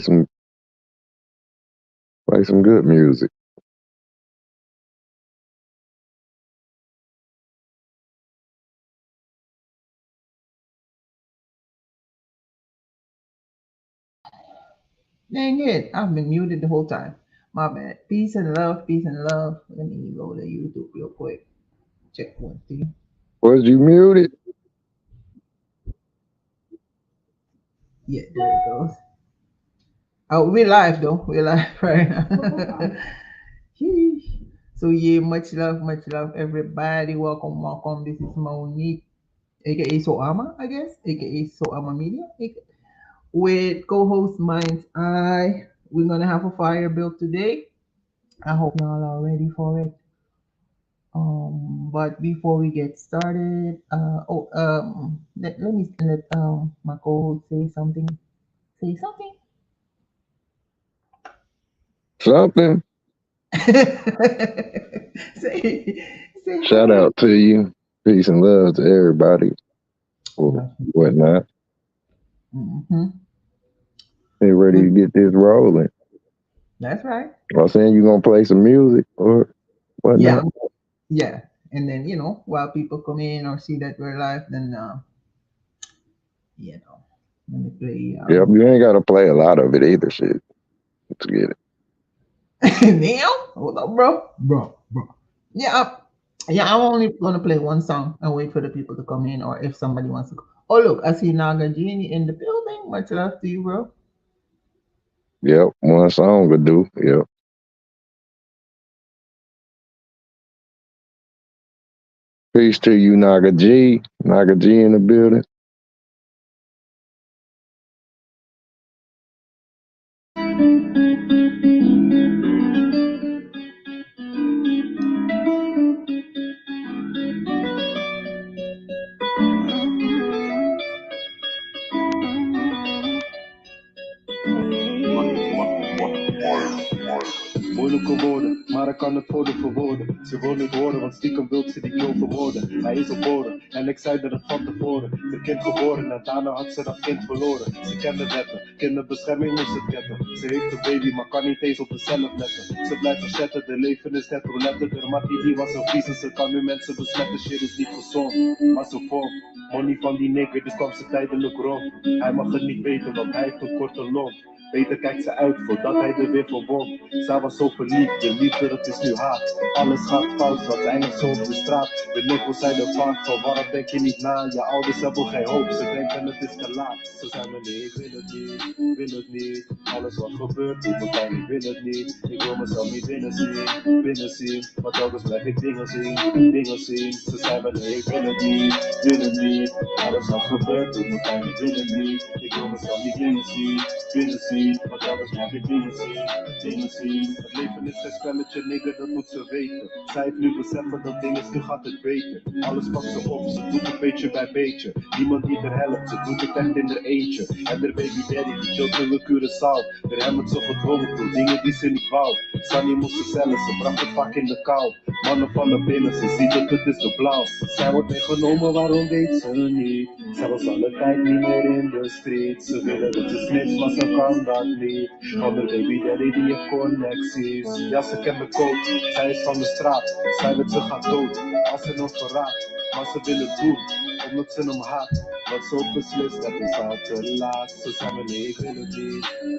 some play some good music. Dang it, I've been muted the whole time. My bad. Peace and love, peace and love. Let me go to YouTube real quick. Check one thing. Was you muted? Yeah, there it goes. Oh, we're live though. We're live right now. Sheesh. So yeah, much love, everybody. Welcome, welcome. This is Monique, aka Soama, I guess, aka Soama Media, with co-host Mind's Eye. We're gonna have a fire built today. I hope y'all are ready for it. But before we get started, let me let my co-host say something. Say something. Something. Say Shout hi. out to you. Peace and love to everybody or whatnot. Mm-hmm. Hey, ready to get this rolling. That's right. I was saying you gonna play some music or Yeah, whatnot. yeah. And then while people come in or see that we're live, then you know, let me play. Yep, you ain't gotta play a lot of it either. Shit, let's get it. Now, hold up, bro. Yeah, yeah. I'm only gonna play one song and wait for the people to come in, or if somebody wants to. Oh, look, I see Naga Genie in the building. Much love to you, bro. Yep, one song would do. Yep. Peace to you, Naga G. Naga G in the building. Moeilijke woorden, maar ik kan het voor de verwoorden. Ze wil niet horen, want stiekem wil ze die kill verwoorden. Hij is geboren en ik zei dat het van tevoren. Een kind geboren en daarna had ze dat kind verloren. Ze kende wetten, kinderbescherming moest het ketten. Ze heeft een baby, maar kan niet eens op zichzelf letten. Ze blijft verzetten, de leven is net roulette. De mattie die was zo vies en ze kan nu mensen besmetten. Shit is niet gezond, maar ze vol. Money van die nigger, dus kwam ze tijdelijk rond. Hij mag het niet weten, want hij heeft een korte lont. Beter kijkt ze uit voordat hij er weer voor won. Zij was zo verliefd, de liefde dat is nu haat. Alles gaat fout, wat eindigt zo op de straat. De nippels zijn er vaak van, waarom denk je niet na? Je ouders hebben geen hoop, ze denken het is te laat. Ze zijn me nee, ik wil het niet. Alles wat gebeurt, doet me pijn, ik wil het niet. Ik wil mezelf niet binnen zien. Maar telkens blijf ik dingen zien. Ze zijn me nee, ik wil het niet. Alles wat gebeurt, doet me pijn, ik wil het niet. Ik wil mezelf niet binnen zien. Maar telkens blijf ik dingen zien. Het leven is geen spelletje, nigger, dat moet ze weten. Zij heeft nu beseffen dat dingen nu gaat het beter. Alles pakt ze op, ze doet het beetje bij beetje. Niemand die er helpt, ze doet het echt in haar eentje. En haar baby daddy, die chillt in de Curaçao. Er hebben het zo gedwongen voor dingen die ze niet wou. Sunny moest ze zelf, ze bracht het vaak in de kou. Mannen van de binnen, ze ziet dat het is de blauw. Zij wordt meegenomen, waarom weet ze niet? Zij was alle tijd niet meer in de street. Ze willen dat ze snitcht, maar ze kan dat niet. Van de baby daddy die heeft connecties. Ja, ze kent de code, zij is van de straat. Zij weet ze gaat dood, als ze nog verraadt. Maar ze wil het doen, omdat ze hem haat. Wat zo beslist, dat is al te laat. Ze zei me nee, ik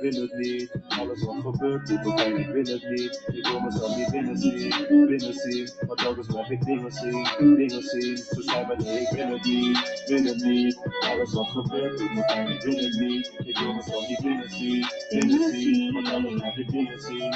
wil het niet. Alles wat gebeurt, doet me pijn, ik wil het niet. Ik wil mezelf niet binnen zien. Maar telkens blijf ik dingen zien. Ze zei me nee, ik wil het niet. Alles wat gebeurt, doet me pijn, ik wil het niet. Ik wil mezelf niet binnen zien. Maar telkens blijf ik dingen zien.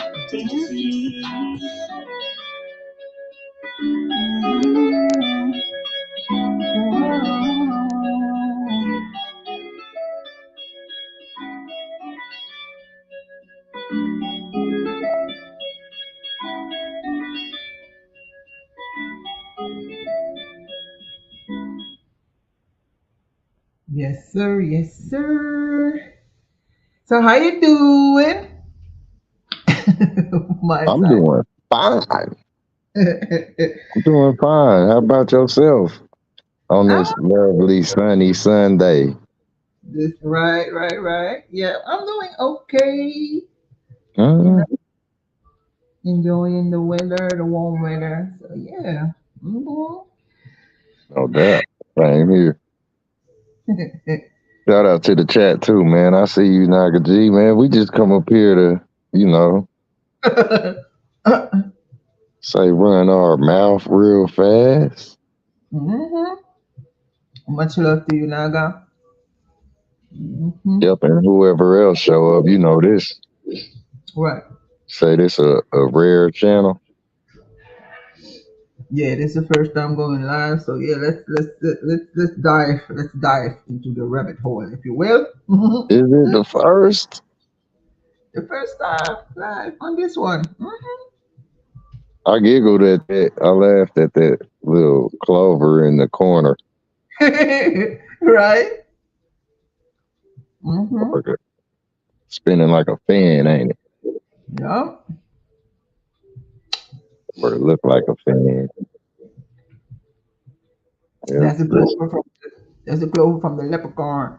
Yes, sir. Yes, sir. So how you doing? My I'm side. doing fine. I'm doing fine. How about yourself on Ah, this lovely sunny Sunday? This right. Yeah, I'm doing okay. You Uh, know, enjoying the weather, the warm weather. So yeah. Mhm. no doubt. Same here. Shout out to the chat too, man. I see you, Naga G, man. We just come up here to, you know, say run our mouth real fast. Mhm. Much love to you, Naga. Hmm. Yep, and whoever else show up, you know this. Right. Say this a rare channel. Yeah, this is the first time going live, so yeah, let's dive into the rabbit hole, if you will. Is it the first? The first time live on this one. I giggled at that. I laughed at that little clover in the corner. Right. Mm-hmm. Like spinning like a fan, ain't it? Yeah. Or it looked like a fan. Yep. That's the clover from the leprechaun.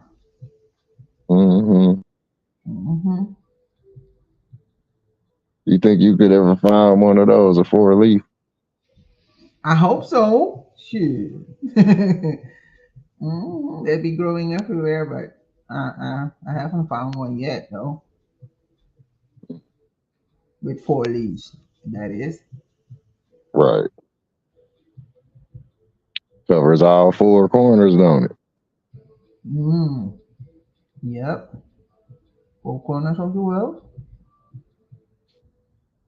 Mm-hmm. Mm-hmm. You think you could ever find one of those, a four leaf? I hope so. Shit. They'd be growing everywhere, but I haven't found one yet though. With four leaves, that is. Right. Covers all four corners, don't it? Mm. Yep. Four corners of the world.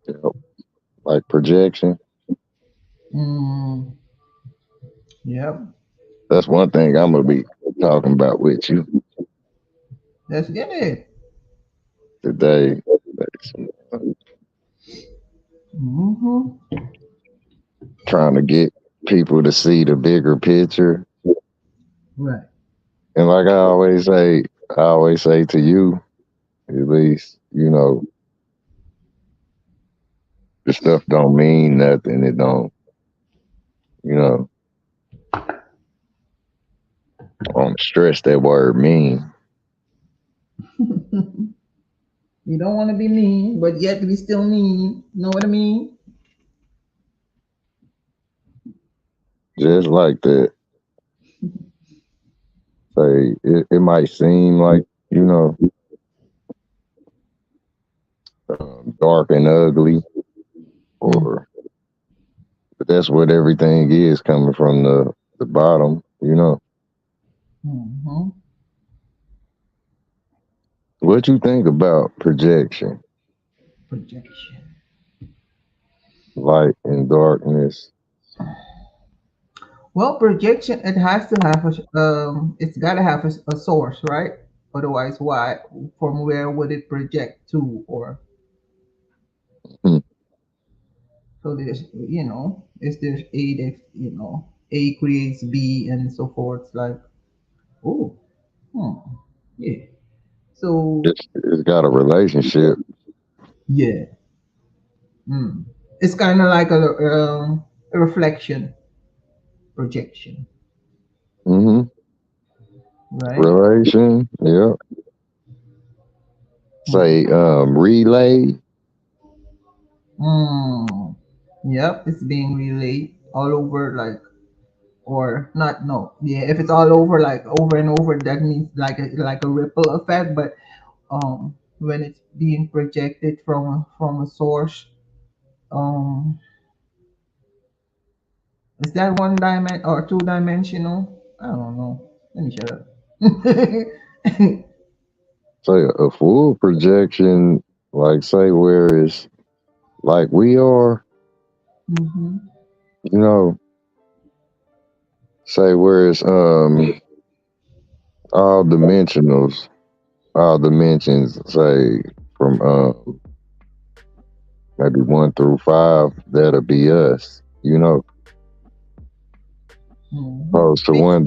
Yep. Like projection. Mm. Yep. That's one thing I'm gonna be talking about with you Let's get it. today. Mm-hmm. Trying to get people to see the bigger picture. Right. And like I always say to you, at least, you know, the stuff don't mean nothing. It don't, you know, I don't stress that word mean. We don't want to be mean, but yet we still mean. Know what I mean? Just like that. Say it might seem like, you know, dark and ugly, or but that's what everything is coming from the bottom, you know. Mm-hmm. What you think about projection, Projection. light and darkness? Well, projection, it has to have it's got to have a source, right? Otherwise, why? From where would it project to? Or Hmm, so there's, is there A that A creates B and so forth. Like, oh, hmm, yeah. So it's got a relationship. yeah, mm. It's kind of like a reflection projection, Hmm. right? Relation, yeah. Mm. Say relay. Mm. Yep, it's being relayed all over, like, or not. No, yeah, if it's all over, like over and over, that means like a ripple effect. But when it's being projected from a source, um, is that one dimension or two dimensional? I don't know. Let me shut up. Say a full projection, like say where it's like we are, Hmm. you know, say where it's all dimensionals, all dimensions, say from maybe 1 through 5, that'll be us, you know, Hmm. opposed to one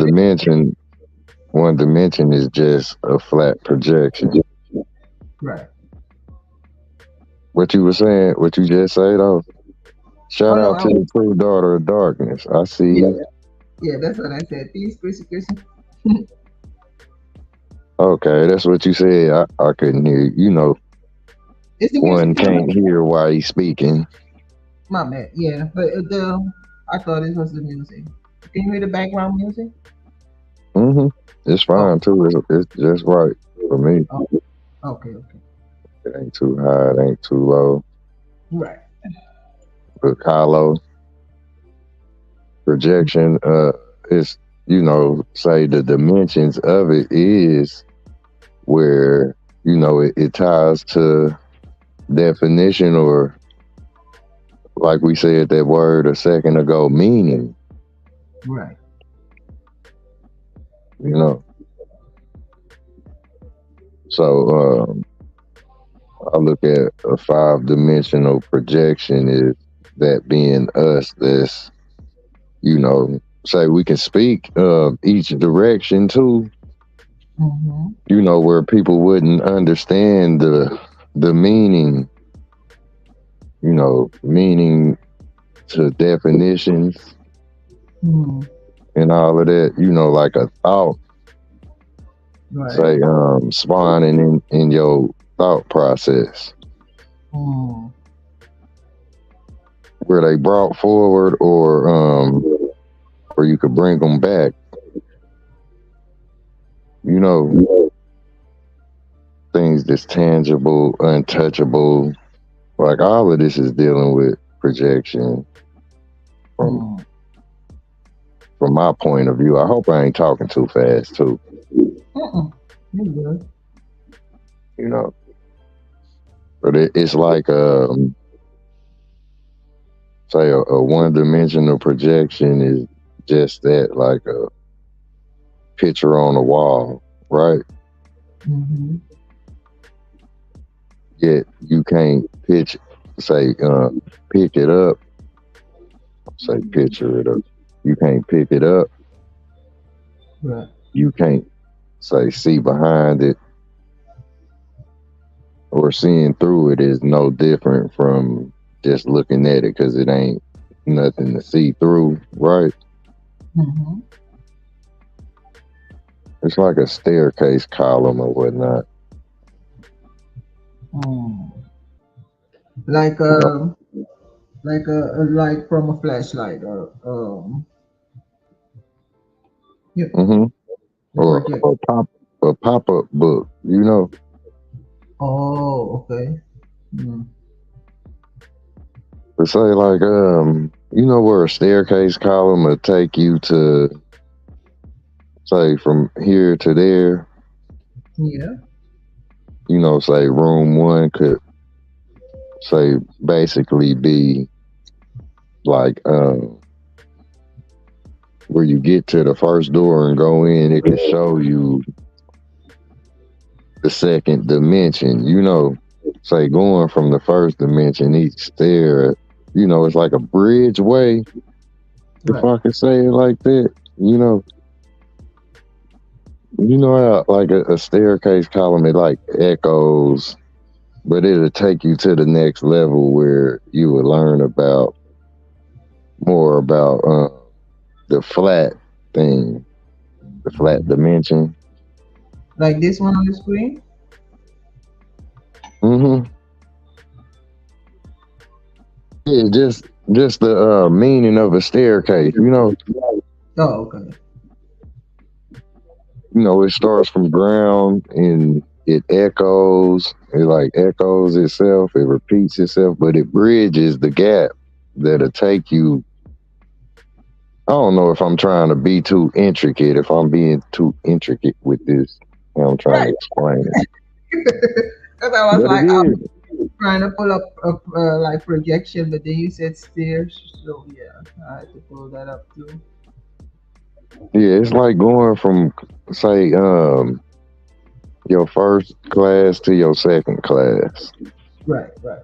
dimension is just a flat projection. Right. What you were saying, what you just said though. Oh Shout no. out to the true daughter of darkness. I see Yeah, you. yeah. That's what I said. Peace, persecution. Okay, that's what you said. I couldn't hear you. You know, It's the music. one can't hear while he's speaking. My bad. Yeah, but I thought it was the music. Can you hear the background music? hmm It's Oh, fine too. It's just right for me. oh, okay, okay. It ain't too high, it ain't too low. Right. But hollow projection, is say the dimensions of it is where it ties to definition, or like we said that word a second ago, meaning. Right. You know, so I look at a 5-dimensional projection is that being us. That's say we can speak each direction too. Mm-hmm. Where people wouldn't understand the meaning. Meaning to definitions Mm-hmm. and all of that. Like a thought, Right. say, spawning in your thought process, Mm. where they brought forward, or you could bring them back. Things that's tangible, untouchable. Like all of this is dealing with projection from my point of view. I hope I ain't talking too fast too. You're good. But it's like say a one-dimensional projection is just that, like a picture on the wall, right? Mm-hmm. Yet you can't pick it up. Say picture it up. You can't pick it up. Right. You can't say see behind it, or seeing through it is no different from just looking at it, because it ain't nothing to see through, right? Mm-hmm. It's like a staircase column or whatnot. Like like from a flashlight, or yeah, Mm-hmm. the Or project. a pop-up book, Oh, okay. Mm. to say like where a staircase column would take you to, say, from here to there. Yeah. Say room 1 could say basically be like where you get to the first door and go in. It can show you the second dimension. Say going from the first dimension, each stair, it's like a bridge way, if I could say it like that. How like a staircase column, it like echoes, but it'll take you to the next level where you would learn about more about the flat thing, the flat dimension. Like this one on the screen. Mm-hmm. Yeah, just the meaning of a staircase. Oh, okay. It starts from ground and it echoes. It like echoes itself. It repeats itself, but it bridges the gap that'll take you. I don't know if I'm trying to be too intricate. If I'm being too intricate with this, I'm trying to explain it. Because I was But like, it I'm is. trying to pull up like projection, but then you said stairs, so yeah, I had to pull that up too. Yeah, it's like going from, say, your first class to your second class. Right, right.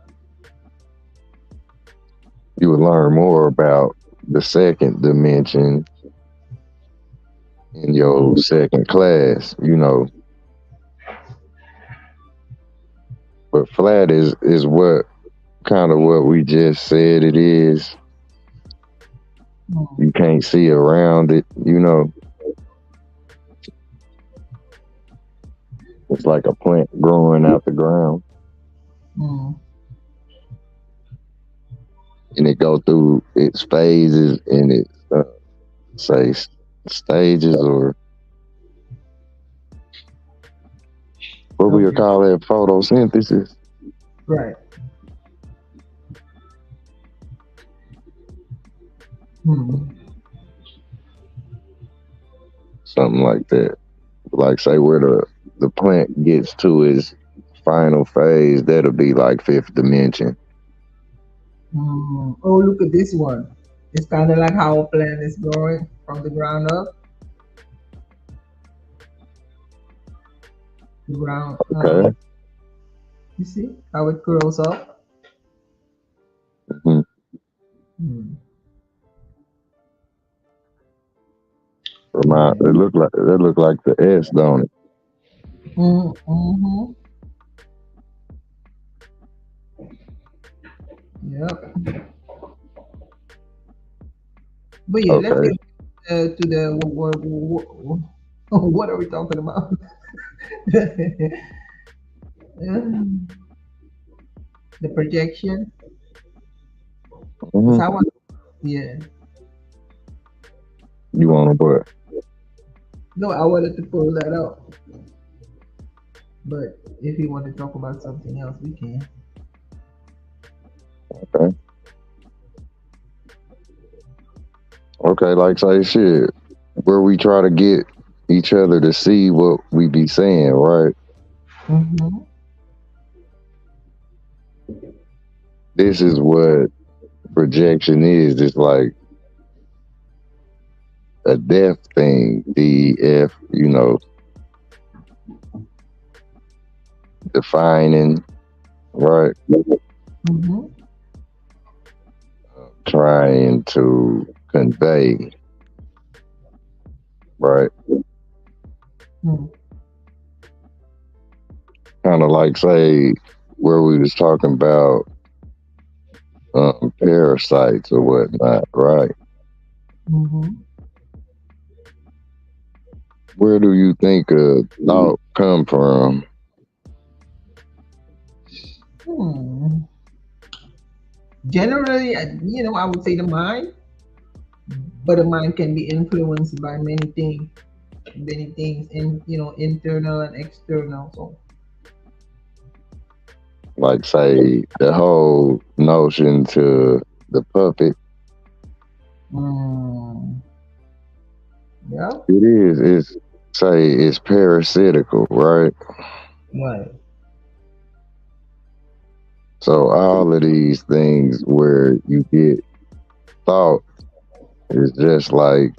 You would learn more about the second dimension in your second class, But flat is what kind of what we just said it is. You can't see around it. It's like a plant growing out the ground, Mm. and it go through its phases and its say stages, or what we would Okay. call it, photosynthesis, Right. Hmm. something like that. Like say where the plant gets to its final phase, that'll be like fifth dimension. Mm. Oh, look at this one. It's kind of like how a plant is growing from the ground up. The ground. Okay. You see how it curls up. Hmm. Mm. Remind Yeah. it look like the S, don't it? Mm. Mm-hmm. Yep. But yeah, let's Okay. get to the what are we talking about? The projection. Cause Hmm. I want, yeah. You want to put No, I wanted to pull that up. But if you want to talk about something else, we can. okay. Okay, like say shit. Where we try to get each other to see what we be saying, right? Mm-hmm. This is what projection is. It's like a deaf thing. DEF, defining, right? Mm-hmm. Trying to convey, right? Mm. Kind of like say where we was talking about parasites or whatnot, right? Mm-hmm. Where do you think a thought come from? Hmm. Generally, I would say the mind, but the mind can be influenced by many things, internal and external. So, Like say the whole notion to the puppet. mm, yeah, It is. It's say it's parasitical, right? right. So all of these things where you get thought is just like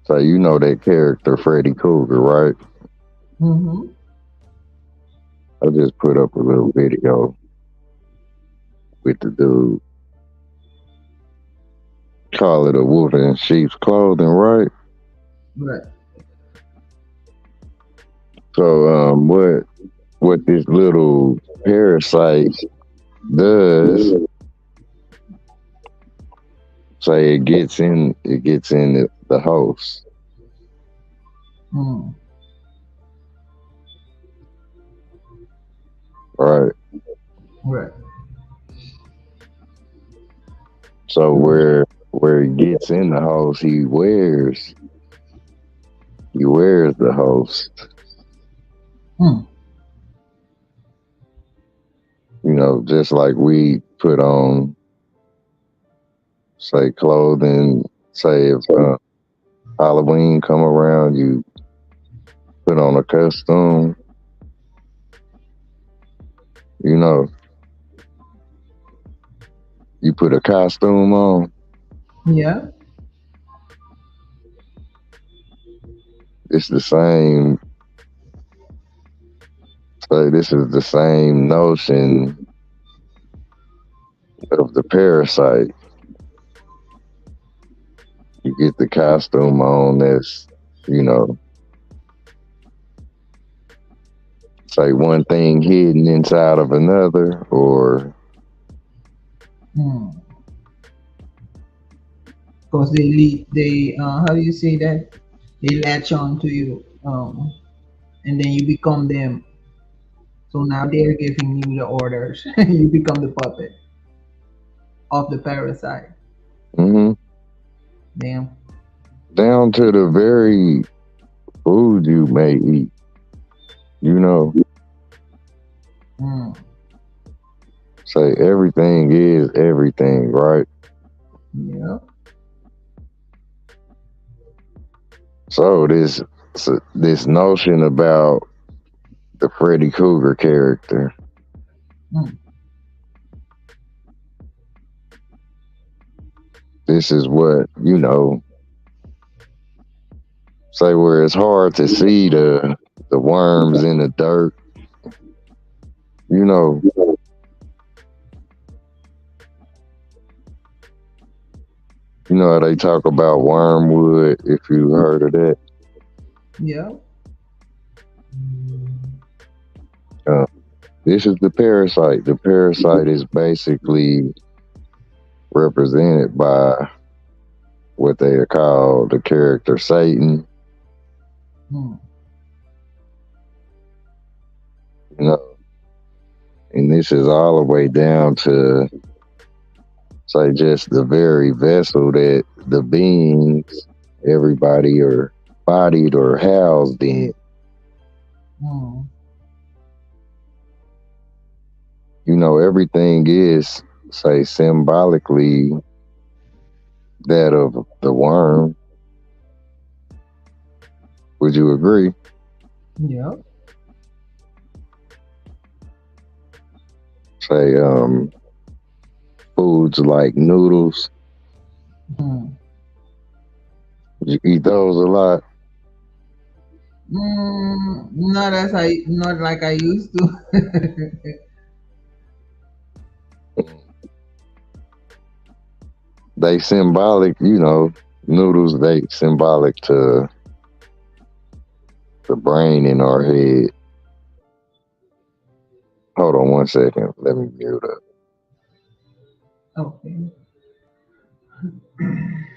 say that character Freddy Krueger, right? Mm-hmm. I just put up a little video with the dude. Call it a wolf in sheep's clothing, right? Right. So what this little parasite does, say it gets in the host, Mm. right? Right. So where it gets in the host, he wears the host. Mm. Just like we put on say clothing, say if Halloween come around, you put on a costume, you know, you put a costume on. Yeah. It's the same. So this is the same notion of the parasite. You get the costume on that's, you know, say one thing hidden inside of another, or Mm. Because they how do you say that? They latch on to you. and then you become them. So now they're giving you the orders. You become the puppet of the parasite. Hmm. Damn. Down to the very food you may eat. You know, Mm. say everything is everything, right? Yeah. So this notion about the Freddy Krueger character, Mm. this is what, say where it's hard to see the worms in the dirt. You know, you know how they talk about wormwood, if you heard of that. Yeah. Uh, this is the parasite. The parasite is basically represented by what they are called the character Satan. Mm. You know, and this is all the way down to say just the very vessel that the beings, everybody are bodied or housed in. Mm. You know, everything is, say, symbolically that of the worm. Would you agree? Yeah. Say, foods like noodles. Mm. You eat those a lot. Not like I used to. They symbolic, noodles. They symbolic to the brain in our head. Hold on one second. Let me mute up. Okay.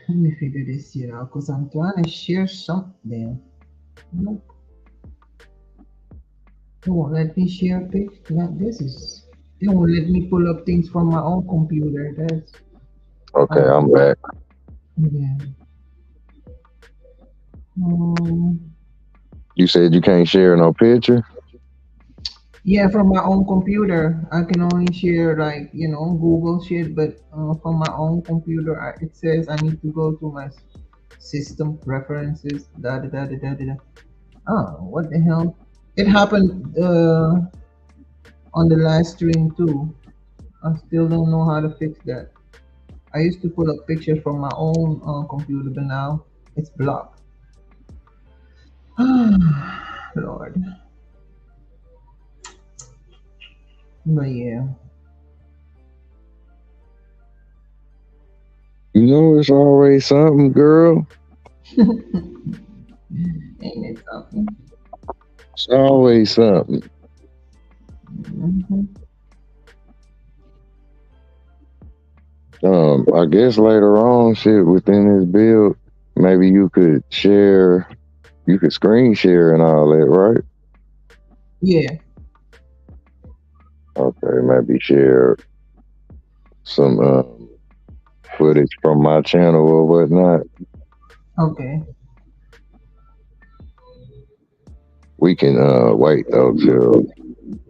Let me figure this shit out because I'm trying to share something. Nope. It won't let me share a picture. This is. It won't let me pull up things from my own computer. That's. Okay, Oh, I'm back. yeah. Um, You said you can't share no picture. yeah, from my own computer. I can only share like Google shit, but from my own computer, it says I need to go to my system preferences. Da da da da da da. Oh, what the hell? It happened on the last stream too. I still don't know how to fix that. I used to pull up pictures from my own computer, but now it's blocked. Lord. But yeah. You know, it's always something, girl. Ain't it something? It's always something. Hmm. I guess later on, shit within this build, maybe you could share, you could screen share and all that, right? Yeah. Okay, maybe share some footage from my channel or whatnot. Okay. We can wait though till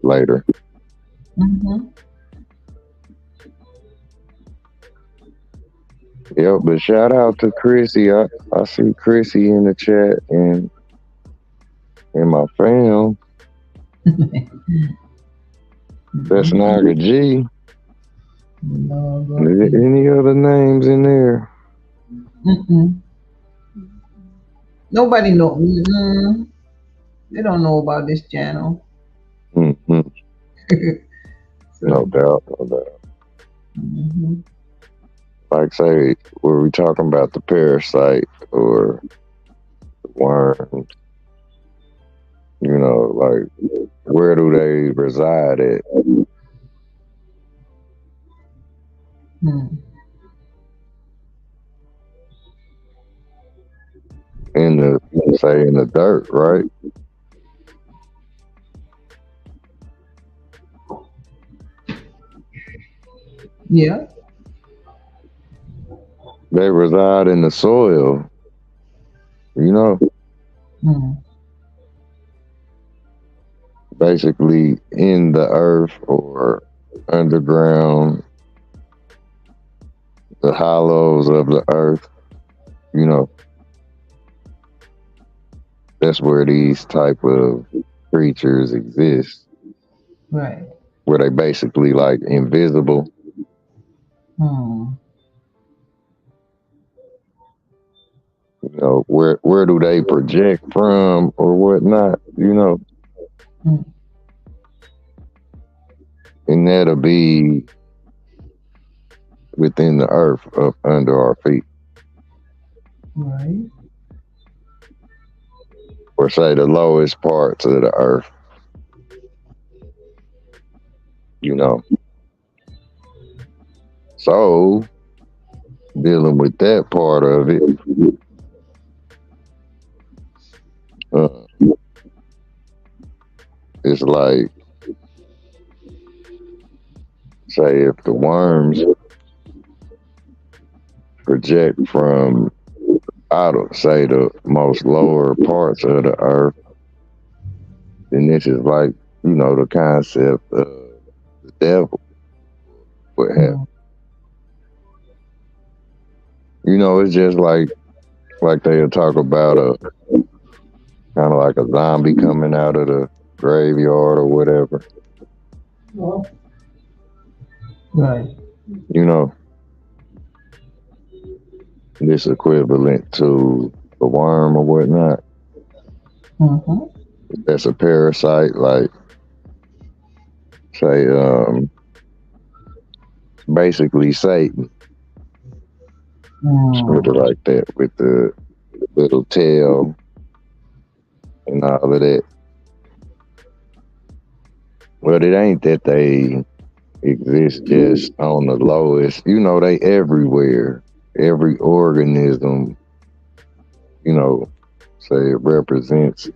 later. Hmm. Yep, but shout out to Chrissy. I see Chrissy in the chat and my fam. That's Naga G. No, Any other names in there? mm-mm. Nobody know. Mm, they don't know about this channel. Hmm. No So. doubt, no doubt. Hmm. Like say, were we talking about the parasite or the worms? Like where do they reside at? Hmm. In the say in the dirt, right? Yeah. They reside in the soil, you know, Mm. basically in the earth or underground, the hollows of the earth, you know, that's where these type of creatures exist, Right. where they basically like invisible. Mm. You know, where do they project from or whatnot, you know, Mm. and that'll be within the earth up under our feet, Right. or say the lowest parts of the earth, you know. So dealing with that part of it, uh, it's like, say, if the worms project from out of, say, the most lower parts of the earth, then this is like, you know, the concept of the devil would have. Mm. You know, it's just like they'll talk about a kind of like a zombie coming out of the graveyard or whatever. Right. You know, this equivalent to a worm or whatnot. Mm-hmm. That's a parasite, like say, basically Satan, sort of Mm. like that, with the little tail and all of that. But it ain't that they exist just on the lowest. You know, they everywhere. Every organism, you know, say it represents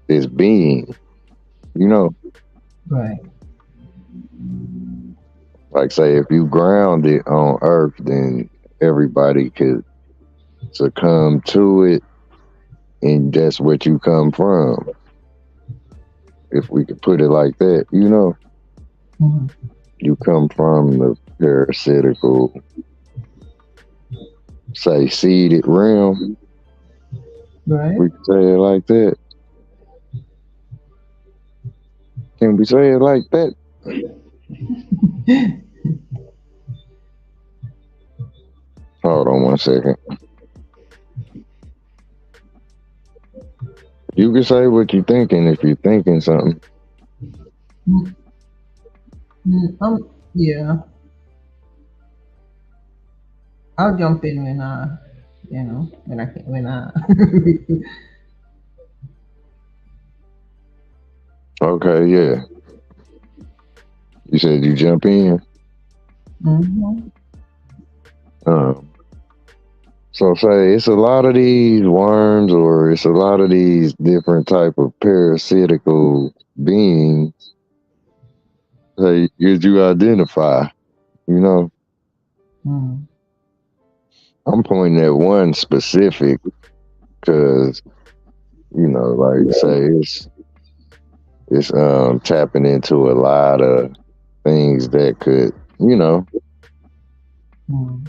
this being. You know, Right. like say if you ground it on Earth, then everybody could succumb to it, and that's what you come from. If we could put it like that, you know, Mm. you come from the parasitical, say, seeded realm. Right. We could say it like that. Can we say it like that? Hold on one second. You can say what you're thinking if you're thinking something. Mm. Mm. Yeah. I'll jump in when when I can when I Okay, yeah. You said you jump in. mm-hmm. Um, so say it's a lot of these worms, or it's a lot of these different type of parasitical beings. Hey, did you identify? You know, Mm. I'm pointing at one specific because you know, like say it's tapping into a lot of things that could, you know, Mm.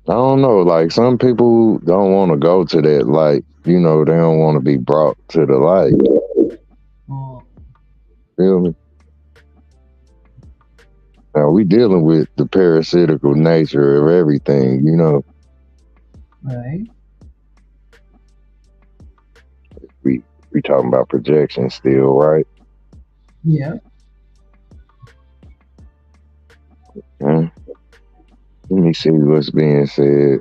I don't know. Like some people don't want to go to that light. You know, they don't want to be brought to the light. Mm. Feel me? Now we dealing with the parasitical nature of everything. You know, Right. we we talking about projection still, right? Yeah. Huh? Let me see what's being said.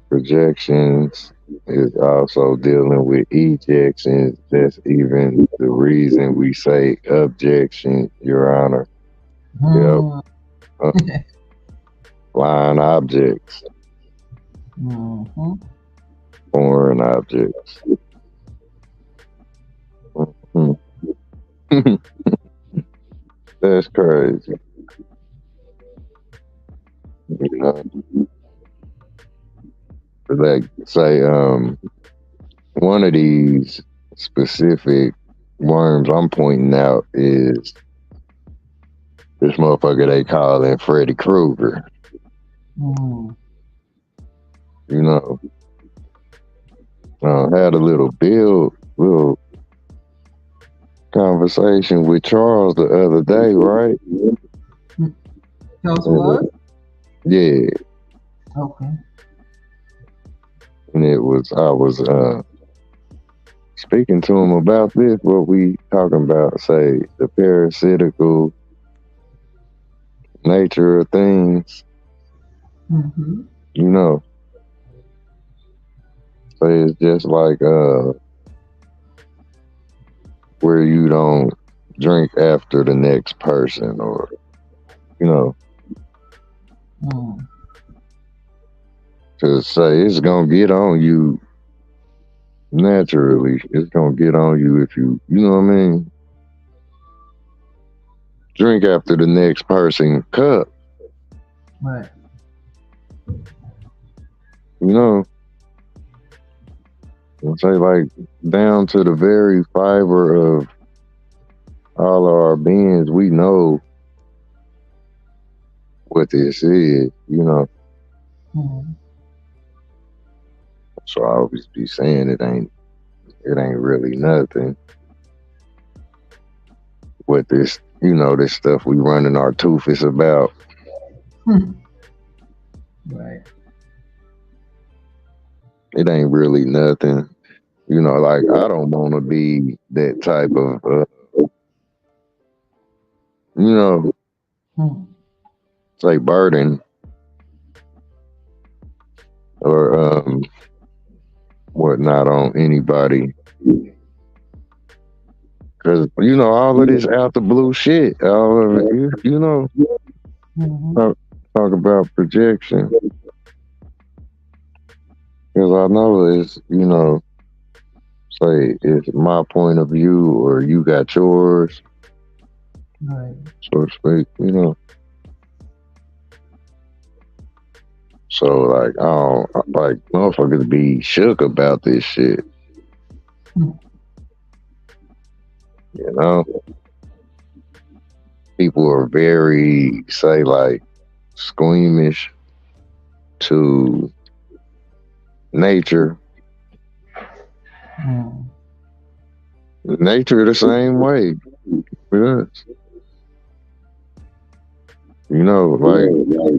Projections is also dealing with ejections. That's even the reason we say objection, Your Honor. Yep. Mm. Uh, flying objects, Mm-hmm. foreign objects. Mhm. That's crazy. You know, like say, one of these specific worms I'm pointing out is this motherfucker they calling Freddy Krueger. Mm. You know, had a little conversation with Charles the other day, right? Charles what? Yeah, Okay. and I was speaking to him about this. What we talking about? Say the parasitical nature of things. Mm-hmm. You know, so it's just like where you don't drink after the next person, or you know, Mm. to say it's gonna get on you naturally. It's gonna get on you if you know what I mean. Drink after the next person cup. Right. You know, and say like down to the very fiber of all of our beings, we know what this is. You know, Mm. so I always be saying it ain't really nothing. What this, this stuff we running our tooth is about. Right. It ain't really nothing. Like I don't want to be that type of, Mm. say burden or whatnot on anybody. Because, all of this out the blue shit, all of it, Mm-hmm. talk about projection. Because I know it's, say it's my point of view or you got yours, Right. so to speak. So like, I don't like motherfuckers be shook about this shit. Mm. You know, people are very say like squeamish to nature. Mm. Nature the same way with us. Like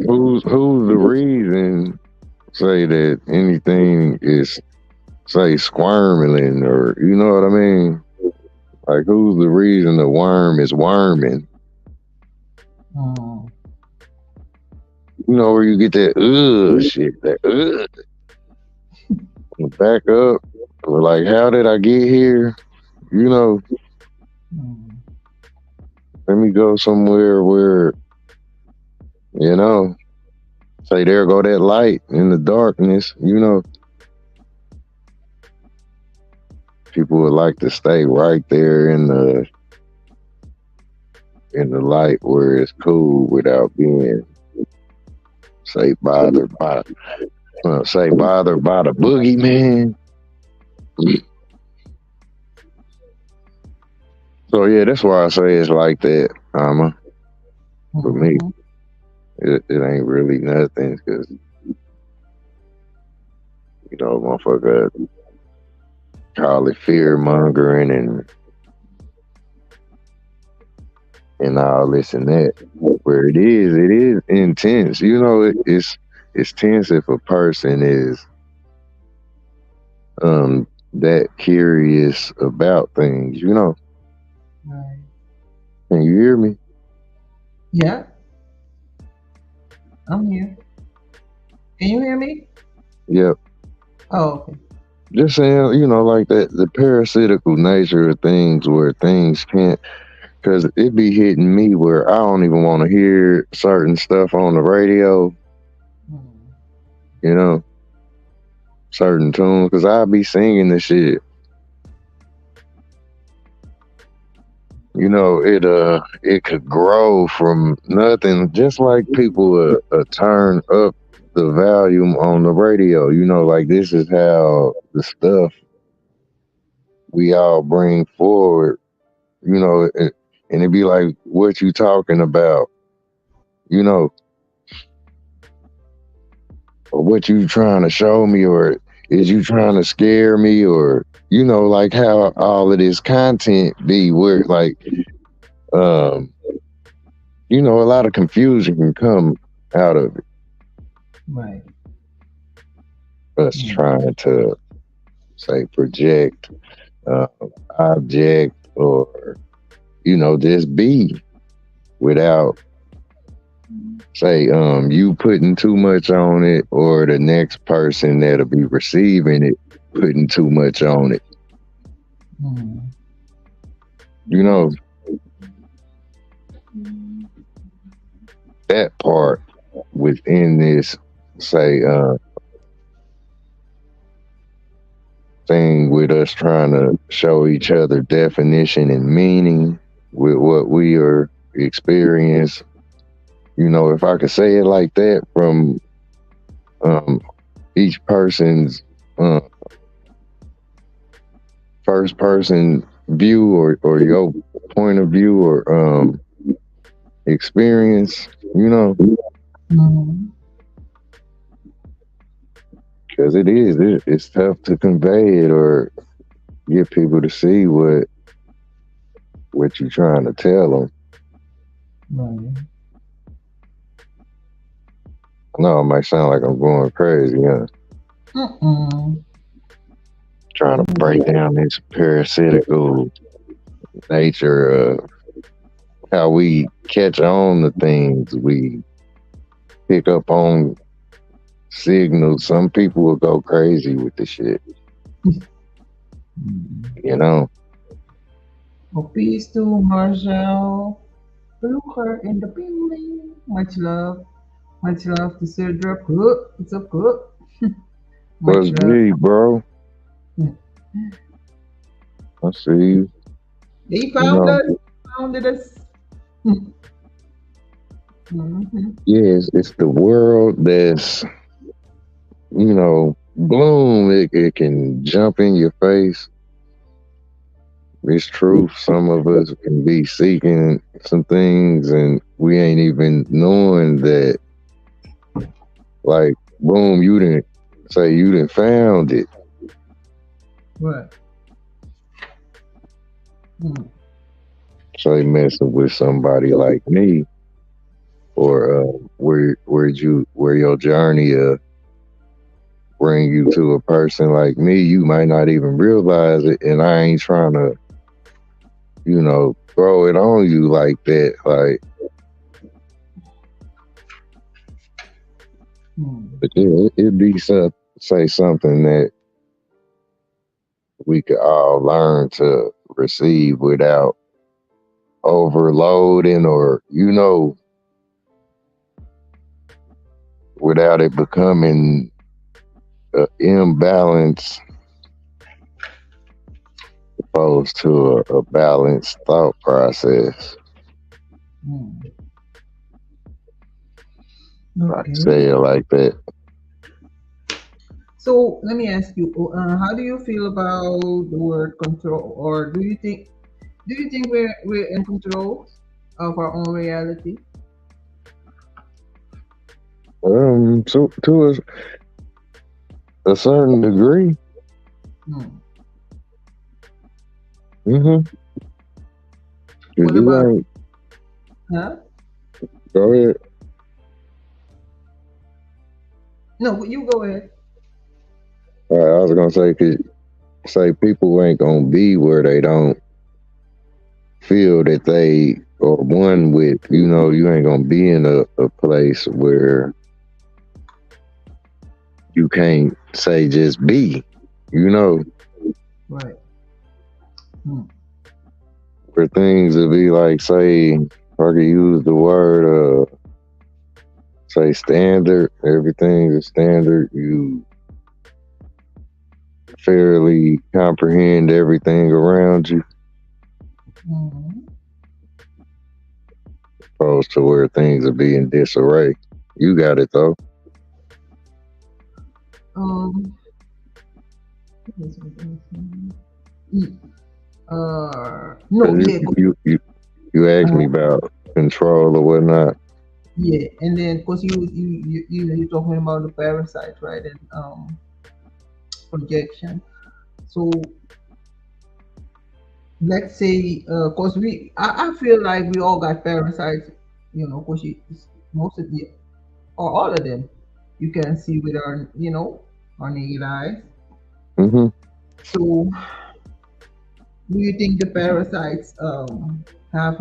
who's the reason say that anything is say squirming or you know what I mean? Like who's the reason the worm is worming? Mm. You know where you get that shit, that back up. Or like how did I get here? Mm. Let me go somewhere where, say there go that light in the darkness, people would like to stay right there in the light where it's cool without being say bothered by the boogeyman. So yeah, that's why I say it's like that, for me. Mm-hmm. It ain't really nothing because motherfucker call it fear mongering and all this and that. Where it is intense. It's tense if a person is that curious about things. Right. Can you hear me? Yeah, I'm here. Can you hear me? Yep. Oh, okay. Just saying, like that, the parasitical nature of things where things can't, because it be hitting me where I don't even want to hear certain stuff on the radio, Mm. certain tunes, because I be singing the shit. it could grow from nothing, just like people turn up the volume on the radio. Like this is how the stuff we all bring forward. And it'd be like, what you talking about? You know, or what you trying to show me, or is you trying to scare me, or like how all of this content be where like um a lot of confusion can come out of it. Right. Us trying to say project uh, object or just be without say you putting too much on it or the next person that'll be receiving it putting too much on it. Mm. You know that part within this say thing with us trying to show each other definition and meaning with what we are experience. If I could say it like that from each person's uh, first person view or your point of view or experience, Mm. because it's tough to convey it or get people to see what you're trying to tell them. Right. I know it might sound like I'm going crazy, huh? Mm-mm. Trying to break down this parasitical nature of how we catch on to things. We pick up on signals. Some people will go crazy with the shit, you know? Oh, peace to Marshall. Blucher in the building. Much love. Much love to Cedra. Cook. What's up, Cook? What's Much love. G, bro? I see you. They You found know, us. Founded us. Mhm. yes, it's the world that's, bloom. It can jump in your face. It's truth. Some of us can be seeking some things and we ain't even knowing that, like, boom, you didn't found it. What? Hmm. Say messing with somebody like me or where your journey bring you to a person like me, you might not even realize it. And I ain't trying to, throw it on you like that. Like, but yeah, it'd be say something that we could all learn to receive without overloading or, without it becoming an imbalance opposed to a balanced thought process. I Okay. say it like that. So let me ask you, how do you feel about the word control, or do you think we're in control of our own reality? So to a certain degree. Hmm. Mm-hmm. What You about ain't huh? go ahead. No, you go ahead. I was gonna say, 'cause say people ain't gonna be where they don't feel that they are one with. You ain't gonna be in a place where you can't say just be. You know, Right. Hmm. where things will be like, say, if I could use the word, say standard. Everything's a standard. You fairly comprehend everything around you. Mhm. opposed to where things are being disarray. You got it though. Um, mm, no, 'Cause yeah, you asked me uh, about control or whatnot. yeah, and then because you're talking about the parasites, right? And projection. So let's say, because I feel like we all got parasites, because most of the or all of them, you can see with our, our naked eyes. Hmm. So, do you think the parasites have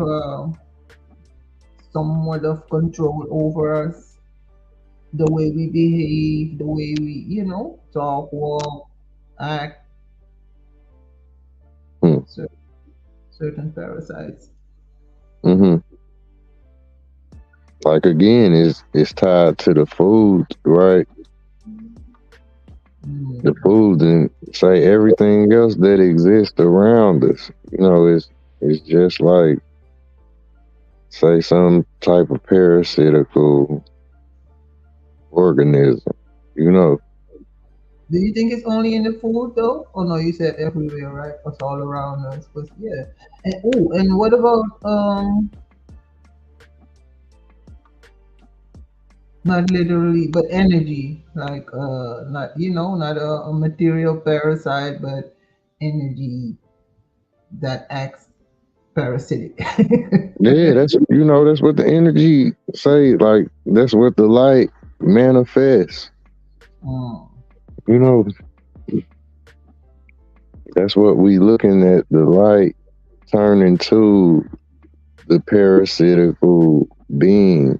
somewhat of control over us, the way we behave, the way we, talk, walk, act, cer- certain parasites? Hmm. Like again, it's tied to the food, right? The Mm, food and say everything else that exists around us. It's just like say some type of parasitical organism. You know, Do you think it's only in the food though? Oh no, you said everywhere, right? It's all around us. But yeah. And oh, and what about not literally, but energy, like not not a material parasite, but energy that acts parasitic. yeah, that's what the energy say. Like that's what the light manifests. Mm, You know, that's what we looking at the light turn into the parasitical being.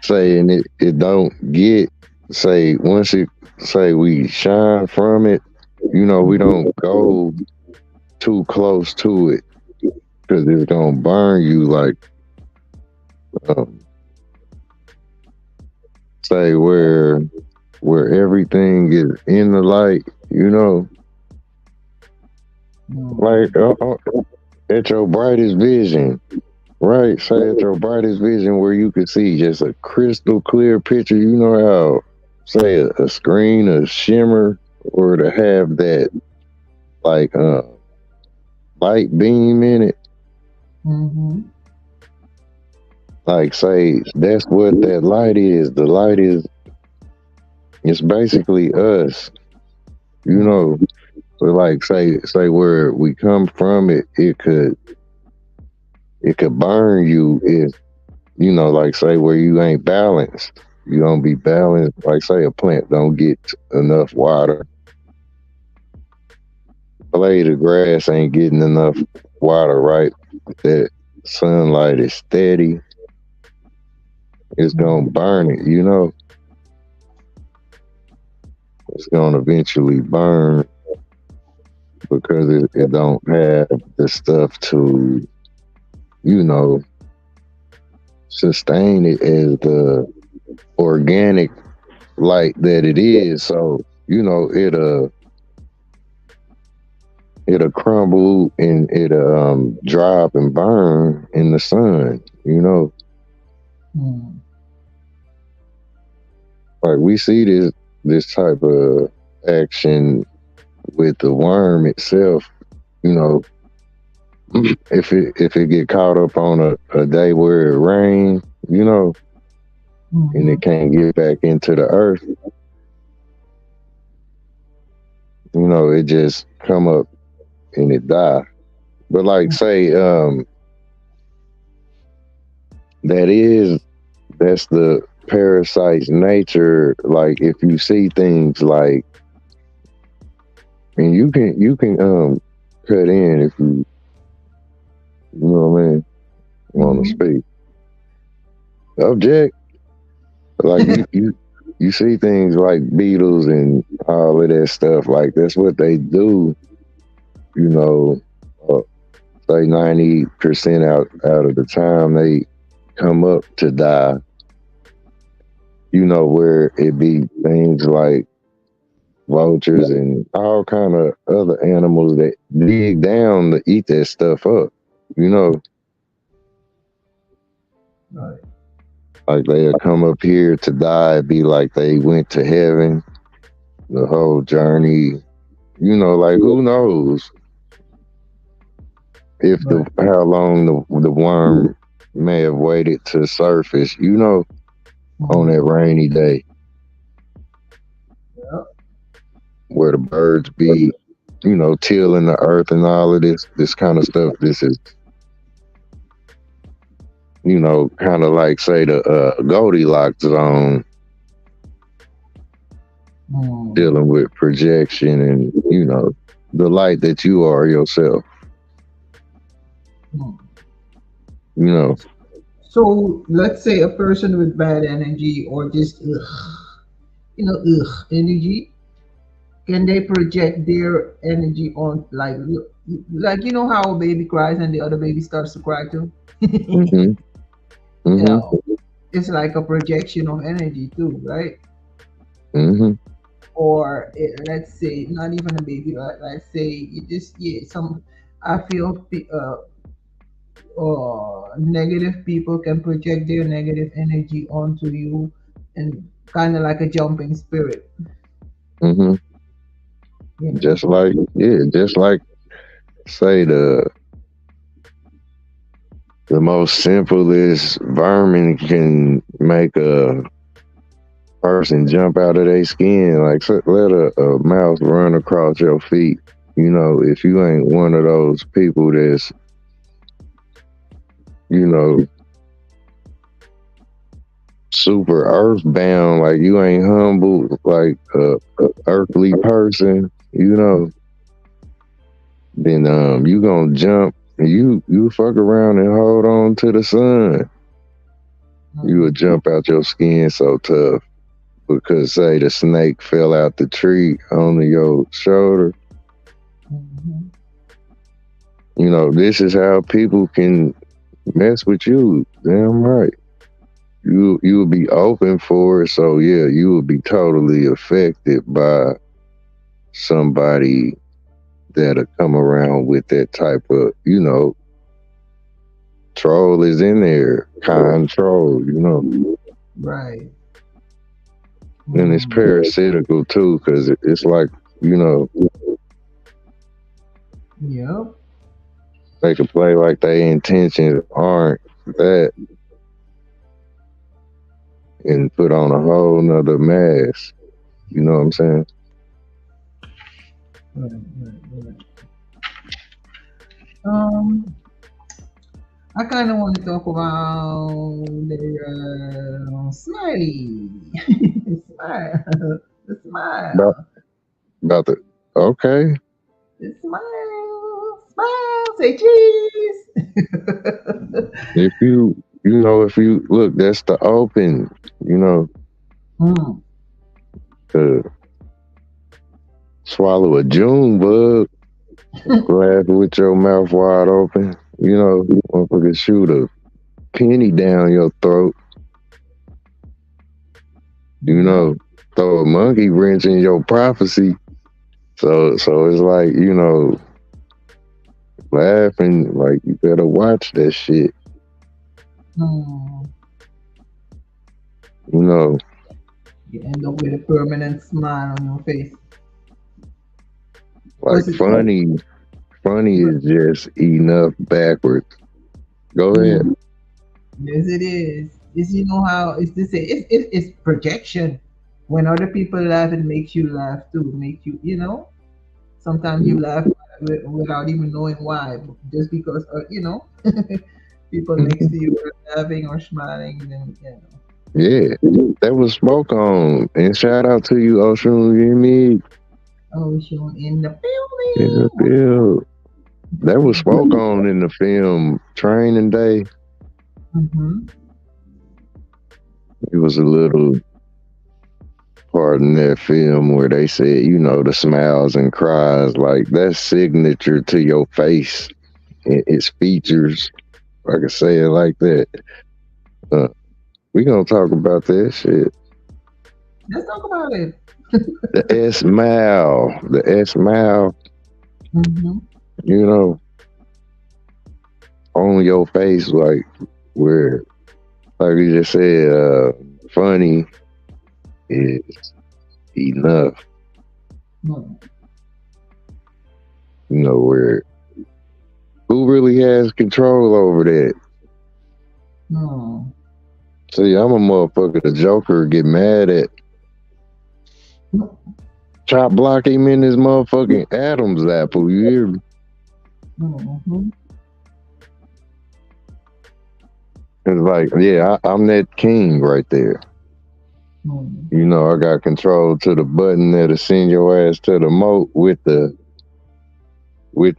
Saying it don't get say once it say we shine from it. We don't go too close to it because it's gonna burn you like um, say where everything is in the light. Like mm, at your brightest vision, right? Say at your brightest vision where you could see just a crystal clear picture. You know how say a screen, a shimmer, or to have that like light beam in it. mm-hmm. Like say that's what that light is. The light is it's basically us. You Mm, know, but like say where we come from, it could burn you if like say where you ain't balanced. You don't be balanced. Like say a plant don't get enough water. Blade of grass ain't getting enough water, right? That sunlight is steady. It's gonna mm, burn it. It's gonna eventually burn because it don't have the stuff to, you know, sustain it as the organic light that it is. So, it'll crumble and it'll drop and burn in the sun. mm, Like we see this type of action with the worm itself, you know, if it get caught up on a day where it rains, and mm-hmm. it can't get back into the earth, it just come up and it die. But like say, that is that's the parasite's nature. Like if you see things like, and you can cut in if you know what I mean, want to Mm-hmm. speak. Object. Like you see things like beetles and all of that stuff. Like that's what they do. You know, uh, say 90% out of the time they come up to die. Where it be things like vultures and all kind of other animals that dig down to eat that stuff up. You know, Right. Like they'll come up here to die, be like they went to heaven. The whole journey, like who knows if Right. how long the worm may have waited to surface, on that rainy day Yep. where the birds be, tilling the earth and all of this kind of stuff. This is, kind of like say the Goldilocks zone, dealing with projection and the light that you are yourself. You know, So let's say a person with bad energy or just energy, can they project their energy on like how a baby cries and the other baby starts to cry too? hmm hmm Yeah, it's like a projection of energy too, right? hmm Or let's say not even a baby, right? Let's say you just some I feel negative people can project their negative energy onto you and kind of like a jumping spirit. hmm You know. just like say the most simplest vermin can make a person jump out of their skin. Like let a mouse run across your feet. If you ain't one of those people that's, you know, super earthbound, like you ain't humble like a earthly person, then you gonna jump. You fuck around and hold on to the sun. You would jump out your skin so tough because say the snake fell out the tree onto your shoulder. Mhm. This is how people can mess with you. Damn right. You will be open for it. So yeah, you will be totally affected by somebody that'll come around with that type of, troll is in there. Control. Right. And it's parasitical too, because it's like, Yep. they can play like their intentions aren't that and put on a whole nother mask. You know what I'm saying? Right, right, right. Um, I kind of want to talk about the smiley, smile, the About smile, about the okay. the smile, smile. Say cheese. If you look, that's the open, Mm. to swallow a June bug, laugh with your mouth wide open, motherfucker shoot a penny down your throat, you Yep. know, throw a monkey wrench in your prophecy. So it's like, laughing, like you better watch that shit, Mm. you know. You end up with a permanent smile on your face. Like Cause it's like, funny is just enough backwards. Go ahead. mm, yes, it is. Is how it's this? It's projection. When other people laugh, it makes you laugh too. Make you, sometimes you laugh without even knowing why, just because people next to you are laughing or smiling. Then Yeah, that was spoke on. And shout out to you, Ocean. You me oh, Sean in the in the building. field. That was spoke on in the film Training Day. Mm-hmm. It was a little part in that film where they said, the smiles and cries, like that's signature to your face. It's features. If I can say it like that. Uh, we gonna talk about that shit. Let's talk about it. The S mile, Mm-hmm. you know, on your face, like where like you just said, funny is enough. Mm. You know, where who really has control over that? Mm. See, I'm a motherfucker. The Joker get mad at chop block him in his motherfucking Adam's apple. You hear me? Mm-hmm. It's like, yeah, I'm that king right there. Mm. You know, I got control to the button that'll send your ass to the moat with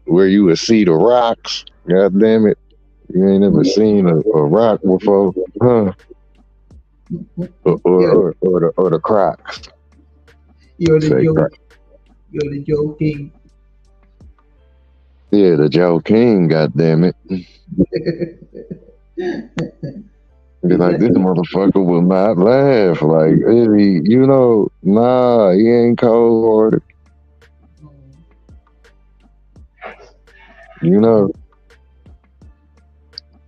where you would see the rocks. God damn it. You ain't never seen a rock before, huh? You're, Or the Crocs. you're the Say joke. Crocs. You're the joking. Yeah, the Joe King, god damn it. Be like, this Exactly. motherfucker will not laugh. Like, you know, nah, he ain't cold hearted. You know,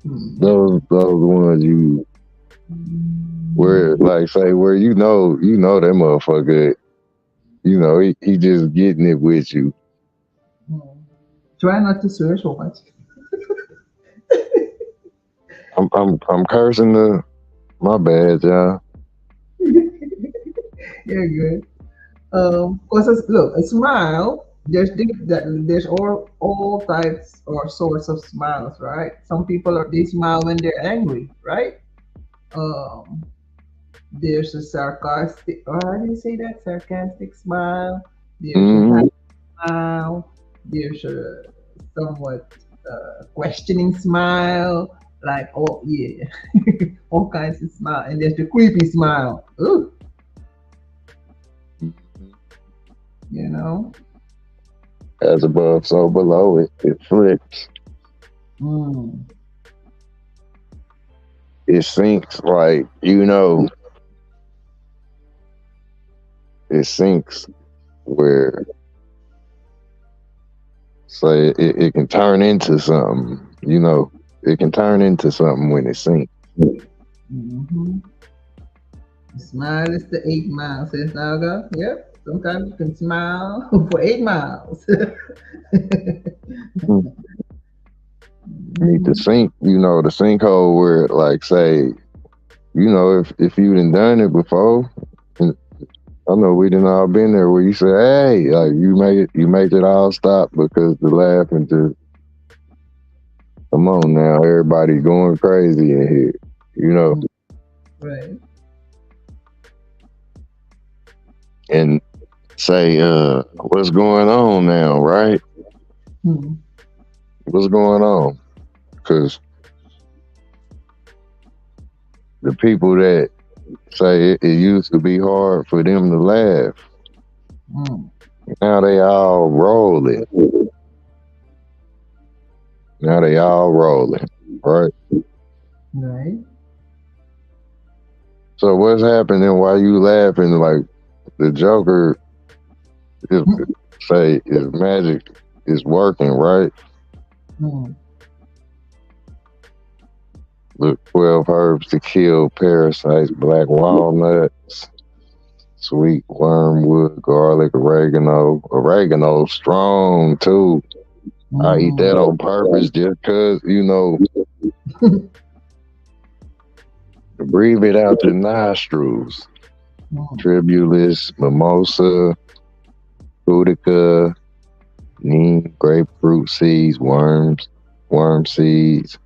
Mm. those ones you where like say where you know that motherfucker, you know, he just getting it with you. Mm. Try not to swear so much. I'm cursing my bad, y'all. You're good. Cause look, a smile. There's all types or sorts of smiles, right? Some people they smile when they're angry, right? Um, there's a sarcastic, or how do you say that? Sarcastic smile. There's a Hmm. happy smile. There's a somewhat questioning smile. Like, oh yeah, all kinds of smile. And there's the creepy smile. Ooh, you know. As above, so below, it flips. Mm. It sinks like, you know, it sinks where say it can turn into something, you know, it can turn into something when it sinks. Hmm. Smile is the 8 miles, says Naga. Yep. Sometimes you can smile for 8 miles. Mm. Need to Mhm. sink, you know, the sinkhole where like say, you know, if you done it before, and I know we done all been there where you say, hey, like you make it all stop because the laughing just come on now, everybody going crazy in here. You know, Right. and say, what's going on now, right? Hmm. What's going on? Because the people that say it used to be hard for them to laugh, Mm. now they all rolling. Now they all rolling, right? Right. So what's happening while you laughing? Like the Joker is say his magic is working, right? Mm. The 12 herbs to kill parasites, black walnuts, sweet wormwood, garlic, oregano. Oregano strong too. I eat that Mm. on purpose just cause, you know, breathe it out your nostrils. Mm. Tribulus, mimosa, pudica, neem, grapefruit seeds, worm seeds,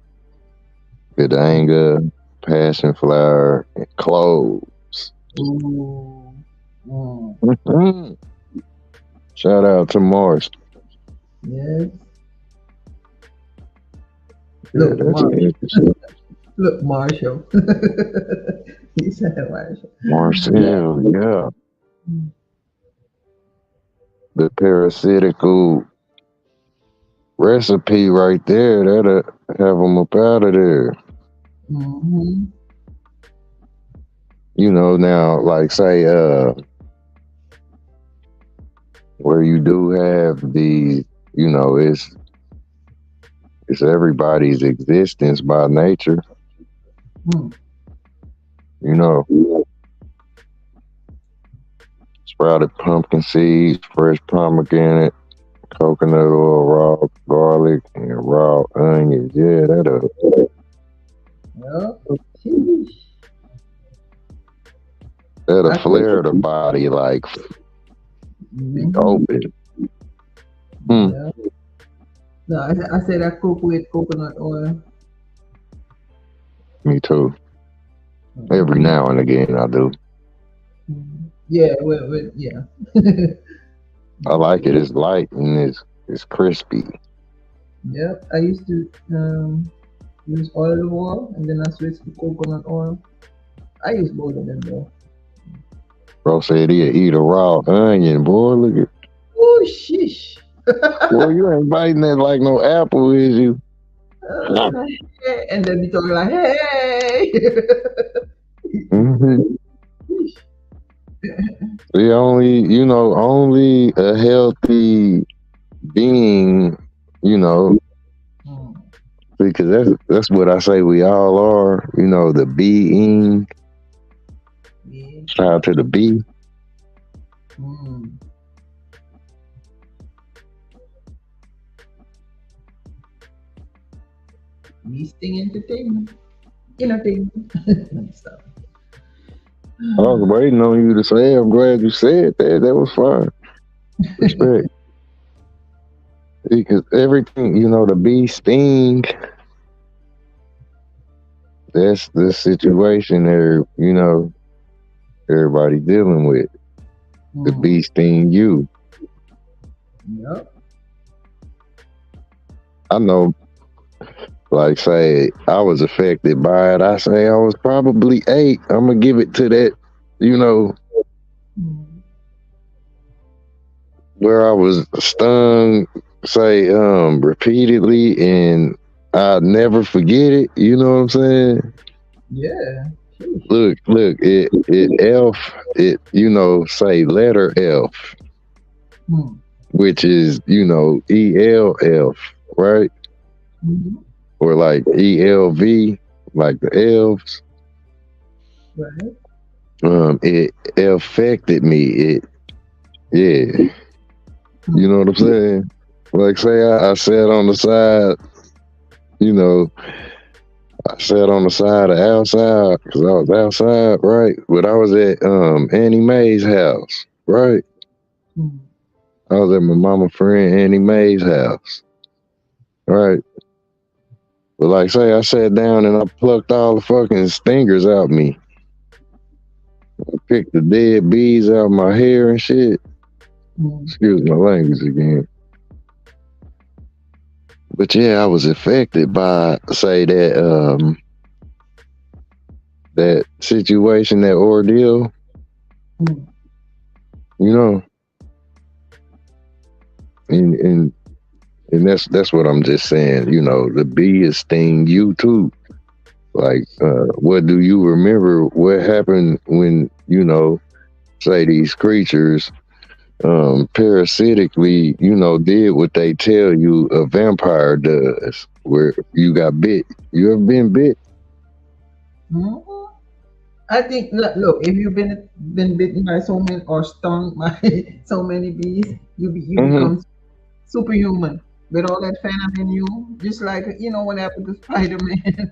vidanga, passion flower, and cloves. Ooh. Mm. Mhm. Shout out to Mars. Yes. Yeah, Look, that's Marshall. interesting. Look, Marshall. He said Marshall. Marcel, yeah. The parasitical recipe right there, that'll have them up out of there. Mm-hmm. You know, now, like, say, where you do have these, you know, it's everybody's existence by nature. Mm. You know, sprouted pumpkin seeds, fresh pomegranate, coconut oil, raw garlic, and raw onions. Yeah, Yep. Sheesh. that'll I cook. flare the body like be Mm-hmm. open. Hmm. Yeah. No, I said I cook with coconut oil. Me too. Every Mm-hmm. now and again, I do. Yeah, yeah. I like it. Yeah. It's light and it's crispy. Yep. I used to use olive oil and then I switched to coconut oil. I use both of them though. Bro said he'll eat a raw onion. Boy, look at Oh, sheesh. boy, you ain't biting that like no apple, is you? Hey, and then we talk like, hey. Mm-hmm. The only, only a healthy being, you know, Mm, because that's what I say we all are. The being. yeah. Shout out to the bee. Mm. Beasting entertainment. Entertainment. Let me stop. I was waiting on you to say. I'm glad you said that. That was fine. Respect. Because everything, the bee sting. That's the situation there. Everybody dealing with. The Mm. bee sting you. Yep. I know, like, say, I was affected by it. I say I was probably 8. I'm going to give it to that, you know, Mm. where I was stung, say, repeatedly, and I'll never forget it. You know what I'm saying? Yeah. Sheesh. Look, it F, say letter F, Mm. which is, ELF, right? Mhm. Or like ELV, like the elves. Right. It affected me. Yeah, you know Mm. what I'm saying? Like, say I sat on the side, you know, I sat on the side of outside because I was outside, right? But I was at Annie Mae's house, right? Mm. I was at my mama friend Annie Mae's house, right? But like, say I sat down and I plucked all the fucking stingers out me, picked the dead bees out my hair and shit. Mm. Excuse my language again. But yeah, I was affected by, say, that situation, that ordeal, Mm. you know, and and and that's what I'm just saying. The bee is sting you too. Like, what do you remember? What happened when say these creatures, parasitically, did what they tell you a vampire does, where you got bit. You ever been bit? Mhm. I think look, if you've been bitten by so many or stung by so many bees, you Hmm. become superhuman with all that venom in you, just like what happened to Spider Man.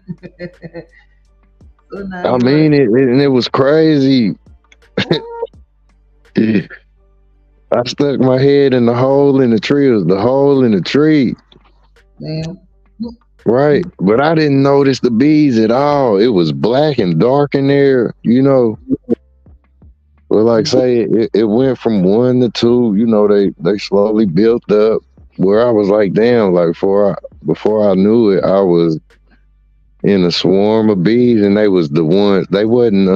So now I you're mean and it was crazy. mm, I stuck my head in the hole in the tree. It was the hole in the tree, damn. right? But I didn't notice the bees at all. It was black and dark in there. But like say it went from 1 to 2. They slowly built up. Where I was like, damn, like before I knew it, I was in a swarm of bees, and they was the ones. They wasn't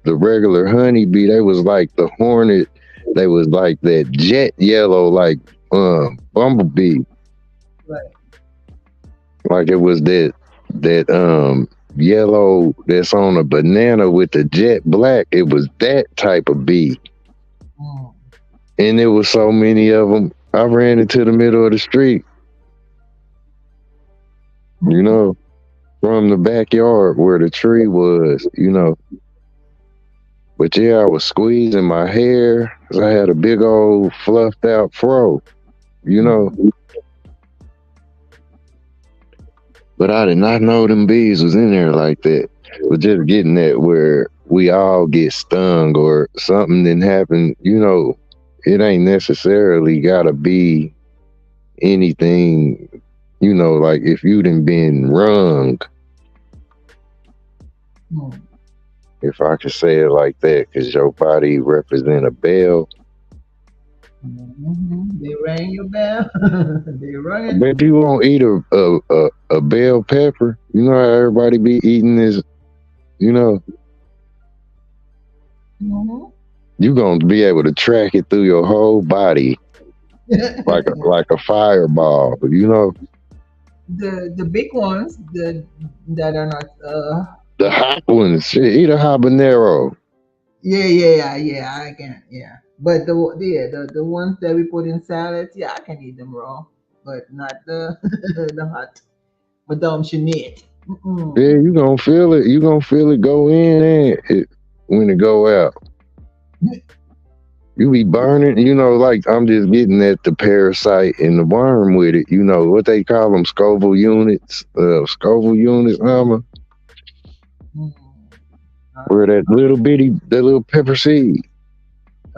the regular honeybee. They was like the hornet. They was like that jet yellow, like bumblebee. Right. Like it was that yellow that's on a banana with the jet black. It was that type of bee, Mm. and there was so many of them. I ran into the middle of the street, you know, from the backyard where the tree was. But yeah, I was squeezing my hair 'cause I had a big old fluffed out fro, you know. But I did not know them bees was in there like that. But just getting that where we all get stung or something didn't happen, you know, it ain't necessarily gotta be anything, you know, like if you done been wrung, if I could say it like that, because your body represent a bell. They rang your bell. They rung it. But you won't eat a bell pepper. You know how everybody be eating this, you know, you gonna be able to track it through your whole body like a fireball, you know. The big ones, that are not The hot ones, shit, eat a habanero. yeah, I can, yeah. But the ones that we put in salads, yeah, I can eat them raw, but not the the hot Madame Sinead. Yeah, you gonna feel it. You gonna feel it go in and it when it go out. You be burning, you know, like I'm just getting at the parasite and the worm with it. You know what they call them, Scoville units, Alma, where that little pepper seed.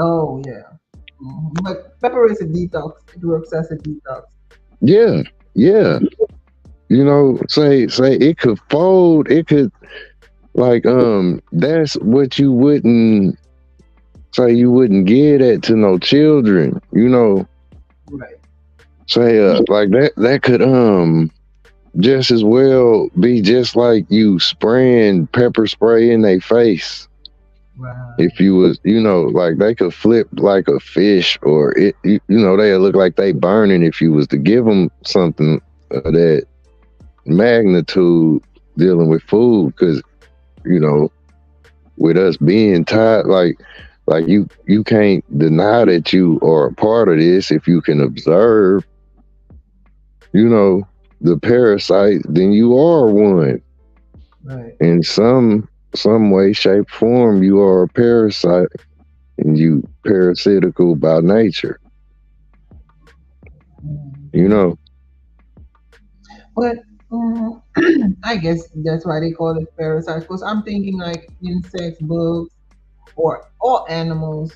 Oh yeah. But pepper is a detox. It works as a detox. Yeah, yeah. You know, say it could fold. It could like that's what you wouldn't say you wouldn't get at to no children. You know, Right. say like that could just as well be just like you spraying pepper spray in their face. Right. If you was, you know, like they could flip like a fish, or you know, they look like they burning if you was to give them something of that magnitude dealing with food. Because you know, with us being tied, like you can't deny that you are a part of this. If you can observe, you know, the parasite, then you are one. Right. In some way, shape, form, you are a parasite, and you parasitical by nature. You know. But I guess that's why they call it parasites. Because I'm thinking like insects, bugs, or all animals.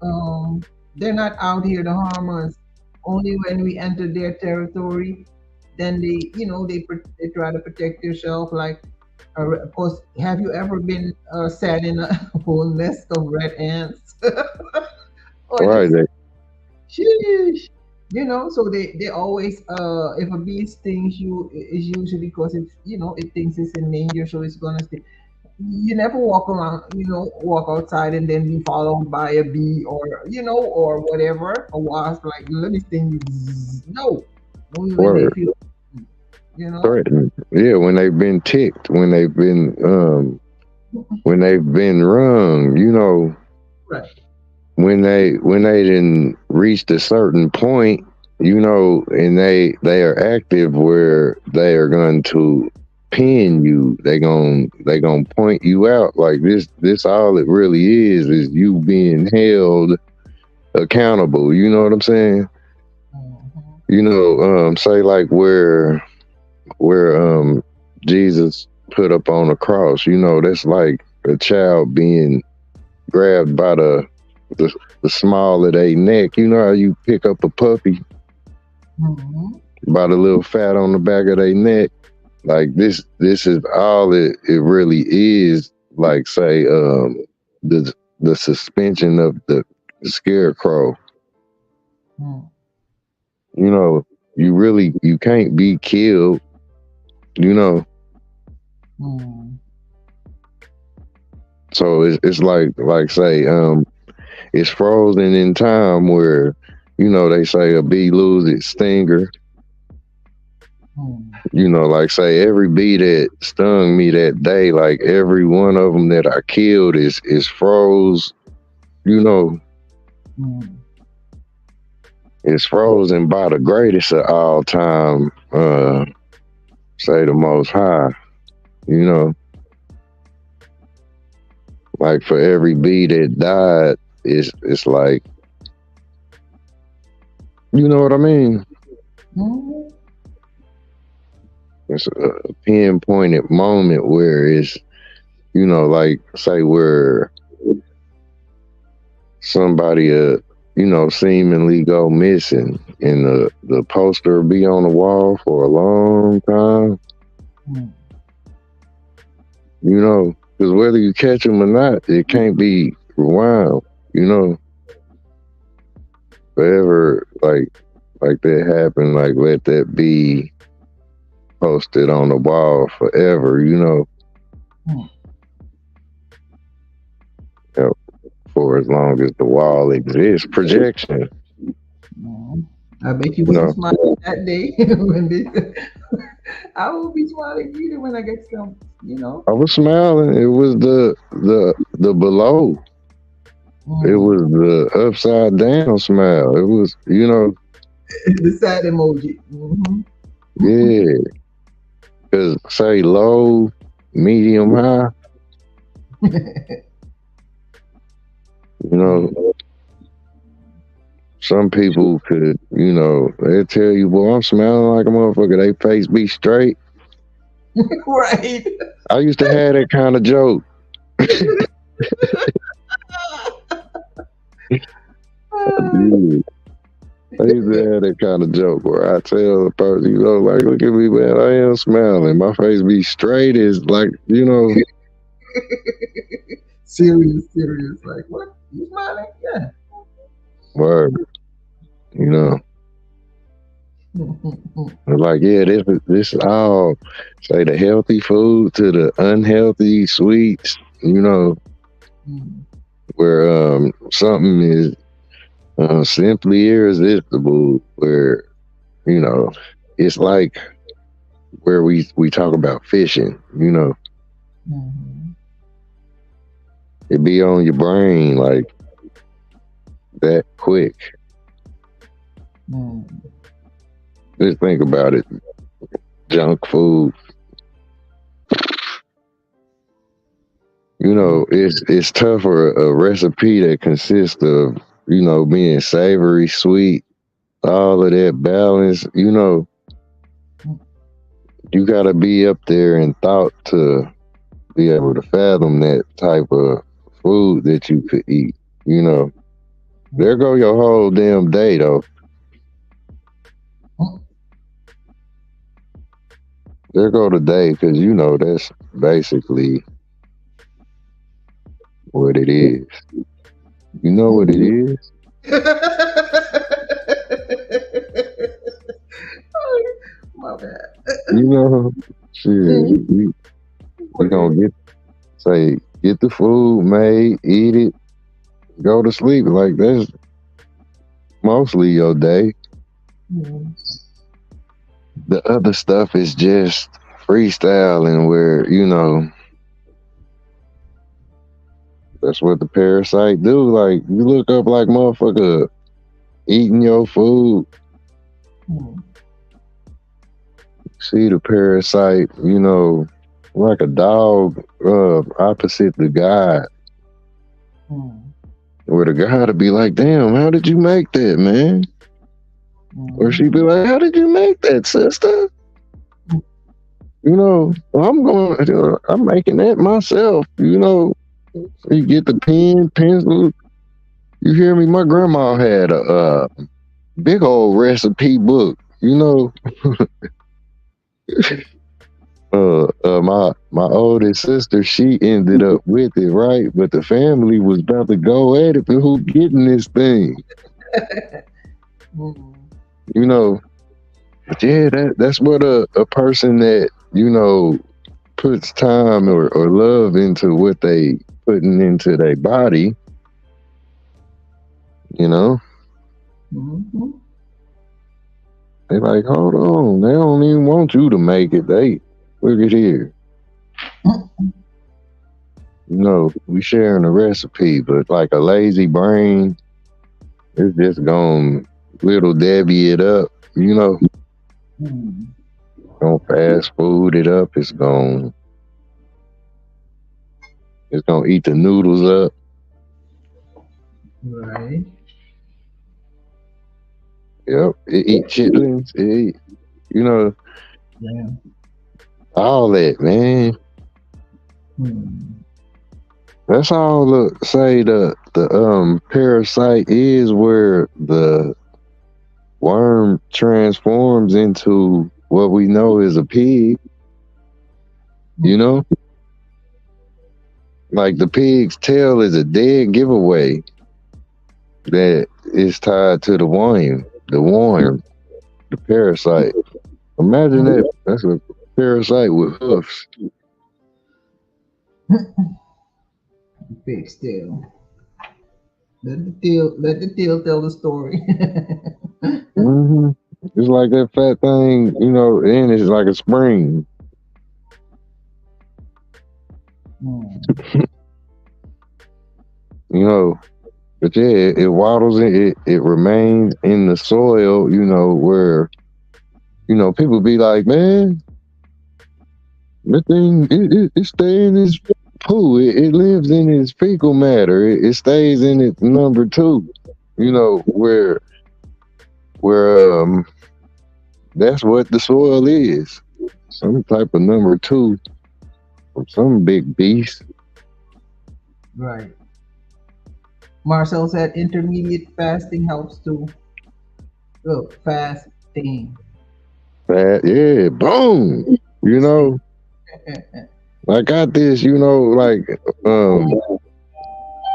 Um they're not out here to harm us. Only when we enter their territory, then they try to protect themselves. Like, of course, have you ever been sat in a whole nest of red ants? Or Right. just sheesh. So they always, if a bee stings you, it's usually because it thinks it's in danger, so it's gonna stay. You never walk around, walk outside and then be followed by a bee, or whatever, a wasp, like, let me sting you. Zzz. No, only when they Word. feel, you know. Threatened. Yeah, when they've been ticked, when they've been wrung, you know, Right. when they didn't reached a certain point, you know, and they are active where they are going to pin you. They gonna point you out like this. All it really is you being held accountable. You know what I'm saying? Mhm. You know, say like where Jesus put up on the cross. You know, that's like a child being grabbed by the, the small of their neck. You know how you pick up a puppy Mhm. by the little fat on the back of their neck? Like this is all it really is. Like say the suspension of the scarecrow. Mhm. You know, you can't be killed. You know, Mhm. so it's like say it's frozen in time where, you know, they say a bee lose its stinger. Mhm. You know, like say every bee that stung me that day, like every one of them that I killed is froze. You know, Mhm. it's frozen by the greatest of all time. Say the Most High. You know, like for every bee that died, it's like, you know what I mean? Mhm. It's a pinpointed moment where it's, like say where somebody seemingly go missing and the poster be on the wall for a long time, Mhm. because whether you catch them or not, it can't be rewound, forever, like that happened, like let that be posted on the wall forever, Mhm. Yep, for as long as the wall exists. Projection, Mhm. I bet you you wasn't know. smiling that day when this. I will be smiling either when I get some, I was smiling. It was the below. It mm, was the upside down smile. It was, the sad emoji. Hmm. yeah. Cause say low, medium, high. You know, some people could, they tell you, "Boy, I'm smiling like a motherfucker." They face be straight. Right. I used to have that kind of joke. Yeah. I used to have that kind of joke where I tell the person, like, look at me, man, I am smiling. My face be straight as like, Serious, serious. Like, what? You smiling? Yeah. word, you know. It's like, yeah, this is all say the healthy food to the unhealthy sweets, where something is simply irresistible, where, you know, it's like where we talk about fishing, Mhm. it be on your brain like that quick. Mhm. Just think about it. Junk food. It's tougher a recipe that consists of, being savory, sweet, all of that balance, you gotta be up there in thought to be able to fathom that type of food that you could eat, you know. There go your whole damn day though. There go the day, because that's basically what it is. You know what it is? My bad. You know, shit, Mhm. we What it gonna is? get the food made, eat it, go to sleep. Like that's mostly your day. Mhm. The other stuff is just freestyling where, that's what the parasite do. Like you look up like motherfucker eating your food, Mhm. see the parasite, like a dog opposite the God. Mhm. Where the guy to be like, damn, how did you make that, man? Or she be Mhm. like, how did you make that, sister? Well, I'm making that myself, You get the pen, pencil. You hear me? My grandma had a big old recipe book, my oldest sister, she ended up with it, right? But the family was about to go at it for who getting this thing, Mhm. you know. But yeah, that's what a person that, puts time or love into what they putting into their body, you know, Mhm. they like, hold on, they don't even want you to make it. They look at here. We sharing a recipe, but like a lazy brain, it's just gonna little Debbie it up, Mhm. gonna fast food it up. It's It's gonna eat the noodles up. Right. Yep. It eat chitlins. It eat, you know, Yeah. all that, man. Hmm. That's all the parasite is, where the worm transforms into what we know is a pig. You know? Like the pig's tail is a dead giveaway that is tied to the worm, the parasite. Imagine that. That's a parasite with hoofs. Big still. Let the tail tell the story. hmm It's like that fat thing, and it's like a spring. Hmm. But yeah, it waddles it remains in the soil, where, people be like, man, that thing, it stay in its poo. It lives in its fecal matter. It stays in its number two, where that's what the soil is. Some type of number two from some big beast. Right. Marcel said intermediate fasting helps too. Look, fasting. Yeah, boom. I got this, like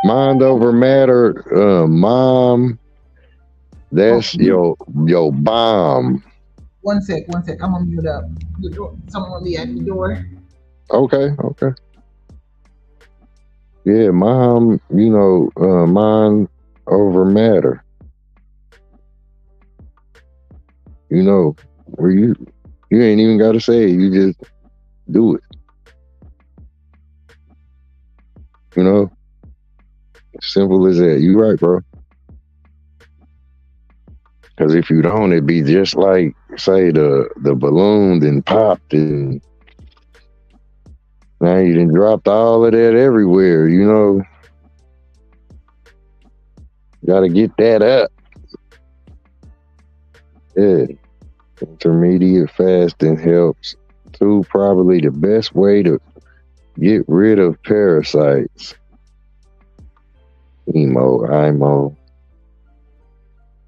mind over matter, mom. That's your bomb. One sec. I'm gonna mute up. The door. Someone be at the door. Okay. Yeah, mom, mind over matter. Where you ain't even gotta say it, you just do it. Simple as that. You right, bro. Because if you don't, it'd be just like, say, the balloon then popped, and now you done dropped all of that everywhere, Got to get that up. Yeah. Intermediate fasting helps too. Probably the best way to get rid of parasites. IMO.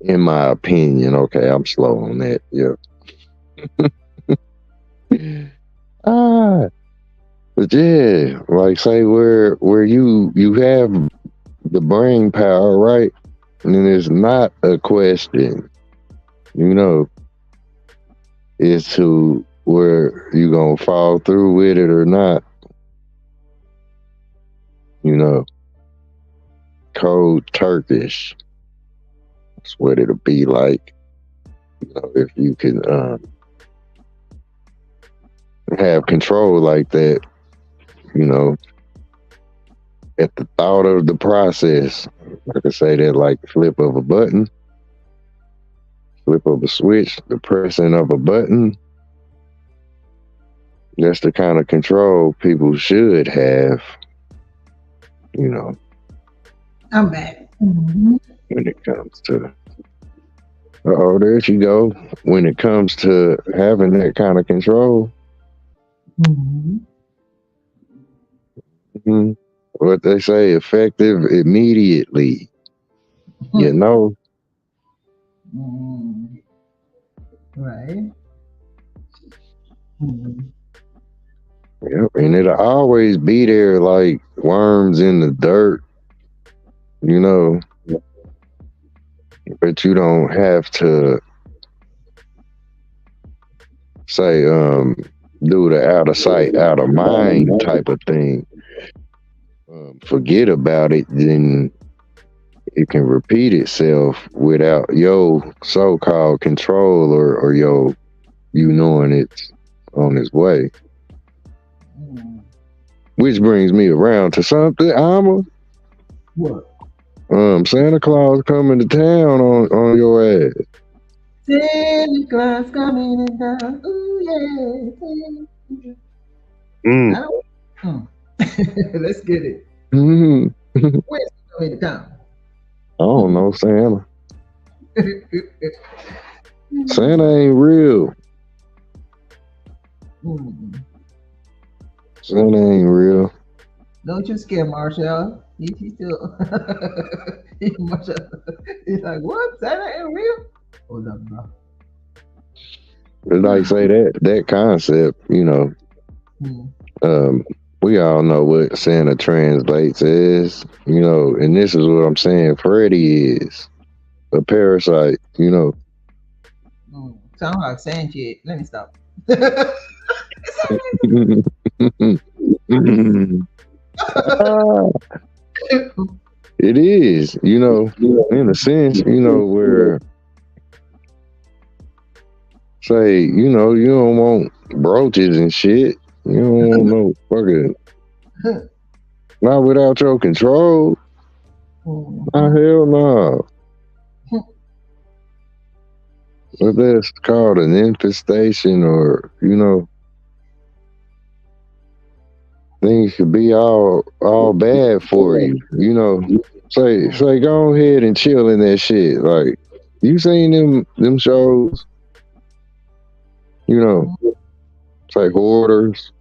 In my opinion. Okay, I'm slow on that. Yep. But yeah, like say where you have the brain power, right? And then it's not a question, is to where you gonna fall through with it or not. Cold Turkish. That's what it'll be like. If you can have control like that, at the thought of the process. I could say that like the flip of a button, flip of a switch, the pressing of a button. That's the kind of control people should have, I'm back. Mm-hmm. When it comes to, there she go. When it comes to having that kind of control. Mm-hmm. Mm-hmm. What they say, effective immediately. Mm-hmm. Right. Mm-hmm. Yep, and it'll always be there like worms in the dirt, but you don't have to say do the out of sight, out of mind type of thing. Forget about it, then it can repeat itself without your so-called control or your knowing it's on its way. Which brings me around to something, Alma. What? Santa Claus coming to town on your ass. Santa Claus coming in town. Ooh yeah. Let's get it. I Where's he coming to town? don't know, Santa. Santa ain't real. Hmm. Santa ain't real. Don't you scare Marshall. He still Marshall. He's like, what? Santa ain't real? Hold up, bro. But like say that concept, Hmm. um, we all know what Santa translates as, and this is what I'm saying. Freddy is a parasite, Hmm. Sound like saying shit. Let me stop. Ah, it is, in a sense, where say, you don't want brooches and shit. You don't want no fucking not without your control. Nah, hell no. But that's called an infestation, or things could be all bad for you. Say go ahead and chill in that shit. Like you seen them shows, you know, say Hoarders.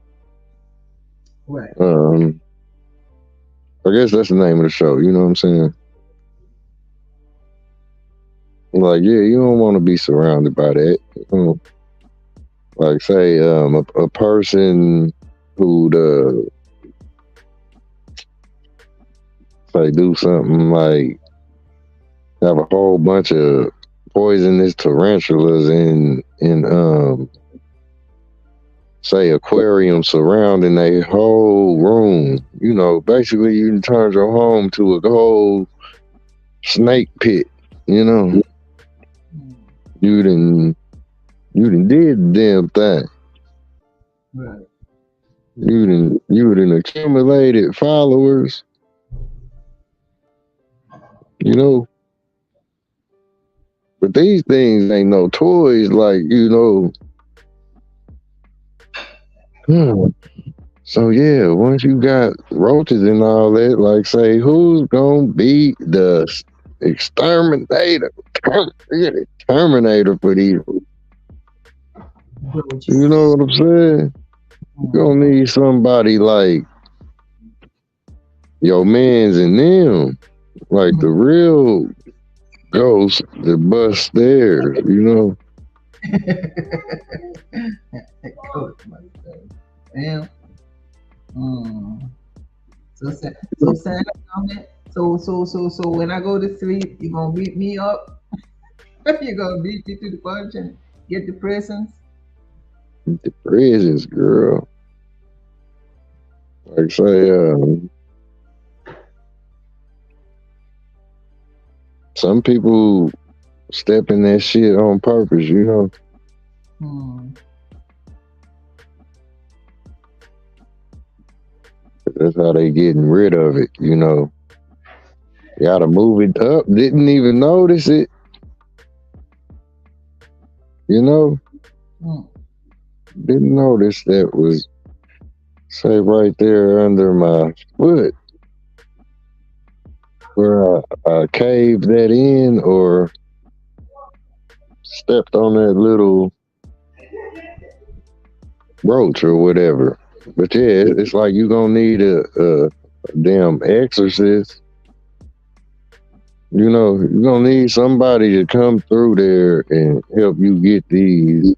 Right. I guess that's the name of the show. You know what I'm saying? Like, yeah, you don't want to be surrounded by that. Like, say, a person who'd say do something like have a whole bunch of poisonous tarantulas in say aquarium surrounding a whole room. Basically you turn your home to a whole snake pit. You done did the damn thing. Right. You done accumulated followers. But these things ain't no toys, like, So yeah, once you got roaches and all that, like say, who's gonna be the exterminator? Terminator for these. You know what I'm saying? You gonna need somebody like your mans and them, like the real ghost that bust stairs. Damn. So Santa comment. So when I go to sleep, you gonna beat me up. You gonna beat me to the punch and get the presents. The presents, girl. Like say, some people step in that shit on purpose. That's how they getting rid of it. Gotta move it up. Didn't even notice it. Didn't notice that was say right there under my foot where I caved that in or stepped on that little roach or whatever. But yeah, it's like you gonna need a damn exorcist. You're gonna need somebody to come through there and help you get these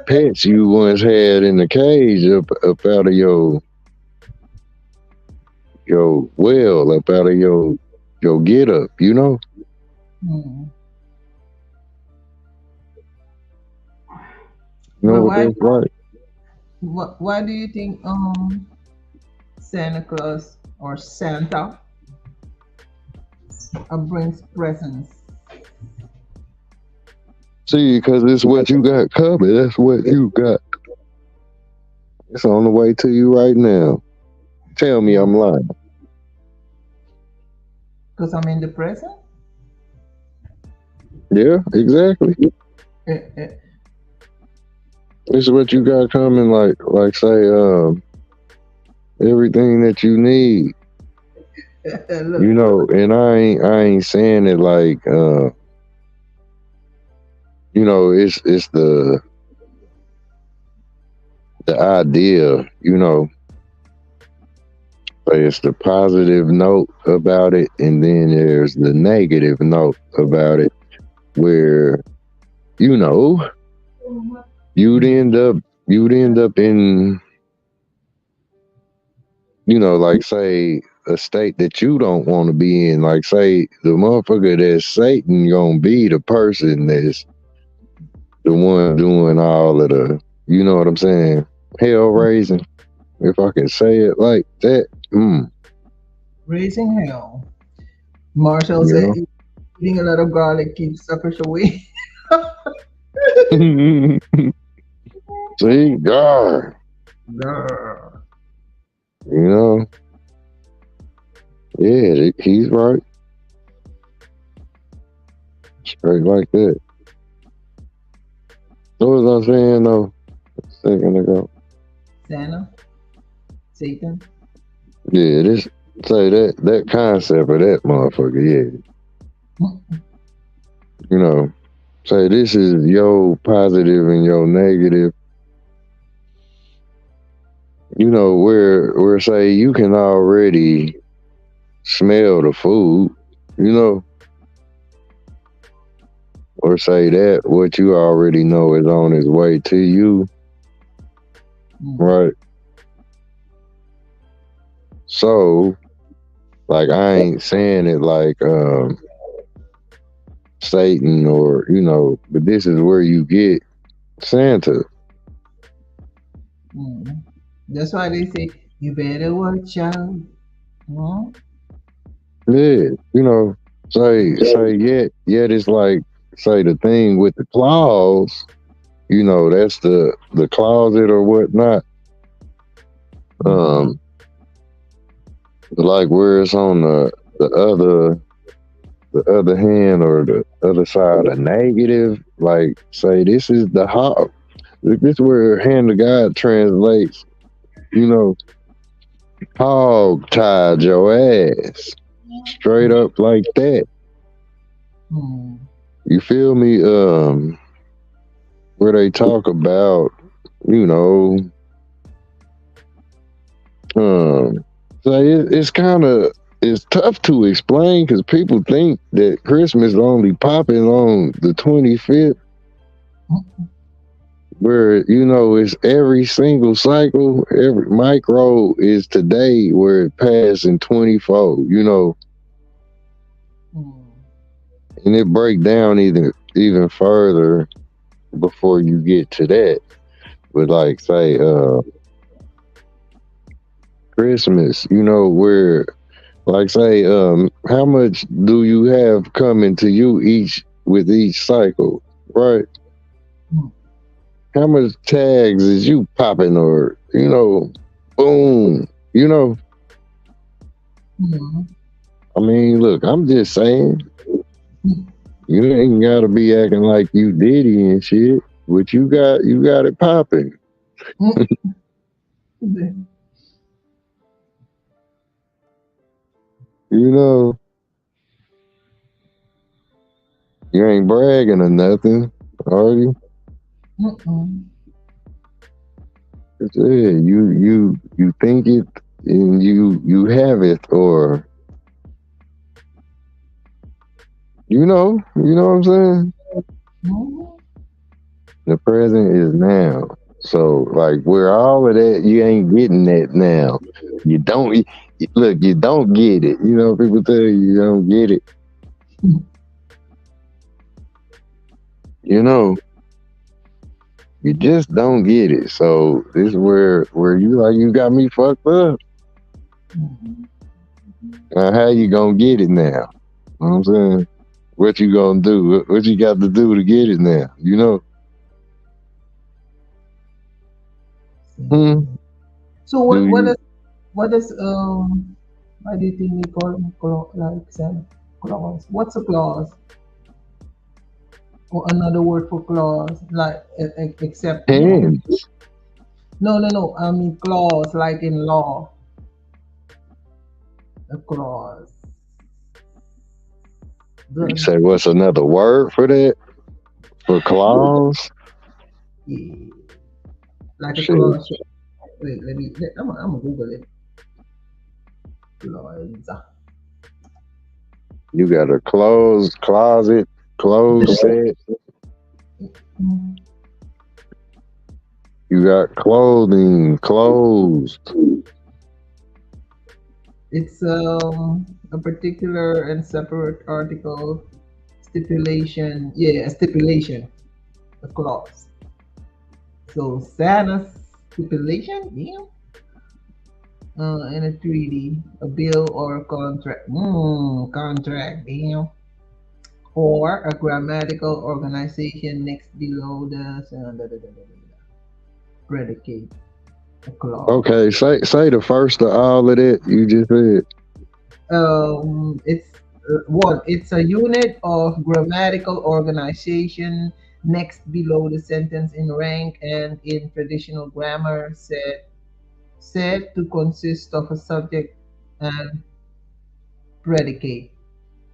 pets you once had in the cage up out of your well, up out of your get up, Mm. What that's like. Why do you think Santa Claus or Santa brings presents? See, because it's what you got covered. That's what you got. It's on the way to you right now. Tell me I'm lying. Because I'm in the present? Yeah, exactly. This is what you got coming, like say, everything that you need. Look, You know, and I ain't saying it like you know, it's the idea, you know, like it's the positive note about it, and then there's the negative note about it, where you know you'd end up you'd end up in, you know, like say a state that you don't want to be in. Like say the motherfucker that's Satan gonna be the person that's the one doing all of the, you know what I'm saying, hell raising, if I can say it like that. raising hell. Marshall You said know. eating a lot of garlic keeps suckers away. See, God, Girl. you know, yeah, he's right, straight like that. What was I saying though a second ago? Santa, Satan. Yeah, this say that concept of that motherfucker. Yeah, you know, say this is your positive and your negative. You know, where say you can already smell the food. You know, or say that what you already know is on its way to you, right? So, like, I ain't saying it like Satan or, you know, but this is where you get Santa. Mm. That's why they say you better watch out. Hmm? Yeah, you know, say yet it's like say the thing with the claws, you know, that's the closet or whatnot. Mm. Um, like where it's on the other hand or the other side of negative, like say this is the hog. This is where hand of God translates, you know, hog tied your ass. Straight Mm. up like that. Mm. You feel me? Where they talk about, you know, um so it's kind of it's tough to explain because people think that Christmas only popping on the 25th, where you know it's every single cycle, every micro is today where it passed in 24, you know, Mm. and it break down even further before you get to that. But like say Christmas, you know, where like say how much do you have coming to you each with each cycle, right? Mm. How much tags is you popping or, you know, boom, you know? Mm. I mean, look, I'm just saying, you ain't gotta be acting like you Diddy and shit, but you got it popping. Mm. You know, you ain't bragging or nothing, are you? Mm-mm. It's, yeah, you think it and you have it, or you know what I'm saying? Mm. The present is now. So like where all of that, you ain't getting that now. You don't look, you don't get it. You know, people tell you don't get it. You know, you just don't get it. So this is where you like you got me fucked up. Mm. Now how you gonna get it now? You know what I'm saying? What you gonna do? What you got to do to get it now? You know? Hmm? So Do you? what does why do you think we call them like Santa Claus? What's a clause or another word for clause like except Hands. no, I mean clause like in law. A clause. You The, say what's another word for that? For claws? yeah, like a Shit. clause. Wait, I'm gonna Google it. Clause. You got a closed closet, closed set. Mm, You got clothing, closed. It's a particular and separate article stipulation. Yeah, a stipulation, a clause. So Santa stipulation, yeah, in a treaty, a bill or a contract. Contract, damn. Or a grammatical organization next below the predicate, a clause. Okay, say the first of all of that you just said. It's one. It's a unit of grammatical organization next below the sentence in rank and in traditional grammar said to consist of a subject and predicate.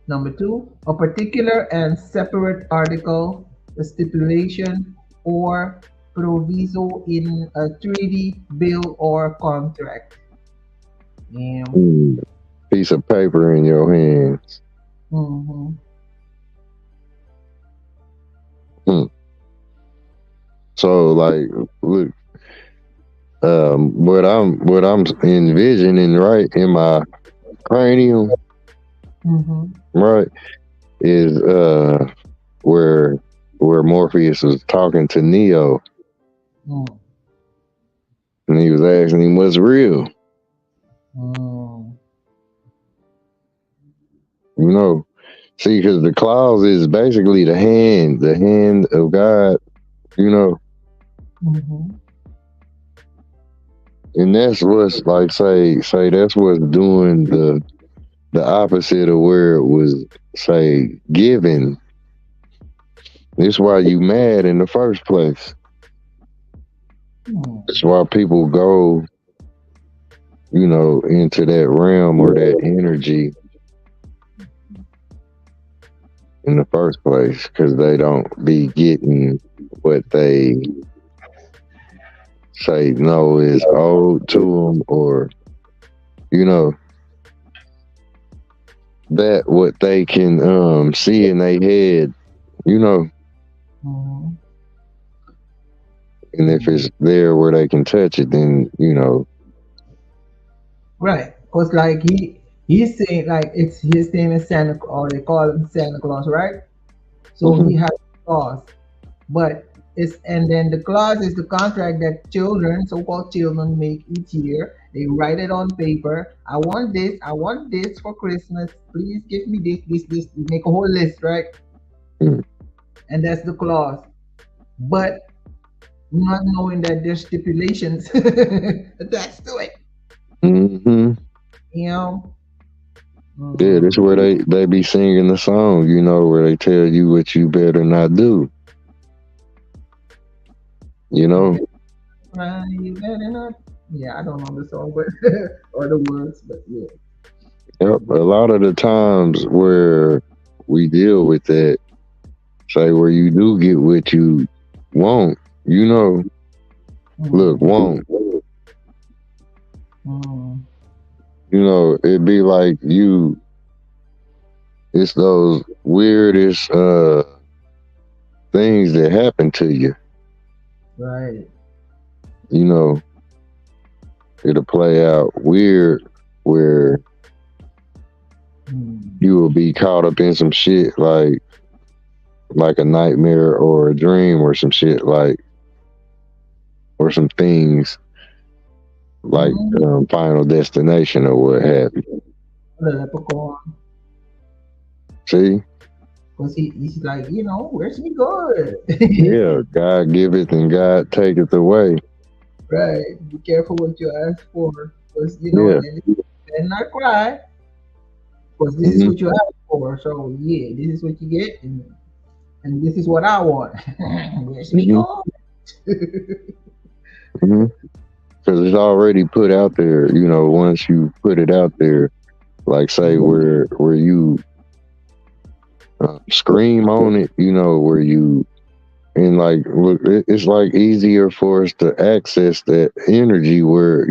Number two, a particular and separate article, a stipulation, or proviso in a treaty, bill, or contract. Yeah. Hmm, piece of paper in your hands. Mm-hmm. Hmm. So like, look, what I'm envisioning right in my cranium, Mm-hmm. right, is where Morpheus was talking to Neo Mm. and he was asking him what's real. Mm. You know, see, because the claws is basically the hand of God. You know, Mm-hmm. and that's what's like say that's what's doing the opposite of where it was say given. That's why you mad in the first place. Mm. That's why people go, into that realm or that energy in the first place because they don't be getting what they say no is owed to them, or you know that what they can see in their head, you know, Mm-hmm. and if it's there where they can touch it, then Right. Because like he's saying like it's his name is Santa or they call him Santa Claus, right? So he mhm, has a clause. But it's and then the clause is the contract that children, so-called children, make each year. They write it on paper. I want this for Christmas. Please give me this. You make a whole list, right? mhm, And that's the clause. But not knowing that there's stipulations attached to it. mhm. You know? Yeah, that's Mm, where they be singing the song, where they tell you what you better not do. You you know, better cry, you better not. Yeah, I don't know the song, but or the words, but yeah. yep. A lot of the times where we deal with that, say where you do get what you want, look, Mm, want, mm, it'd be like it's those weirdest things that happen to you. right. You know, it'll play out weird where Mm, you will be caught up in some shit like a nightmare or a dream or some shit or some things like mm. Final Destination or what have you. The leprechaun, See, because he's like, where's me good? yeah, God giveth and God taketh away. Right. Be careful what you ask for, because Yeah. and then not cry, because this is Hmm. what you asked for. So yeah, this is what you get, and this is what I want. Where's me Hmm. going? Hmm. Because it's already put out there. Once you put it out there, Like say where you scream on it, where you and like look, it's like easier for us to access that energy where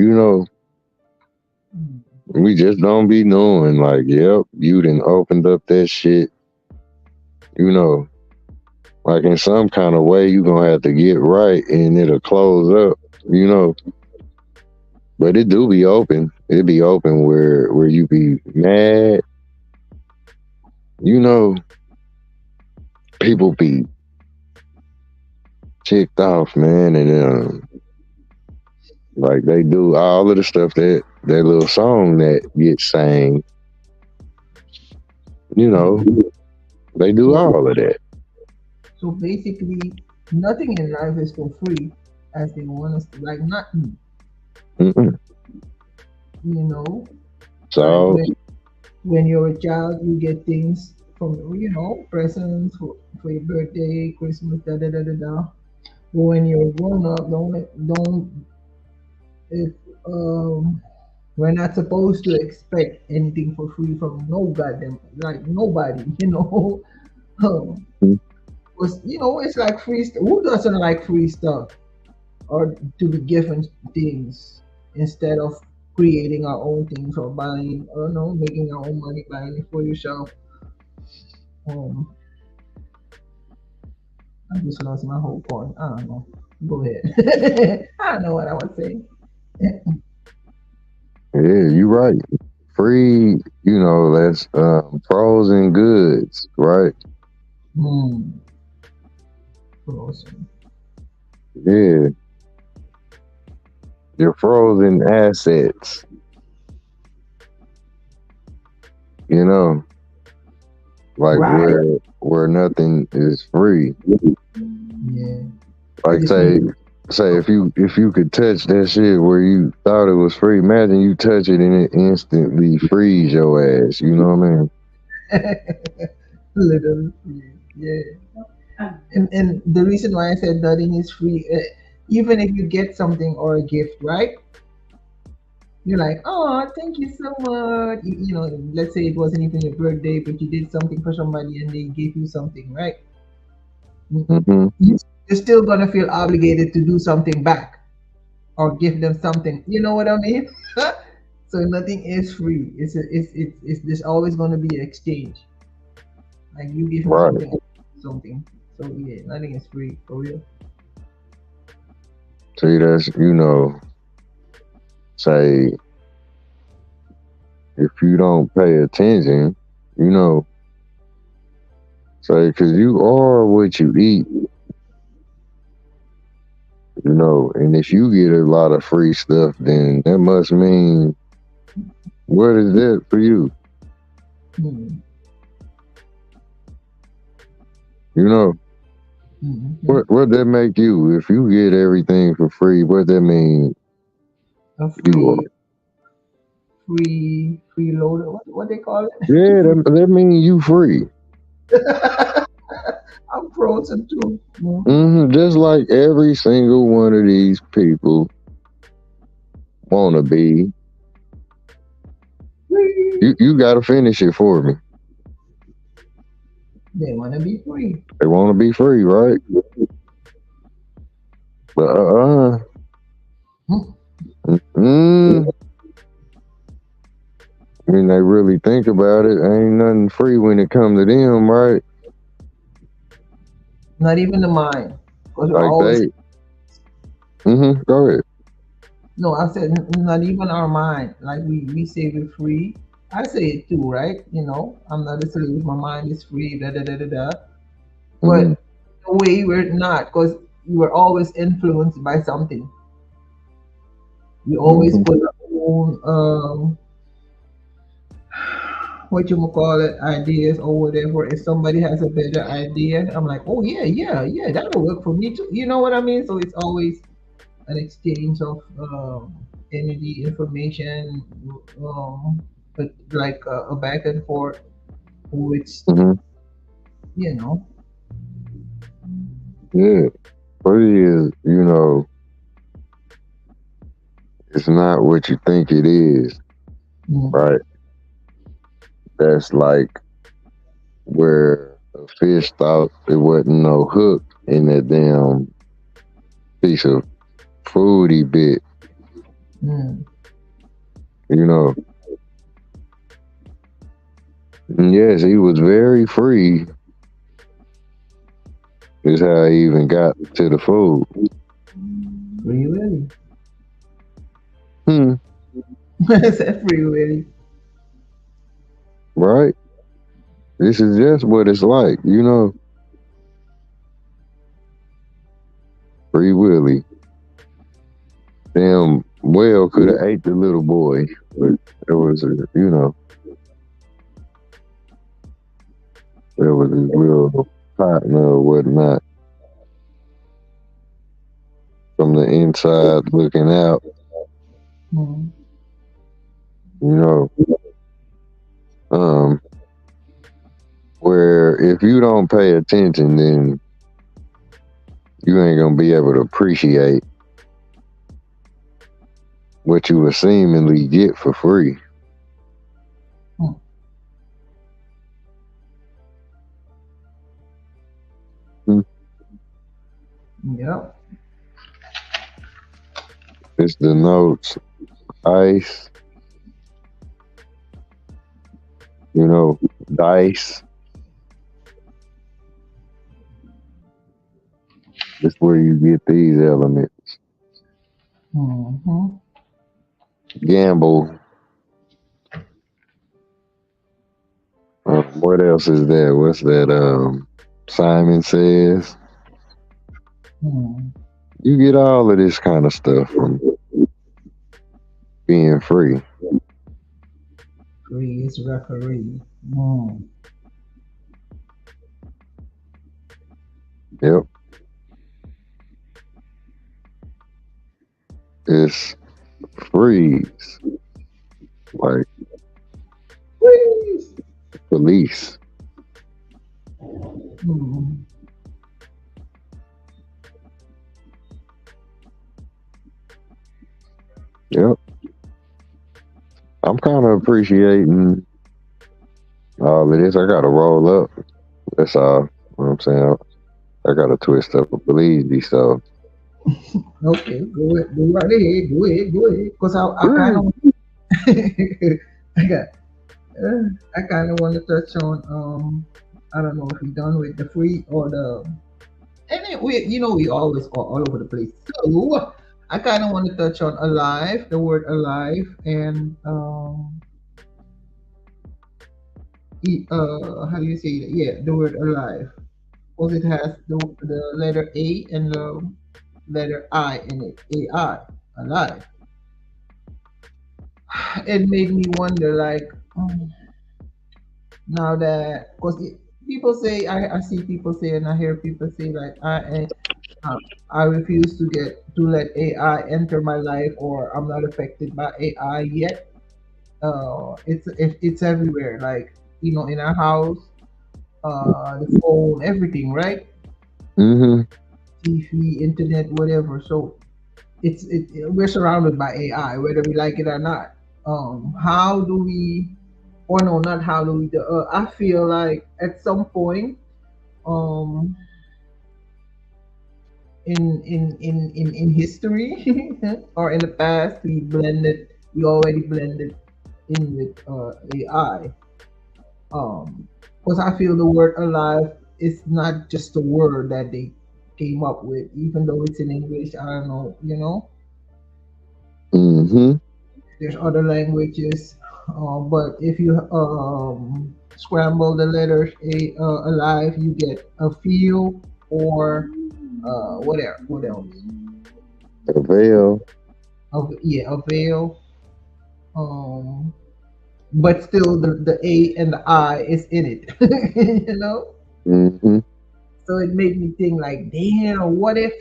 we just don't be knowing like, yep, you done opened up that shit, you know, like in some kind of way you gonna have to get right and it'll close up, you know. But it do be open. It be open where you be mad, you know, people be ticked off, man, and like they do all of the stuff that little song that gets sang, you know, they do So, all of that. so basically, nothing in life is for free, as they want us to like. Nothing, Mm-mm. you know. Like So when you're a child, you get things from presents for your birthday, Christmas, da da da da da. But when you're grown up, don't if we're not supposed to expect anything for free from no goddamn like nobody, Um, it's like free stuff. Who doesn't like free stuff or to be given things instead of creating our own things or buying or no making our own money buying it for yourself? Um, I just lost my whole point. I don't know. Go ahead. I don't know what I was saying. yeah, you right. Free, that's frozen goods, right? Hmm. Awesome. Yeah, your frozen assets, you know, like Right. where nothing is free. Yeah. I Like just need. say if you could touch that shit where you thought it was free, imagine you touch it and it instantly frees your ass. You know what I mean? Little free. Yeah. And the reason why I said nothing is free, even if you get something or a gift, right? You're like, oh, thank you so much. Let's say it wasn't even your birthday, but you did something for somebody and they gave you something, right? You- Hmm. You're still gonna feel obligated to do something back or give them something. You know what I mean? So nothing is free. It's there's always gonna be an exchange. Like you give me Right. something, I give you something. So yeah, nothing is free for real. See, that's say if you don't pay attention, you know, say because you are what you eat, and if you get a lot of free stuff, then that must mean what is that for you? Hmm. You know, Hmm. what that make you? If you get everything for free, what that mean A you are? free loader. What they call Yeah, that mean you free. it? I'm frozen too. Just like every single one of these people wanna be. Free. You gotta finish it for me. They wanna be free. They wanna be free, right? But Hmm. mm, when they really think about it, ain't nothing free when it come to them, right? Not even the mind, because we're Like always. they. Go ahead. No, I said not even our mind. Like we say we're free. I say it too, right? I'm not a slave. My mind is free. Da da da da da. Hmm. But the way we're not, because we're always influenced by something. We always Hmm. put our own what you call it ideas or whatever. If somebody has a better idea, I'm like, oh yeah, yeah, yeah, that'll work for me too. You know what I mean? So it's always an exchange of energy, information, but like a back and forth, which Hmm. you know. Yeah. Free is, it's not what you think it is, Mm, right? That's like where a fish thought it wasn't no hook in that damn piece of food he bit. Mm. You know, and yes, he was very free. Is how he even got to the food. Free Willy. Hmm. I said Free Willy. Right. This is just what it's like. You know, Free Willy. Damn well could have ate the little boy, but it was, you know, there was his little partner or whatnot from the inside looking out. Mm. You know, um, where if you don't pay attention, then you ain't gonna be able to appreciate what you would seemingly get for free. Mm. Hmm. Yep. It's the notes, ice, you know, dice. It's where you get these elements. Mm-hmm. Gamble. What else is there? What's that? Simon Says. Mm. You get all of this kind of stuff from being free. Free is referee. Mm. Yep. It's freeze. Like Please. police. Mm. Yep. I'm kind of appreciating all of this. I got to roll up. That's all. You know what I'm saying? I got to twist up a police. So, Okay, go right ahead, go ahead. Cause I kind free. of, I got, I kind of want to touch on, I don't know if we done with the free or the, and then we always all over the place. So I kind of want to touch on alive, the word alive, and how do you say that? Yeah, the word alive, because it has the letter A and the letter I in it. AI, alive. It made me wonder, like, now that because people say I see people say and I hear people say like uh, I refuse to let AI enter my life, or I'm not affected by AI yet. It's everywhere, like in our house, the phone, everything, right? Mm-hmm. TV, internet, whatever. So we're surrounded by AI, whether we like it or not. How do we, or no, not how do we? I feel like at some point, um, in history or in the past, we already blended in with AI. Because I feel the word alive is not just a word that they came up with, even though it's in English. I don't know, Mm-hmm. there's other languages, but if you scramble the letters alive, you get a feel, or what else? Avail. Yeah, a veil. Um, but still, the A and the I is in it, you know. Mm-hmm. So it made me think, like, damn, what if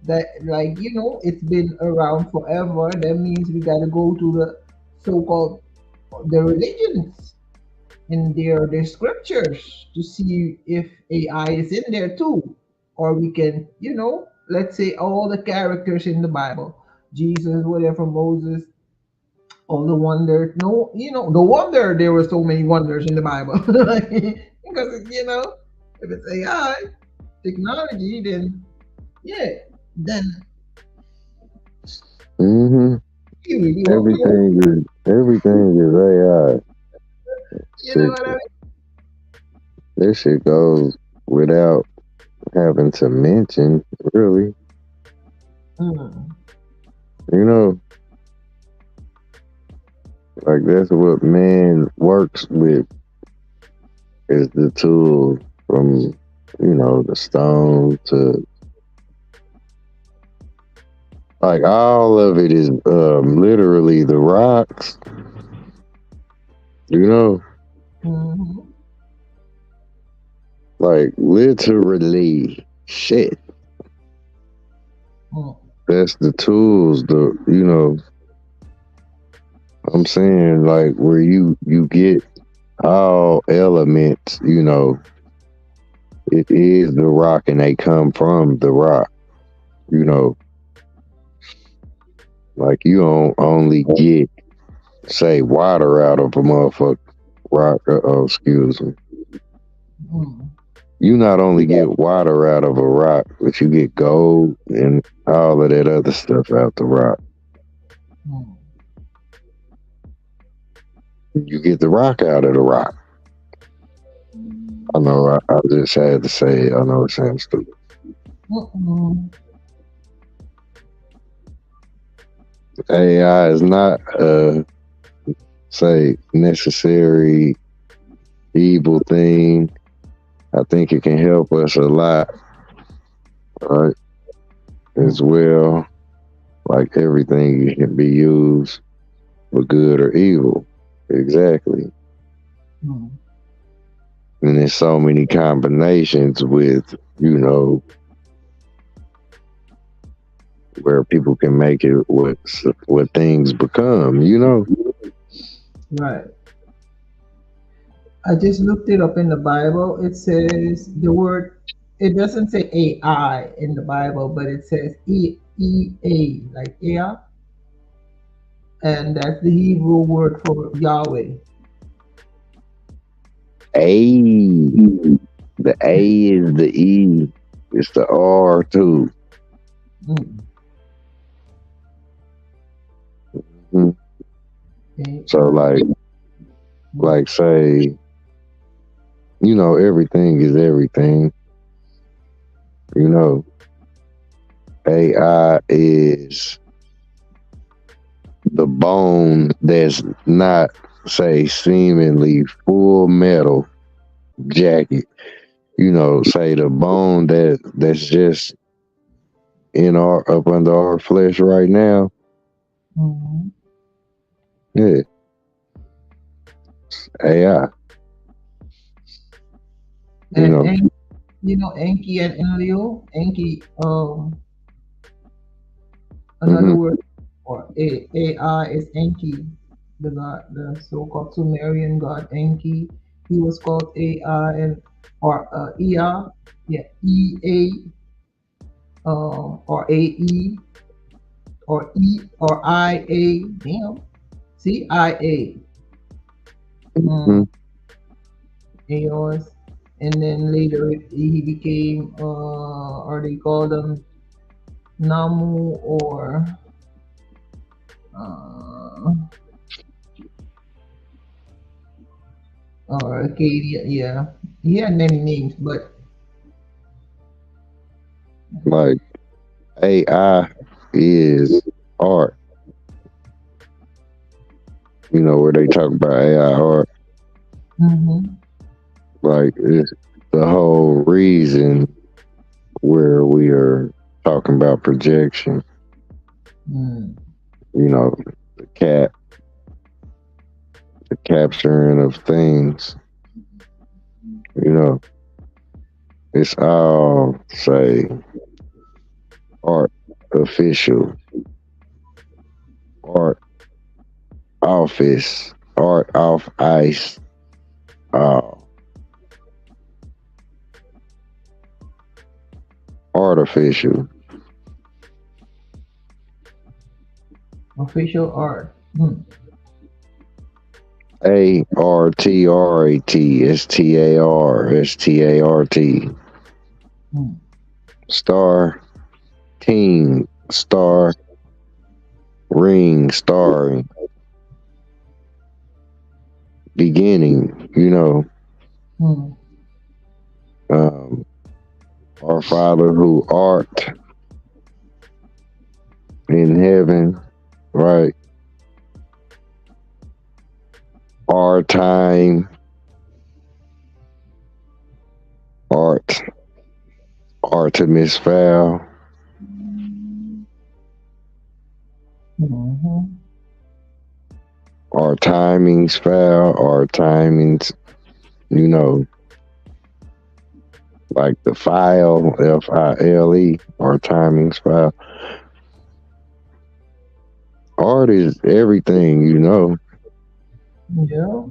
that, like, it's been around forever. That means we gotta go to the so-called the religions in their scriptures to see if AI is in there too, or we can, let's say all the characters in the Bible, Jesus, whatever, Moses, all the wonders. No, the wonder there were so many wonders in the Bible. Because if it's AI technology, then yeah, then Hmm. you really won't know. Everything is AI. You know Shit, what I this shit goes without having to mention, really. mean? Mm, You know, like that's what man works with is the tool from the stone to like all of it is literally the rocks. You know, mhm, like literally shit. mm, That's the tools. I'm saying like where you get all elements. It is the rock, and they come from the rock. You know, like you don't only get say water out of a motherfucker rock. Excuse me. mm, You not only get water out of a rock, but you get gold and all of that other stuff out the rock. mm. You get the rock out of the rock. I know. I just had to say it. I know it sounds stupid. Mm-mm. AI is not say necessary evil thing. I think it can help us a lot, right? As well, like everything can be used for good or evil. Exactly. Mm. And there's so many combinations with, where people can make it what things become. Right. I just looked it up in the Bible. It says the word. It doesn't say AI in the Bible, but it says EA, like AI, and that's the Hebrew word for Yahweh. A. The A is the E. It's the R too. Mm. Mhm. So like say, everything is everything. You know, AI is the bone that's not say seemingly full metal jacket. Say the bone that's just in our up under our flesh right now. Mhm. Yeah, AI. You And know. Enki and Enlil. Enki, another Hmm. word for AI is Enki, the god, the so-called Sumerian god Enki. He was called AI and or Ea, yeah, or AE or or IA. Damn, see IA, Hmm. Aeos, and then later he became or they called him Namu uh, or Acadia. Yeah, he had many names, but Like AI is art. Where they talk about AI art. mm-hmm, Like it's the whole reason where we are talking about projection. mm, The the capturing of things. You know, it's all say art official, art office, art off ice, uh, artificial. official art. Hmm. Artratstart. Hmm. Star team. Star ring. Starring. Beginning. Hmm. Um, our Father who art in heaven, right? Our time, art, Artemis Fowl, Mhm. our timings foul, our timings, you know, like the file, File, our timings foul. Art is everything, Yeah.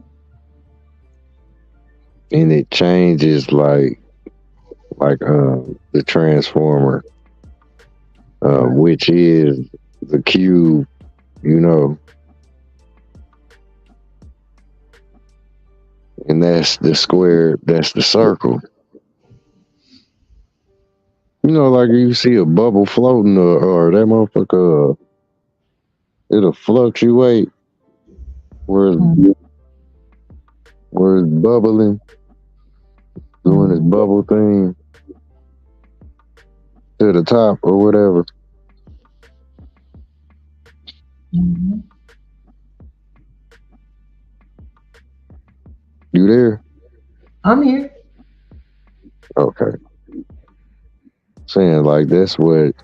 and it changes like the transformer, Right. which is the cube, you know, and that's the square, that's the circle. Like you see a bubble floating, or that motherfucker, it'll fluctuate where Mhm. where it's bubbling, doing its Mhm. bubble thing to the top or whatever. Mhm. You there? I'm here. Okay. Saying like that's what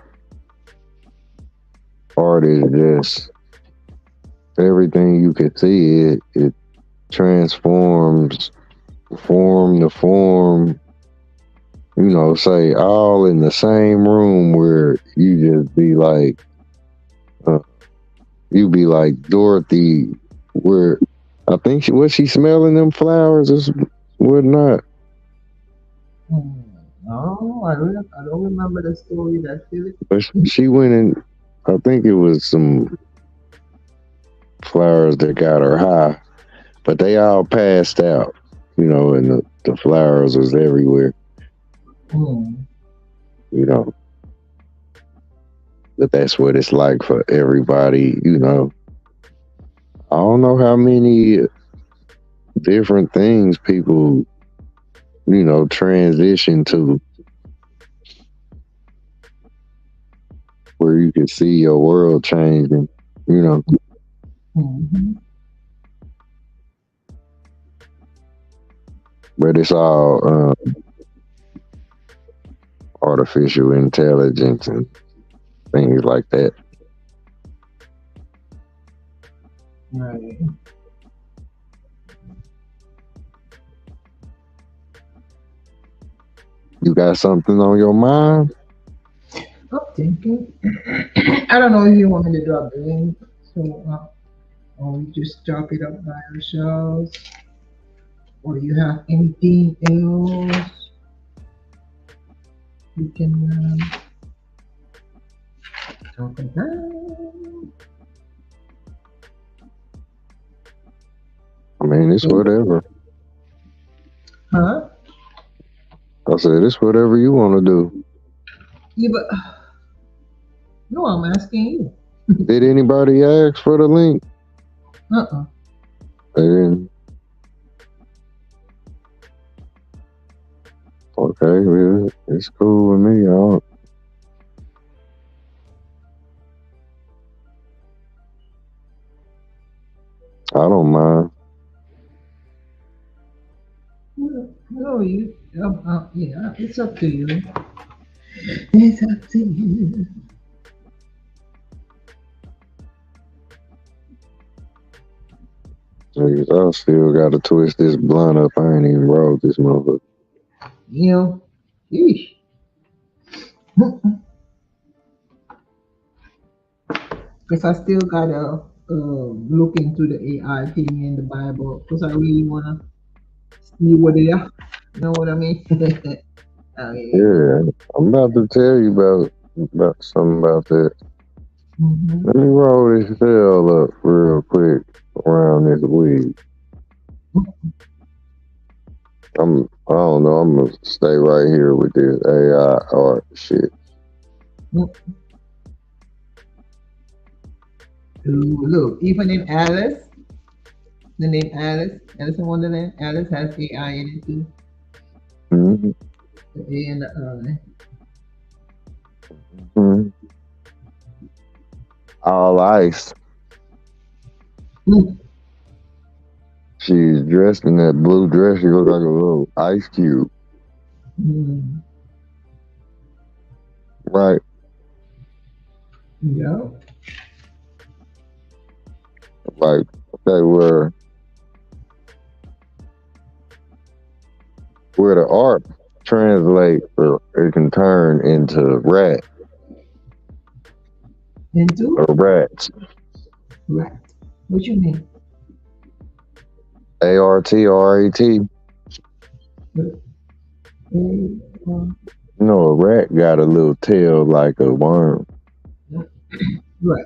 art is, just everything you can see. It transforms form to form. Say all in the same room where you just be like, uh, you be like Dorothy, where I think she smelling them flowers or whatnot. Hmm. No, I don't remember the story that Philip. But she went in. I think it was some flowers that got her high, but they all passed out. And the flowers was everywhere. Hmm. You know, but that's what it's like for everybody. I don't know how many different things people transition to where you can see your world changing. You know, Mhm. but it's all artificial intelligence and things like that. Right. You got something on your mind? I'm thinking. I don't know if you want me to drop the link, so or we just drop it up by ourselves, or you have anything else we can talk about? I mean, it's whatever. Huh? I said it's whatever you want to do. Yeah, but no, I'm asking you. Did anybody ask for the link? Uh-uh. And okay, well, it's cool with me. I don't mind. No, you. Yeah, it's up to you. It's up to you. I still got to twist this blunt up. I ain't even rolled this motherfucker. You know, yeesh. Because I still gotta look into the AI thing in the Bible because I really wanna see what they are. You know what I mean? I, Yeah, I'm about to tell you about something about that. mm-hmm. Let me roll this hell up real quick around this weed. I don't know. I'm gonna stay right here with this AI art shit. Ooh, look, even in Alice, the name Alice, Alice in Wonderland, Alice has AI in it too. Mm-hmm. The A and the Mm-hmm. All ice. I. She's dressed in that blue dress. She looks like a little ice cube. Mm. Right. Yeah. Like they were where the art translate or it can turn into rat Into or rats. rat. What you mean? ARTRAT. You know, a rat got a little tail like a worm. Right.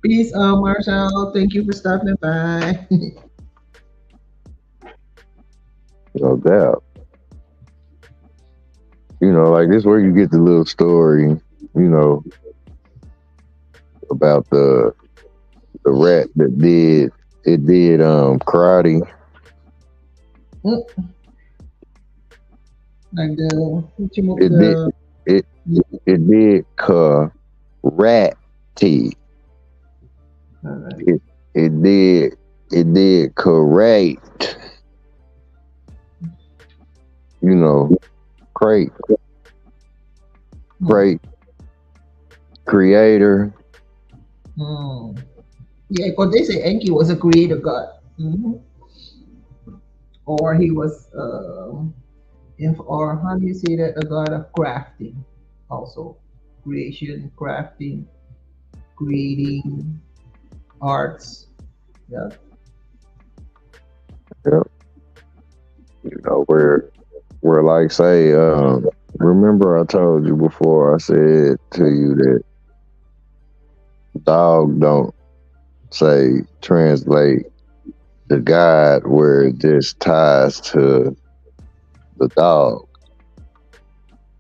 Peace, Marshall. Thank you for stopping by. No doubt. You know, like this where you get the little story, about the rat that did karate. Like the It did the it it did karate. alright. It did correct, you know, crate, crate, creator. Hmm. Yeah, because they say Enki was a creator god. Or he was if or how do you say that, a god of crafting also, creation, crafting, creating arts. Yeah. Yeah, where like say, remember I told you before, I said to you that dog don't say translate to God where it just ties to the dog,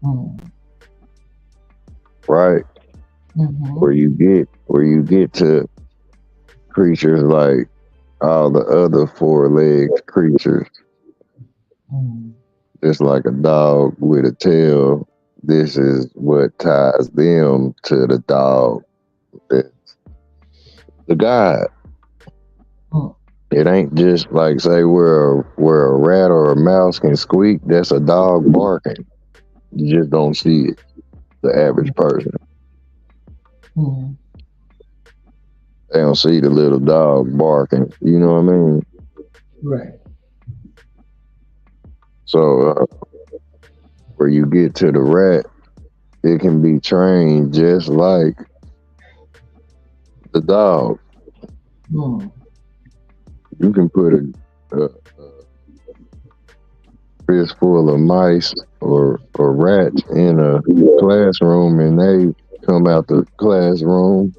Mm. right? Mm-hmm. Where you get to creatures like all the other four-legged creatures, Mm. just like a dog with a tail. This is what ties them to the dog. That's the God. Mm. It ain't just like say where a rat or a mouse can squeak. That's a dog barking. You just don't see it. The average person, Mm. they don't see the little dog barking. You know what I mean? Right. So where you get to the rat, it can be trained just like the dog. Mm. You can put a fistful of mice or rats in a classroom, and they come out the classroom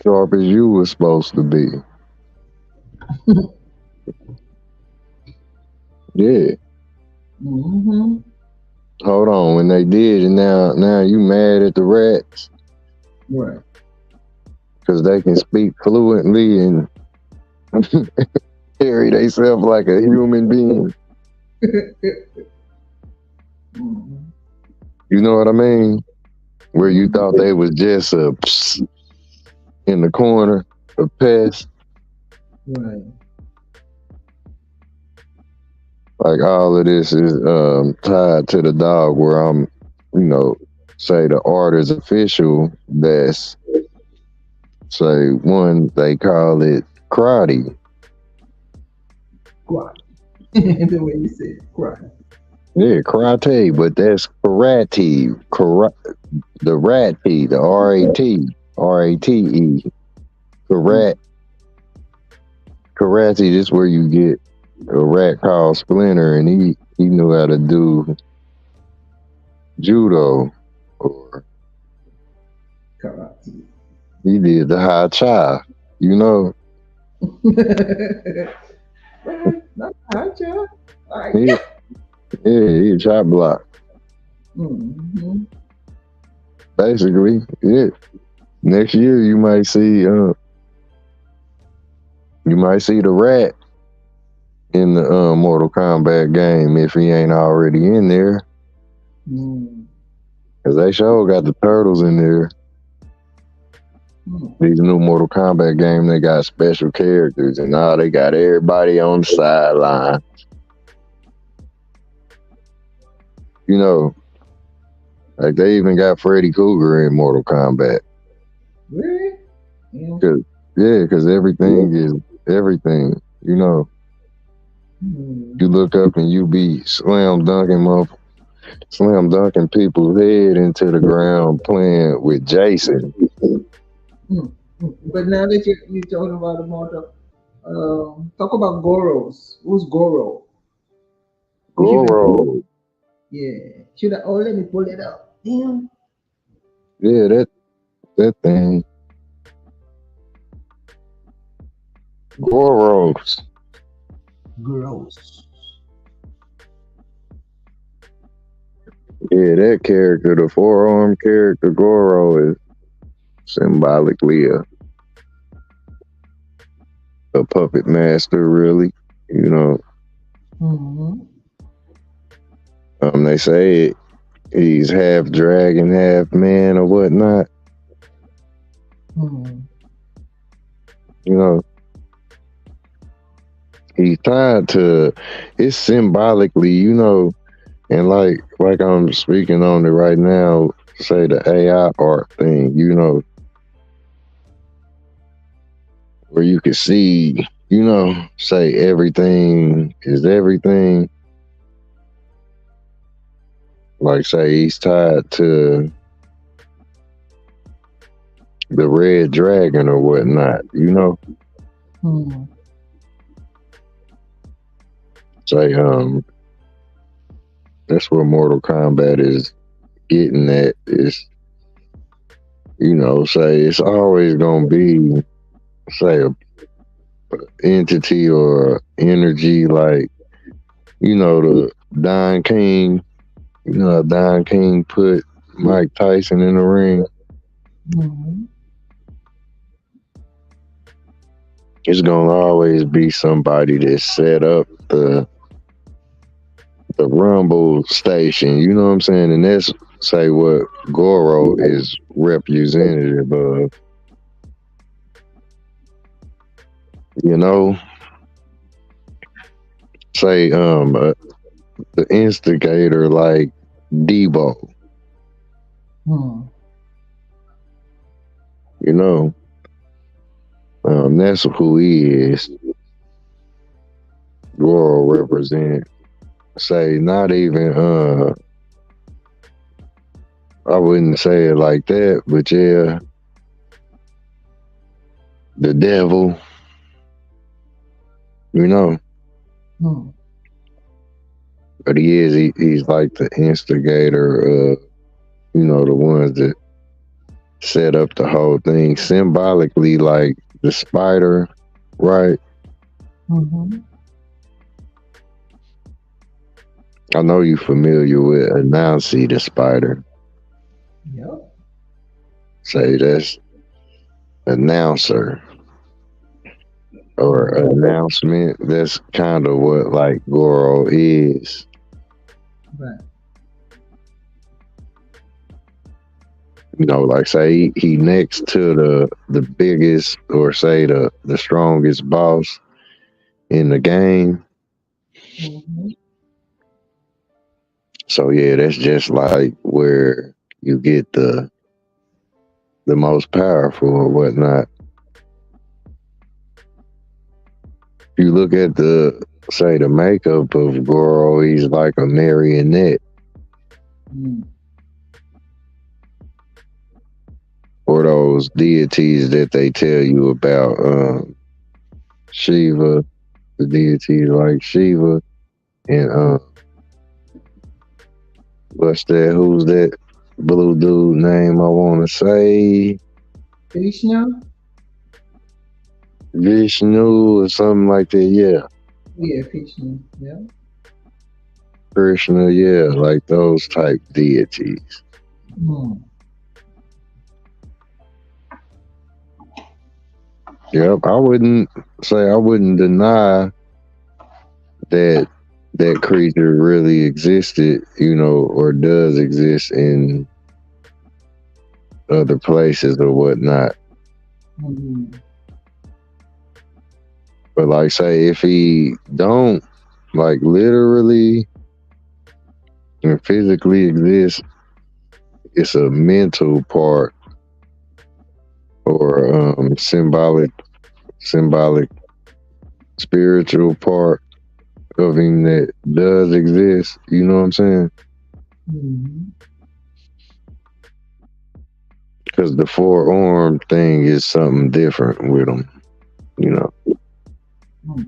sharp as you were supposed to be. Yeah. Mm-hmm. Hold on. When they did, and now you mad at the rats Right. because they can speak fluently and carry themselves like a human being. Mm. You know what I mean? Where you thought they was just a psst in the corner, a pest. Right. Like all of this is tied to the dog. Where I'm, say the art is official. That's say one they call it karate. Cry. The way you say it, cry. Yeah, karate, but that's karate. The ratty, the RATE, karate. Karate. This where you get a rat called Splinter, and he knew how to do judo, or Karate. he did the high cha. You know, Not bad, yeah. Like, Yeah, yeah. yeah, he a chop block. Mm-hmm. Basically, yeah. Next year you might see the rat in the Mortal Kombat game if he ain't already in there. Mm. Cause they sure got the turtles in there. Mm. These new Mortal Kombat game, they got special characters, and now they got everybody on the sideline. You know, like they even got Freddy Krueger in Mortal Kombat. Really? Yeah. Cause yeah, cause everything is everything. You know, Mm. you look up and you be slam dunking people's head into the ground playing with Jason. Mm. Mm. But now that you talking about the motor, talk about Goros. Who's Goro? We should be, Goro, yeah. Should I? Oh, let me pull it up. Damn. yeah, that thing, Goros. Gross. Yeah, that character, the four-arm character Goro, is symbolically a puppet master, really. You know, Mm-hmm. they say he's half dragon, half man, or whatnot. Mm-hmm. You know, he's tied to it's symbolically, and like I'm speaking on it right now. Say the AI art thing, where you can see, say everything is everything. Like say he's tied to the red dragon or whatnot, Mm-hmm. say that's what Mortal Kombat is getting at is, say it's always gonna be say a entity or energy like, the Don King, Don King put Mike Tyson in the ring. Mm-hmm. It's gonna always be somebody that set up the Rumble station. You know what I'm saying? And that's say what Goro is representative of. You know, say the instigator like Debo. Mm-hmm. You know, that's who he is. Goro represent. Say not even I wouldn't say it like that, but yeah, the devil. You know, Mm-hmm. but he's like the instigator of, the ones that set up the whole thing symbolically, like the spider, right? Mm-hmm. I know you familiar with Anansi the spider. Yep. Say that's announcer or Mm-hmm. announcement. That's kind of what like Goro is. Right. Like say he next to the biggest or say the strongest boss in the game. Mm-hmm. So yeah, that's just like where you get the most powerful or whatnot. If you look at the makeup of Goro, he's like a marionette Mm-hmm. or those deities that they tell you about. Shiva, the deities like Shiva, and what's that? Who's that blue dude name? I want to say Krishna. Vishnu or something like that. Yeah, Yeah, Krishna. Yeah. Krishna. Yeah, like those type deities. Hmm. Yep, I wouldn't deny that that creature really existed, or does exist in other places or whatnot. Hmm. But like, say if he don't like literally and physically exist, it's a mental part or symbolic, spiritual part of him that does exist. You know what I'm saying? Hmm. Because the forearm thing is something different with him. You know, Hmm.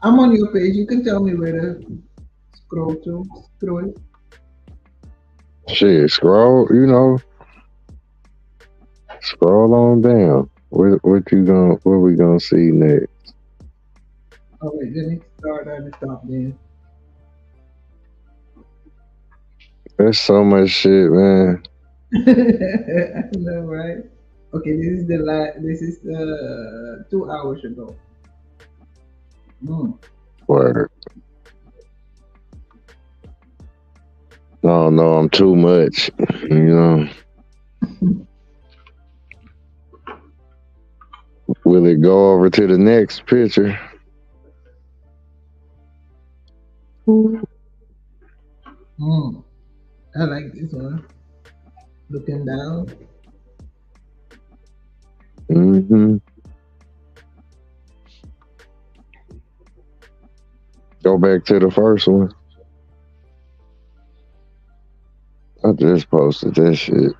I'm on your page. You can tell me where to scroll to. Scroll. shit. Scroll on down. What we gonna see next? Oh wait, let me start at the top then. There's so much shit, man. I know, right? Okay, this is the This is 2 hours ago. Mm. Word. No, I'm too much. You know. Will it go over to the next picture? Mm. I like this one. Looking down. Mm-hmm. Go back to the first one. I just posted that shit.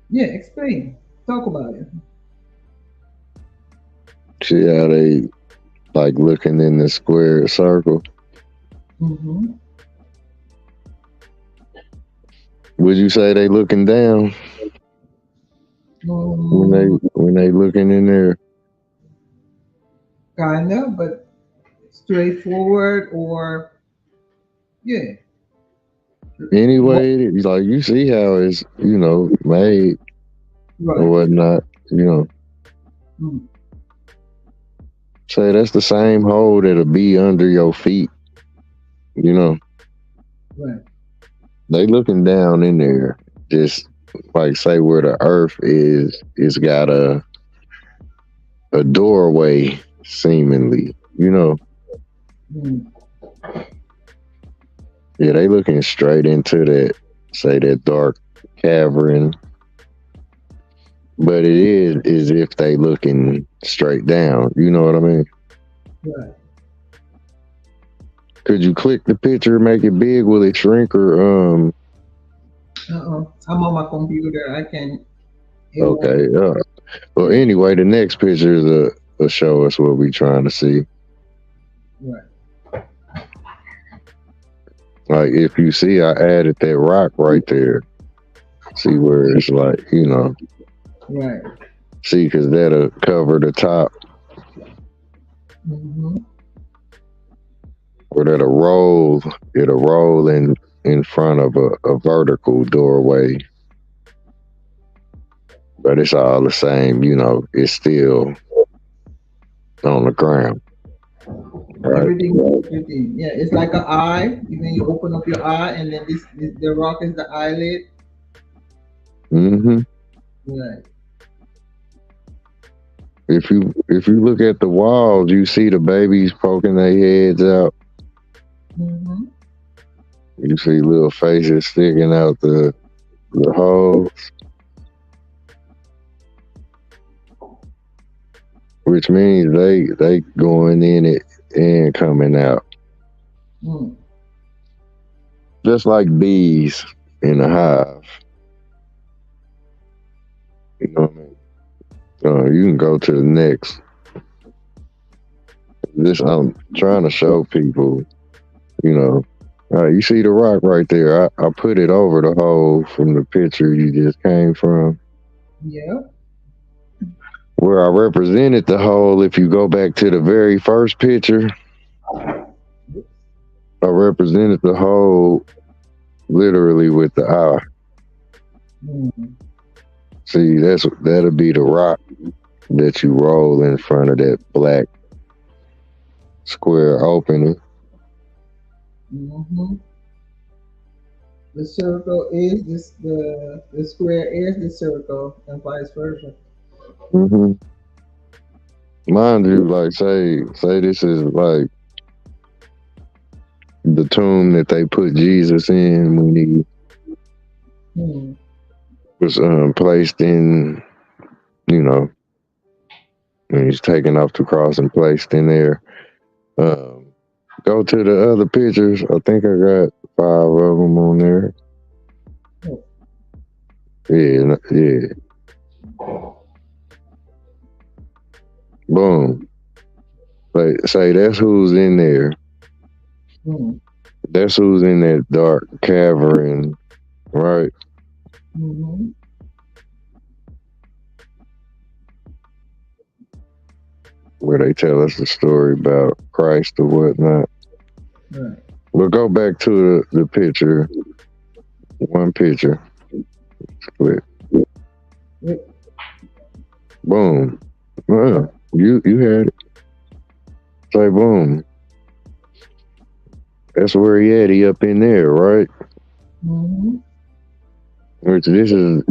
Yeah, explain. Talk about it. See how they like looking in the square circle. Mm-hmm. Would you say they looking down when they Mm, when they looking in there? kinda, but straightforward or yeah, what? Anyway, it's like you see how it's made or Right. whatnot. You know, Mm, say that's the same hole that'll be under your feet. You know, right. they looking down in there. Just like say where the earth is, it's got a doorway seemingly. You know, Mm, yeah, they looking straight into that, say that dark cavern. But it is if they looking straight down. You know what I mean? right. Could you click the picture, make it big? Will it shrink or I'm on my computer. I can. It won't. okay. Well anyway, the next picture is a show us what we trying to see. Right. Like if you see I added that rock right there. See where it's like, Right. see because that'll cover the top Mm-hmm. or it'll roll in front of a vertical doorway. But it's all the same, it's still on the ground. Right. Everything. Yeah, it's like an eye. Even you open up your eye, and then this the rock is the eyelid. Hmm. Right. If you look at the walls, you see the babies poking their heads out. Mm-hmm. You see little faces sticking out the holes, which means they going in it and coming out, Mm. just like bees in a hive. You know what I mean? You can go to the next. This I'm trying to show people. You know, you see the rock right there. I put it over the hole from the picture you just came from. Yeah. Where I represented the hole, if you go back to the very first picture, I represented the hole literally with the eye. Mm. See, that'll be the rock that you roll in front of that black square opening. Mm-hmm. The circle is this the square is the circle and vice versa. Hmm. Mind you, like say this is like the tomb that they put Jesus in when he Hmm. was placed in, you know, when he's taken off the cross and placed in there. Um, Go to the other pictures. I think I got 5 of them on there. Oh. Yeah, yeah. Boom. Say that's who's in there. Hmm. That's who's in that dark cavern, right? Mm-hmm. Where they tell us the story about Christ or whatnot. Right. We'll go back to the picture. One picture. Split. Yep. Boom. Well, you had it. Say boom. That's where he at. He up in there, right? Mm-hmm. Which this is,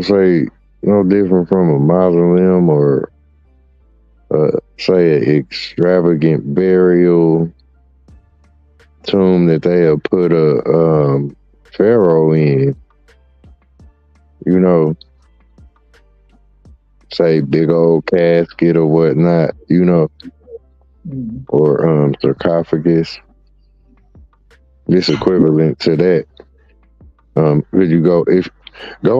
say no different from a mausoleum or say an extravagant burial tomb that they have put a pharaoh in. You know, say big old casket or whatnot. Mm. Or sarcophagus. This equivalent to that. Could you go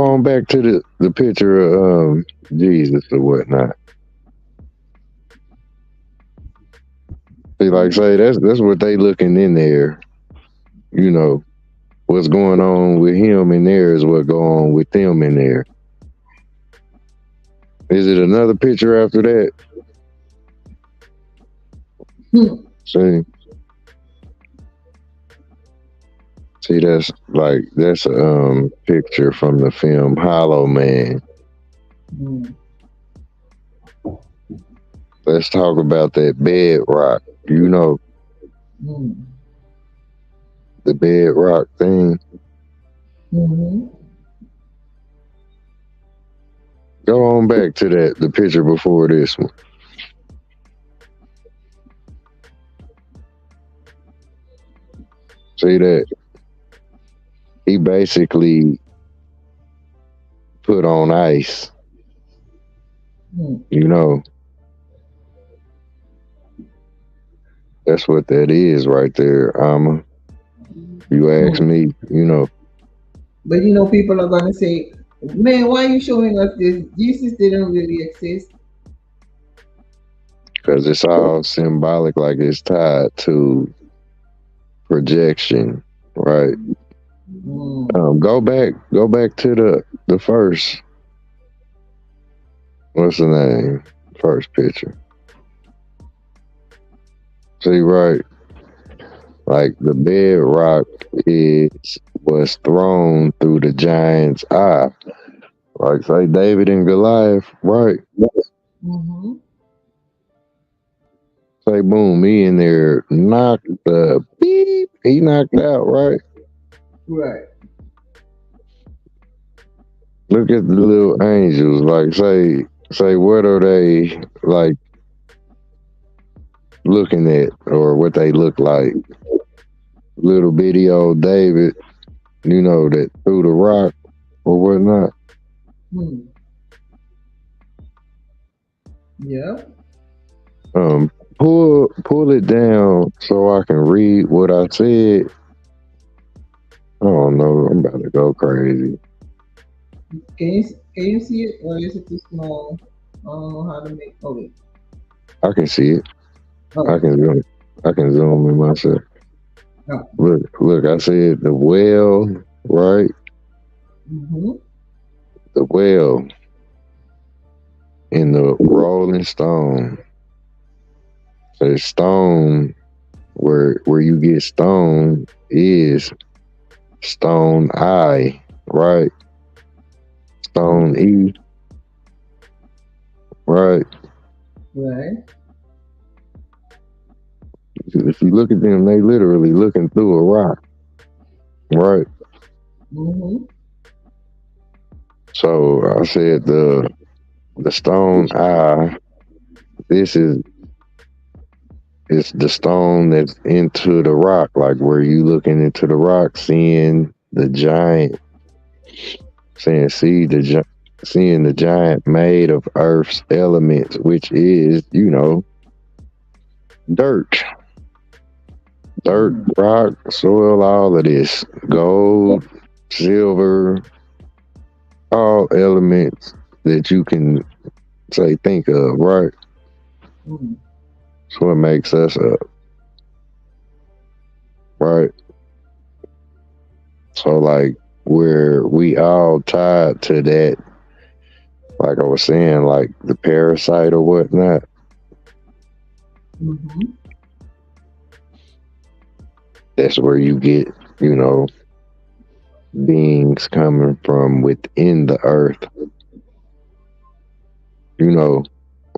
on back to the picture of Jesus or whatnot? See, like say that's what they looking in there. You know what's going on with him in there is what go on with them in there. Is it another picture after that? Hmm. See, that's a picture from the film Hollow Man. Mm. Let's talk about that bedrock. You know Mm. the bedrock thing. Mm-hmm. Go on back to the picture before this one. See that? He basically put on ice. Mm. You know, that's what that is right there, Alma. You ask Mm. me, But people are gonna say, "Man, why are you showing us this? Jesus didn't really exist." because it's all symbolic, like it's tied to projection, right? Mm. Go back to the first. What's the name? First picture. See, right? Like the bedrock was thrown through the giant's eye. Like say David and Goliath, right? Mm-hmm. Say boom, he in there knocked the beep. He knocked out, right? Right. Look at the little angels. Like say what are they like looking at or what they look like? Little bitty old David, that threw the rock or whatnot. Mm. Yeah. Um, pull it down so I can read what I said. I don't know. I'm about to go crazy. Can you see it or is it too small? I don't know how to make. Oh wait. I can see it. I Oh. can zoom. I can zoom in myself. Oh. Look. I said the well, right? Mm-hmm. The well. in the Rolling Stone. So stone, where you get stone is stone I, right? Stone E, right? Right. If you look at them, they literally looking through a rock, right? Mm-hmm. So I said the stone I. This is the stone that's into the rock, like where you looking into the rock, seeing the giant, saying seeing the giant made of Earth's elements, which is dirt, dirt, Mm. rock, soil, all of this, gold, silver, all elements that you can say think of, right? Mm. That's what makes us up, right? So like where we all tied to that, like I was saying, like the parasite or whatnot. Mm-hmm. That's where you get, you know, beings coming from within the earth. You know,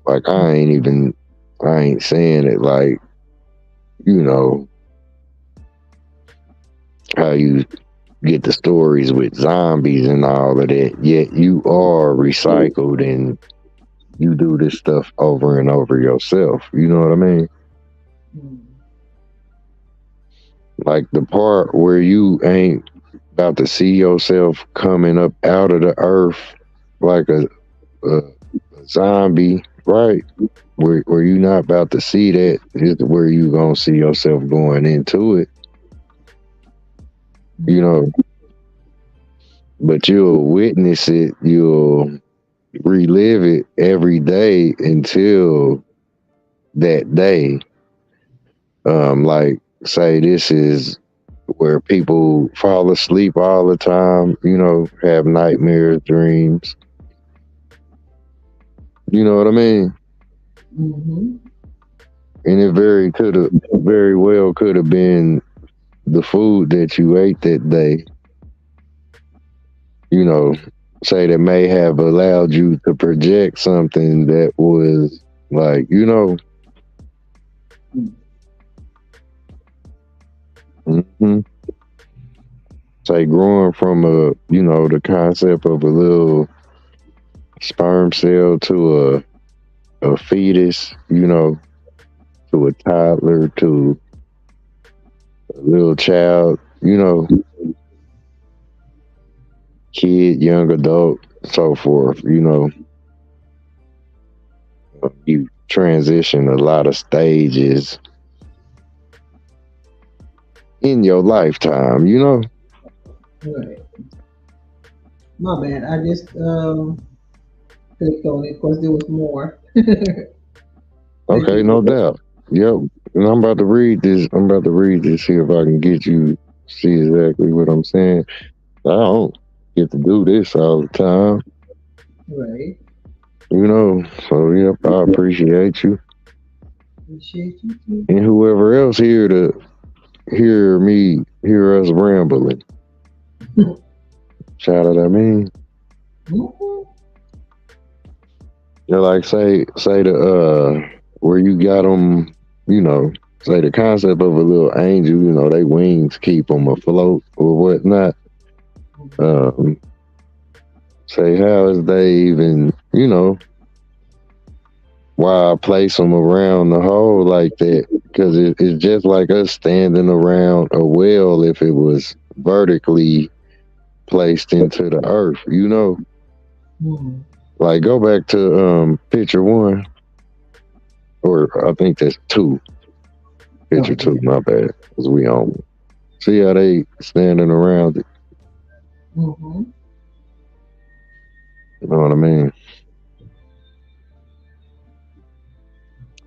like I ain't saying it like, you know, how you get the stories with zombies and all of that. Yet you are recycled and you do this stuff over and over yourself. You know what I mean? Mm. Like the part where you ain't about to see yourself coming up out of the earth like a zombie, right? Where you not about to see that is where you gonna see yourself going into it, you Mm. know. But you'll witness it, you'll relive it every day until that day. Like say this is where people fall asleep all the time, you know, have nightmares, dreams. You know what I mean? Mm-hmm. And it very well could have been the food that you ate that day, you know, say that may have allowed you to project something that was like, hmm say growing from the concept of a little sperm cell to a fetus, to a toddler, to a little child, kid, young adult, so forth, you transition a lot of stages in your lifetime, Right. My bad. I just clicked on it because there was more. Thank Okay, no you. doubt. Yep. And I'm about to read this. I'm about to read this, see if I can get you see exactly what I'm saying. I don't get to do this all the time, Right. So yep, I appreciate you. Appreciate you too. And whoever else here to hear us rambling. Shout out, I mean. Mhm. Yeah, like say the where you got them, you know, say the concept of a little angel, they wings keep them afloat or whatnot. Um, say how is they even, why I place them around the hole like that? Because it's just like us standing around a well if it was vertically placed into the earth, Mhm. Like go back to picture one, or I think that's two. Picture two, Okay. my bad, because we on. See how they standing around it? Mm-hmm. You know what I mean?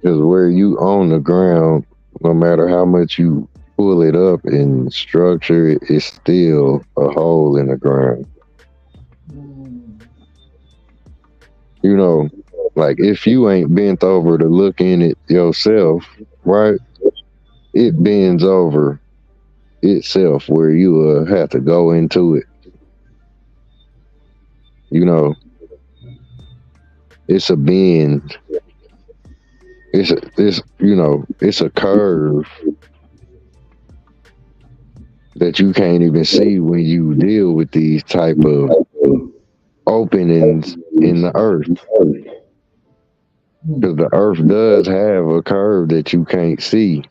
Because where you on the ground, no matter how much you pull it up and structure it, it's still a hole in the ground. Mm. You know, Like if you ain't bent over to look in it yourself, right? It bends over itself where you have to go into it. You know, it's a bend. It's a curve that you can't even see when you deal with these type of openings in the earth. Because the earth does have a curve that you can't see,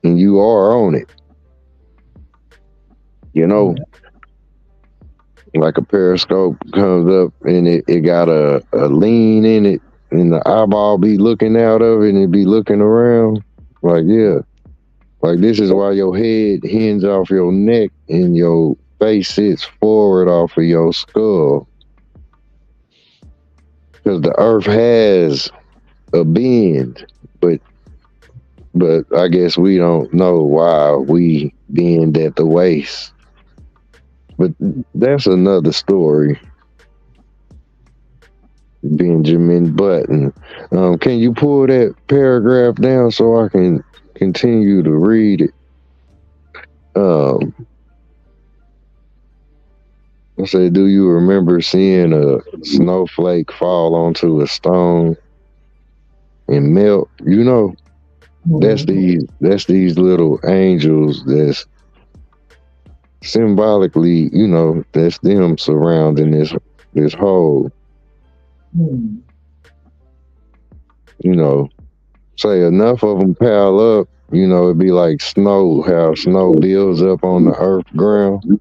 and you are on it. You know, like a periscope comes up and it got a lean in it, and the eyeball be looking out of it and it be looking around. Like, yeah, like this is why your head hinges off your neck and your face sits forward off of your skull. Because the earth has a bend, but I guess we don't know why we bend at the waist. But that's another story. Benjamin Button. Can you pull that paragraph down so I can continue to read it? I said, do you remember seeing a snowflake fall onto a stone and melt? You know, that's these little angels that's symbolically, that's them surrounding this hole. Say enough of them pile up, it'd be like snow, how snow builds up on the earth ground.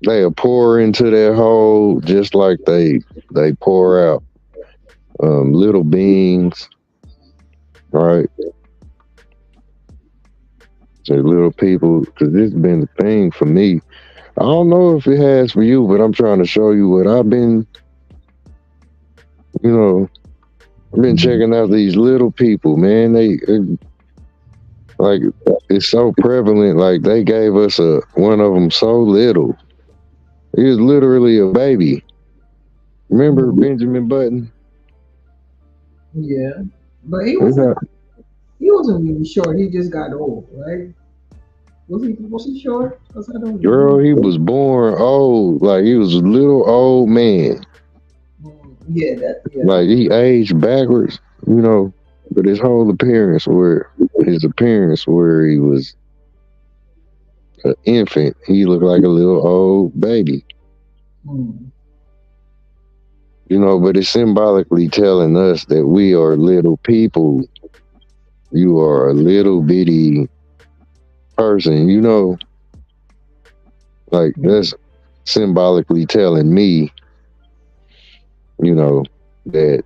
They'll pour into that hole just like they pour out little beings, right? So little people, because this has been the thing for me. I don't know if it has for you, but I'm trying to show you what I've been, I've been checking out these little people, man. Like, it's so prevalent. Like, they gave us one of them so little. He was literally a baby. Remember Benjamin Button? Yeah, but he wasn't really short. He just got old, right? Was he short? Because I don't. Girl, he was born old. Like, he was a little old man. Yeah. Like, he aged backwards, but his whole appearance where he was an infant, he looked like a little old baby. But it's symbolically telling us that we are little people. You are a little bitty person, like that's symbolically telling me, that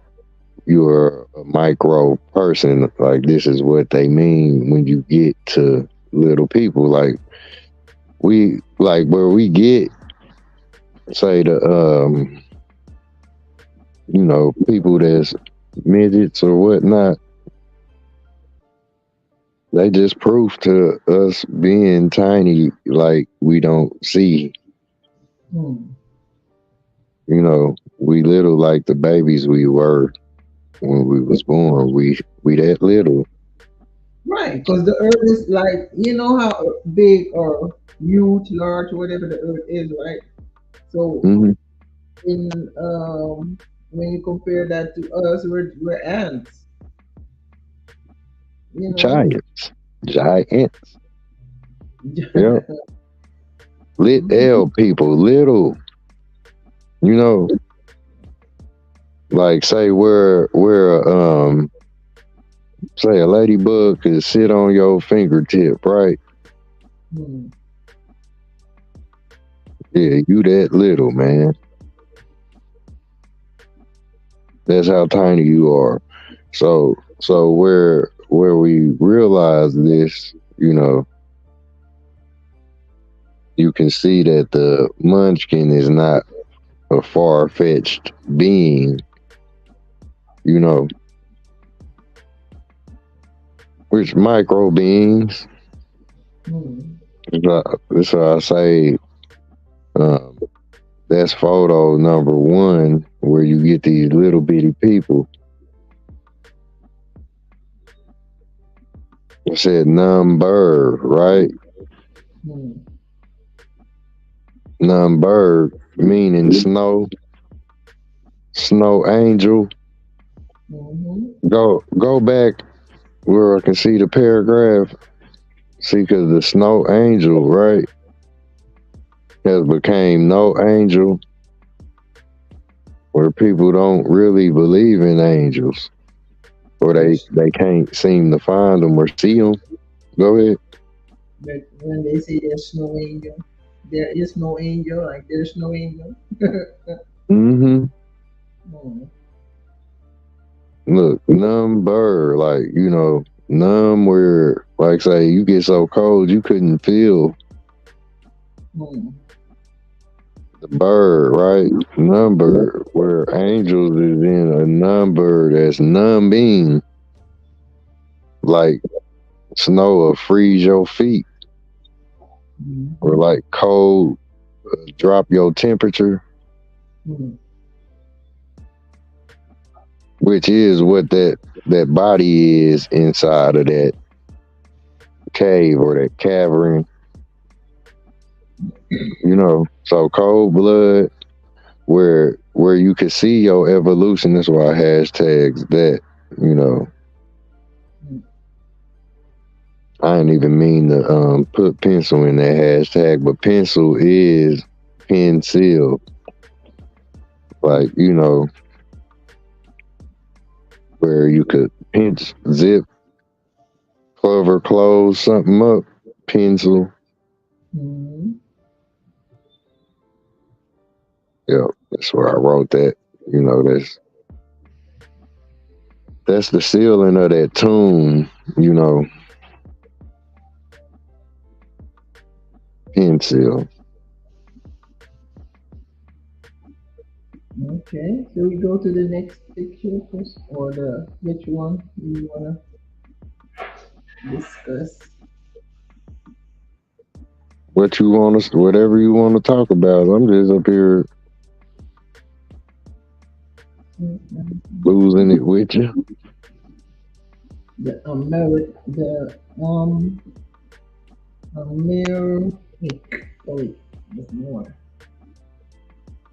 you're a micro person. Like, this is what they mean when you get to little people. Like, where we get, say, the people that's midgets or whatnot, they just prove to us being tiny, like, we don't see. We little like the babies we were when we was born. We that little. Right, because the earth is like, how big or huge, large, whatever the earth is, right? So in when you compare that to us, we're ants. Giants. Yeah. Lit L people, little. Like, say say a ladybug could sit on your fingertip, right? Yeah, you that little, man. That's how tiny you are. So where we realize this, you can see that the Munchkin is not a far-fetched being, which micro beings. That's why I say Um, that's photo number one, where you get these little bitty people. It said number, right? Mm. Number meaning snow angel. Go back where I can see the paragraph. See, because the snow angel, right, has became no angel, where people don't really believe in angels, or they can't seem to find them or see them. Go ahead. But when they say there's no angel, there is no angel, like there's no angel. Mm-hmm. Mm. Look, number, like, numb where, like, say, you get so cold you couldn't feel Mm. the bird, right? Number, where angels is in a number that's numbing, like snow will freeze your feet, Mm. or like cold drop your temperature, Mm. which is what that body is inside of that cave or that cavern. So cold blood, where you can see your evolution. That's why hashtags that, you know. I didn't even mean to put pencil in that hashtag, but pencil is pencil. Like, where you could pinch, zip, cover, close something up, pencil. Mm. Yeah, that's where I wrote that. That's the ceiling of that tomb, pencil. Okay, so we go to the next picture first, or which one you wanna discuss? Whatever you want to talk about. I'm just up here losing it with you. The Americ. Oh wait, there's more.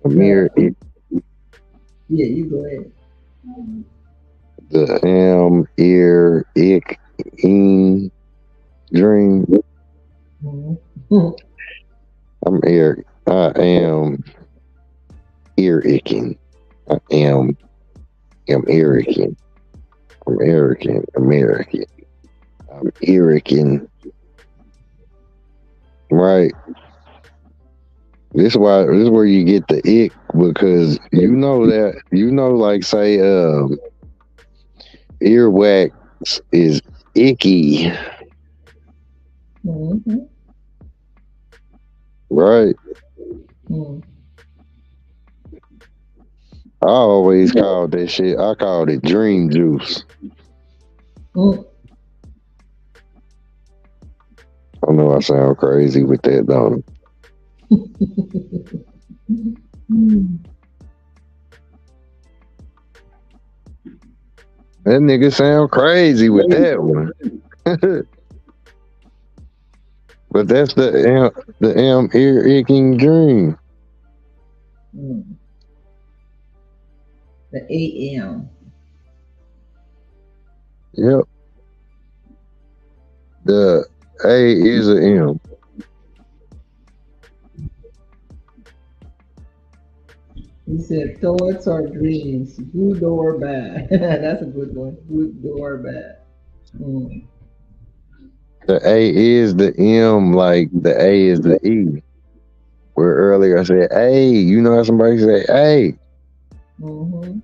Amir, Yeah, you go ahead. the ick, ing, dream. Mm-hmm. I'm Eric. I am ear icking. I am American. American. I'm Erican. Right. This is where you get the ick, because like, say earwax is icky. Mm-hmm. Right. Mm. I always called that shit. I called it dream juice. Mm. I know I sound crazy with that, don't I? That nigga sound crazy with that one. But that's the ear icking dream. Mm. The AM. Yep. The A is an M. He said thoughts or dreams, good or bad. That's a good one. Good or bad. Mm. The A is the M, like the A is the E. Where earlier I said, hey, you know how somebody say, hey, Mm-hmm.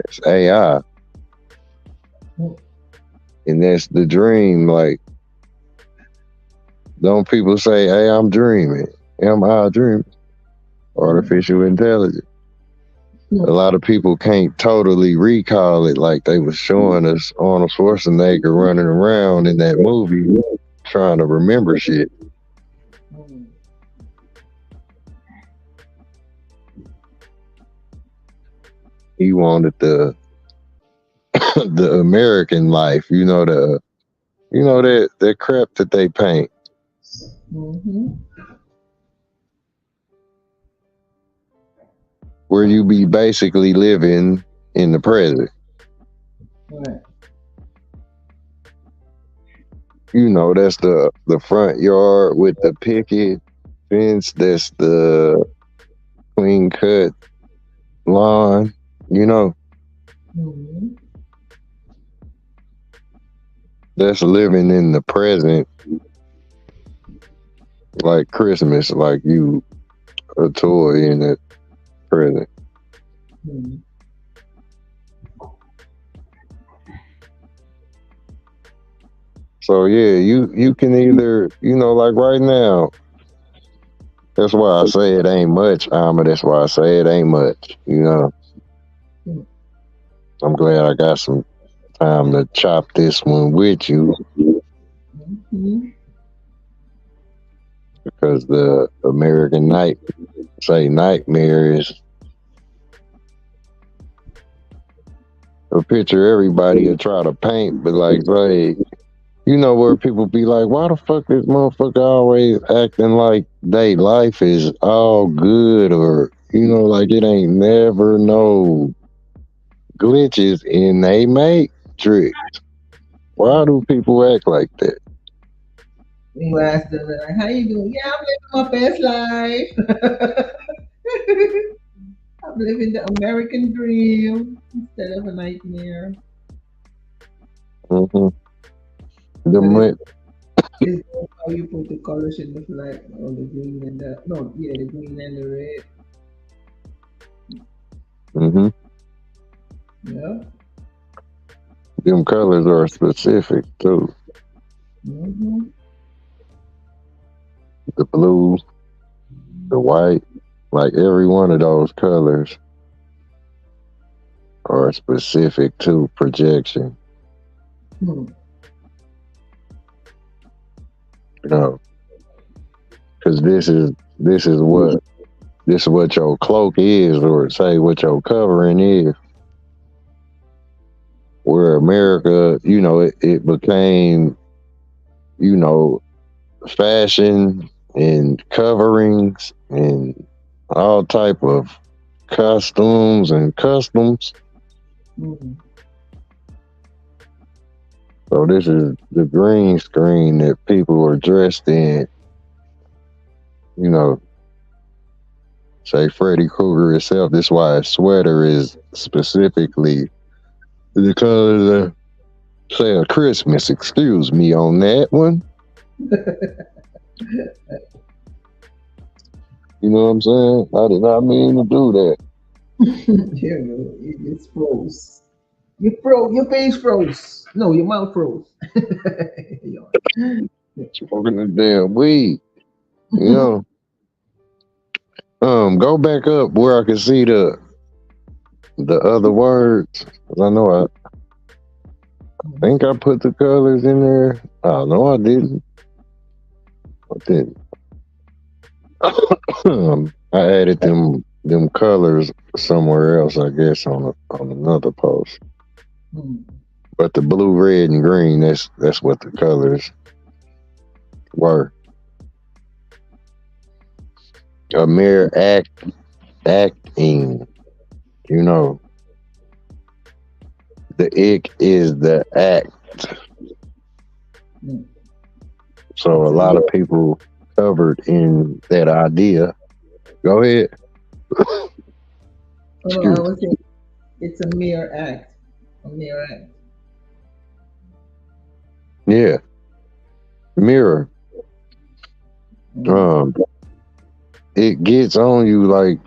it's AI. Mm. And that's the dream. Like, don't people say, hey, I'm dreaming? Am I dreaming? Artificial intelligence. A lot of people can't totally recall it, like they was showing us Arnold Schwarzenegger running around in that movie trying to remember shit. Mm. He wanted the the American life, that crap that they paint. Mm-hmm. Where you be basically living in the present. Right. That's the front yard with the picket fence. That's the clean cut lawn. Mm-hmm. That's living in the present, like Christmas, like you a toy in the present. Mm-hmm. So yeah, you can either, like right now. That's why I say it ain't much, That's why I say it ain't much. I'm glad I got some time to chop this one with you Mm-hmm. because the American nightmare is a picture everybody will try to paint, but like say, where people be like, why the fuck this motherfucker always acting like they life is all good, or like it ain't never no glitches in they matrix. Why do people act like that? You ask them like, how you doing? Yeah, I'm living my best life. I'm living the American dream instead of a nightmare. Mm-hmm. But it's, The it's how you put the colors in the flag, or the green and the no, yeah, the green and the red. mm-hmm. Yeah. Them colors are specific too. Mm-hmm. The blue, the white, like every one of those colors are specific to projection. Hmm. Because this is what your cloak is, or say what your covering is. Where America, it became, you know, fashion and coverings and all type of costumes and customs. Hmm. So this is the green screen that people are dressed in. You know, say Freddy Krueger himself. This is why his sweater is specifically the color of say a Christmas. Excuse me on that one. You know what I'm saying? I did not mean to do that. You just froze. You froze. Your face froze. No, your mouth froze. Smoking the damn weed. You know. Go back up where I can see the other words. 'Cause I know I think I put the colors in there. Oh no, I didn't. I didn't. I added them colors somewhere else, I guess, on another post. Hmm. But the blue, red, and green, that's what the colors were. A mere acting, you know. The ick is the act. Hmm. So a So lot of people covered in that idea. Go ahead. no, I Excuse was saying it's a mere act. A mere act. me. Yeah. Mirror. Mm. Um, it gets on you like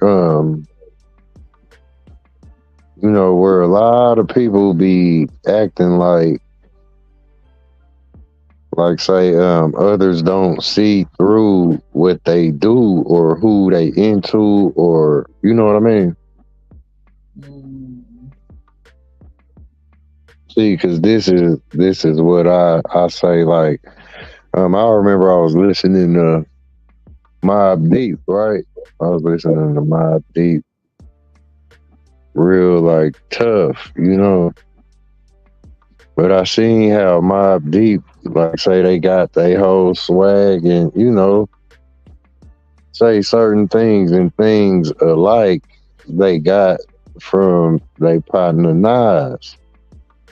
um, where a lot of people be acting like say others don't see through what they do or who they into, or you know what I mean. Mm. See, because this is what I say, like I remember I was listening to Mob Deep, right? I was listening to Mob Deep, real like tough, you know. But I seen how Mobb Deep, like say they got they whole swag and you know, say certain things and things alike they got from they partner Nas.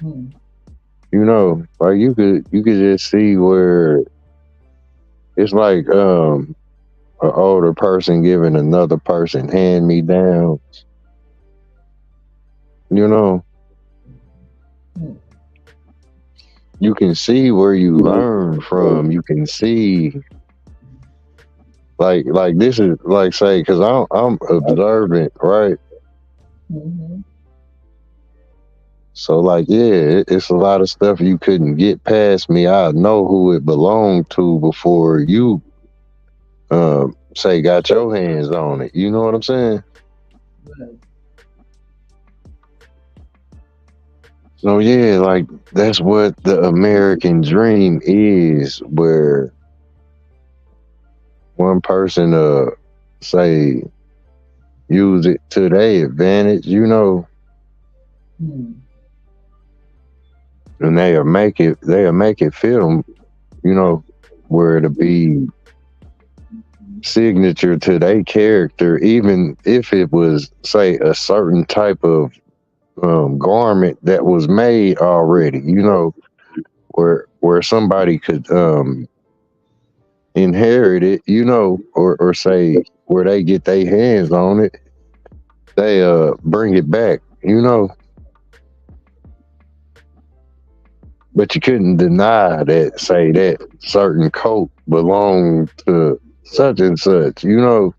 Hmm. You know, like you could just see where it's like an older person giving another person hand me down. You know, Hmm. you can see where you learn from. You can see like this is like say because I'm observant, right? Mm-hmm. So like yeah, it's a lot of stuff you couldn't get past me. I know who it belonged to before you say got your hands on it. You know what I'm saying? Right. So yeah, like that's what the American dream is, where one person say use it to their advantage, you know, Hmm. and they'll make it fit them, you know, where to be signature to their character, even if it was say a certain type of garment that was made already, you know, where somebody could inherit it, you know, or say where they get their hands on it, they bring it back, you know. But you couldn't deny that say that certain coat belonged to such and such, you know.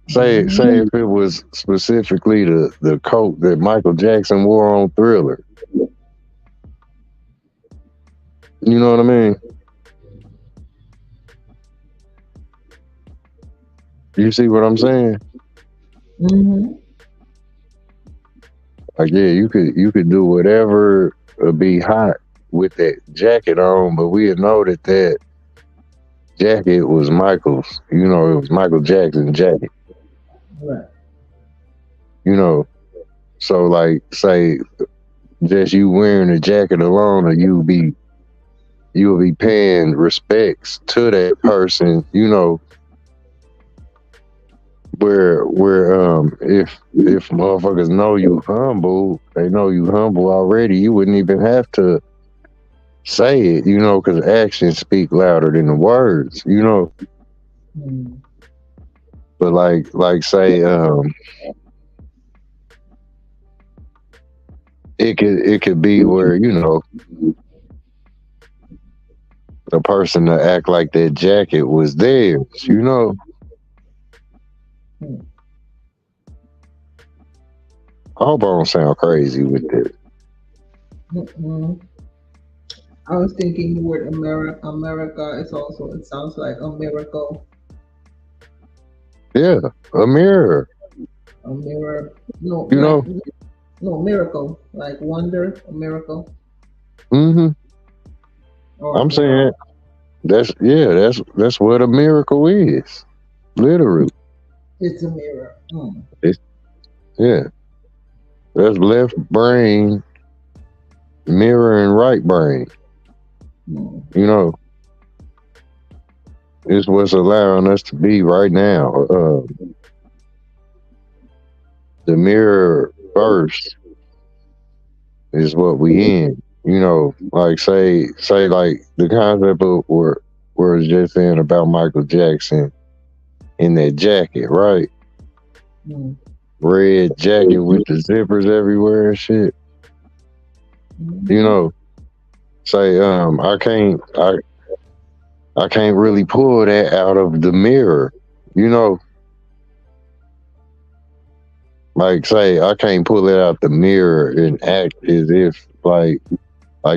Say if it was specifically the coat that Michael Jackson wore on Thriller. You know what I mean? You see what I'm saying? Mm-hmm. Like yeah, you could do whatever be hot with that jacket on, but we know that that jacket was Michael's. You know, it was Michael Jackson's jacket. Right. You know, so like say just you wearing the jacket alone, or you'll be paying respects to that person. You know, where if motherfuckers know you humble, they know you humble already. You wouldn't even have to say it, you know, because actions speak louder than the words, you know. Hmm. But like say it could be where you know the person to act like that jacket was theirs, you know. Hmm. I hope I don't sound crazy with it. Mm-mm. I was thinking the word America. America is also. It sounds like a miracle. Yeah, a mirror, A mirror. No, you like know. no miracle. Like wonder. A miracle hmm or a I'm mirror. saying that's what a miracle is, literally. It's a mirror. Hmm. It's, yeah, that's left brain mirroring right brain. Hmm. You know, it's what's allowing us to be right now. The mirror first is what we in. You know, like say like the concept of where it's just saying about Michael Jackson in that jacket, right? Hmm. Red jacket with the zippers everywhere and shit. You Hmm. know, say I can't really pull that out of the mirror. You know, like say I can't pull it out the mirror and act as if like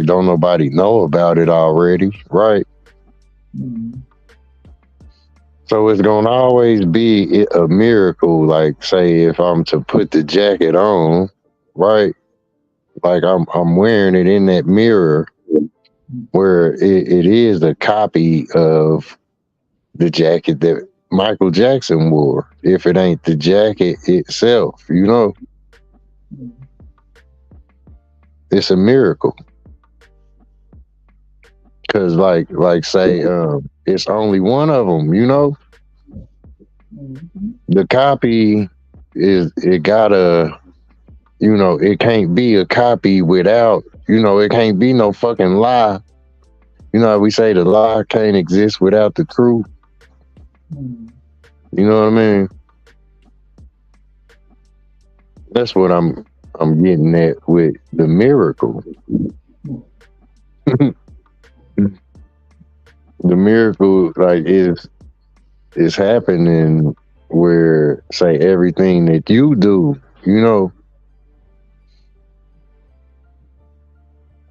don't nobody know about it already, right? Hmm. So it's gonna always be a miracle. Like say if I'm to put the jacket on, right? Like I'm wearing it in that mirror where it is a copy of the jacket that Michael Jackson wore. If it ain't the jacket itself, you know. It's a miracle. Cause like say, it's only one of them. You know, the copy is it gotta. You know, it can't be a copy without. You know, it can't be no fucking lie. You know, how we say the lie can't exist without the truth. You know what I mean? That's what I'm getting at with the miracle. The miracle like is happening where say everything that you do, you know,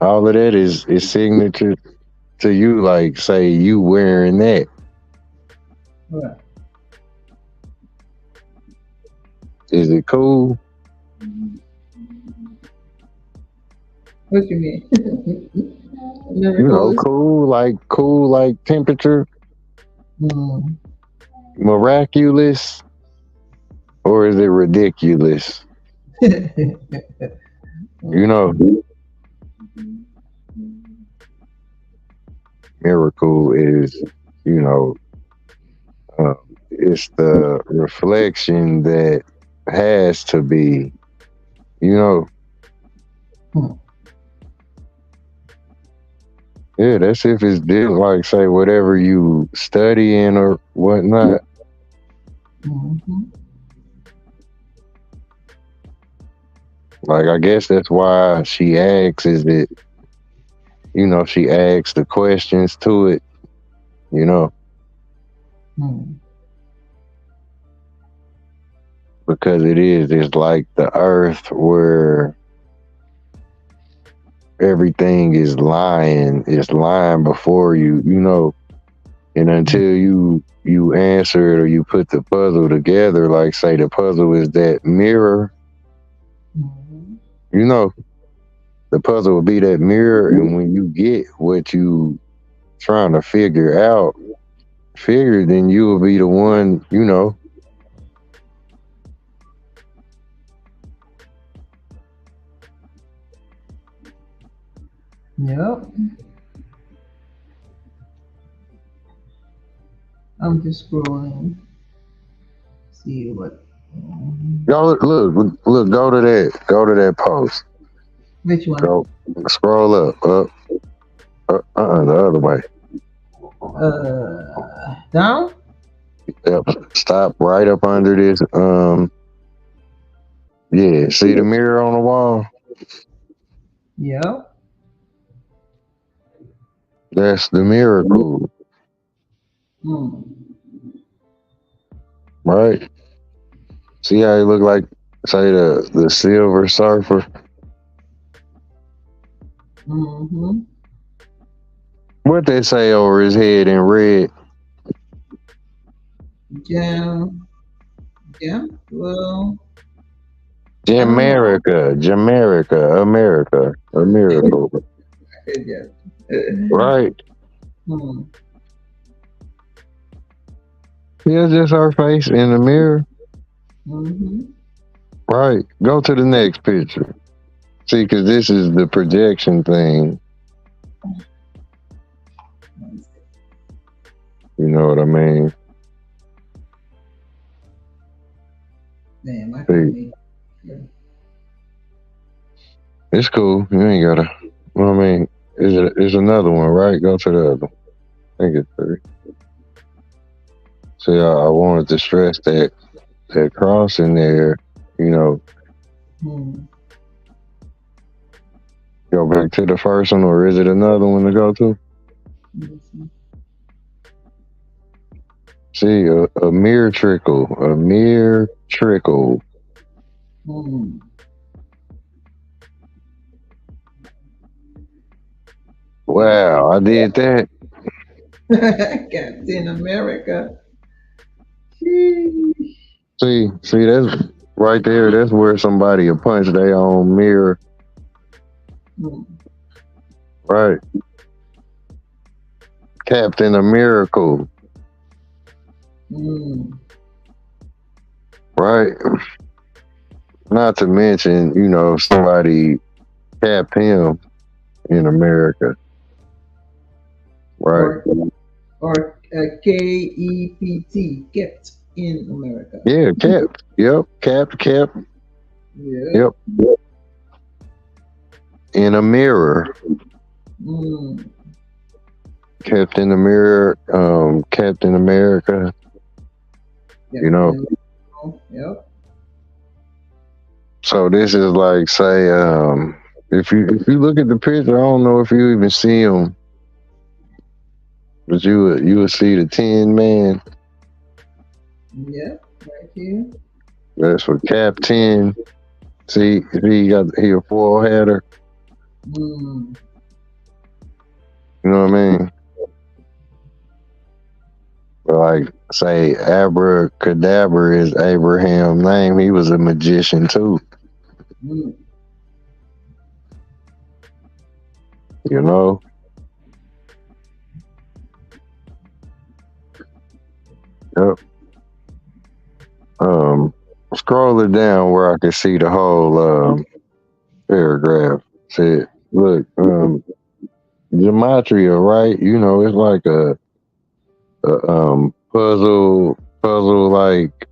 all of that is signature to you, like say you wearing that. Right. Is it cool? What you mean? You know, Miracles. cool like temperature, Mm. miraculous, or is it ridiculous? You know, miracle is, you know, uh, it's the reflection that has to be, you know. Hmm. Yeah, that's if it's different, like say whatever you studying or whatnot. Mhm. Like I guess that's why she asks, is it, you know, she asks the questions to it, you know, Hmm. because it's like the earth where everything is lying before you, you know, and until you answer it or you put the puzzle together, like say the puzzle is that mirror, Mhm. you know, the puzzle will be that mirror, and when you get what you trying to figure, then you will be the one, you know. Yep. I'm just scrolling. See what. Go look, go to that post. Which one? Go scroll the other way. Down. Yep. Stop right up under this. Yeah. See the mirror on the wall? Yep. That's the miracle, Hmm. right? See how he look like, say the Silver Surfer. Mm-hmm. What they say over his head in red? Jam. Jam. Well, I don't know. Jamaica, America, a miracle, Yeah. right? Hmm. Yeah, just our face in the mirror, Mm-hmm. right? Go to the next picture. See, because this is the projection thing. You know what I mean? Damn, I can't See, make. Yeah. it's cool. You ain't gotta. Well, I mean, is another one, right? Go to the other one. I think it's three. See, I wanted to stress that cross in there. You know, Hmm. go back to the first one, or is it another one to go to? Let's see. See, a mere trickle. Hmm. Wow, I did that. Captain America. Sheesh. See, that's right there. That's where somebody will punch their own mirror. Hmm. Right, Captain a Miracle. Hmm. Right, Not to mention, somebody capped him in America, right? or KEPT, kept in America. Yeah, capped. Yep, capped. Yeah. Yep, in a mirror. Mm. Captain America, Captain America. Yep. Yep. So this is like, say, if you look at the picture, I don't know if you even see him, but you would see the Tin Man. Yep. Right here. That's for Captain. See, he a full header. Mm. You know what I mean? Like, say, Abracadabra is Abraham's name. He was a magician too. Mm. You know. Yep. Scroll it down where I can see the whole paragraph. Said, look, gematria, right? It's like a puzzle like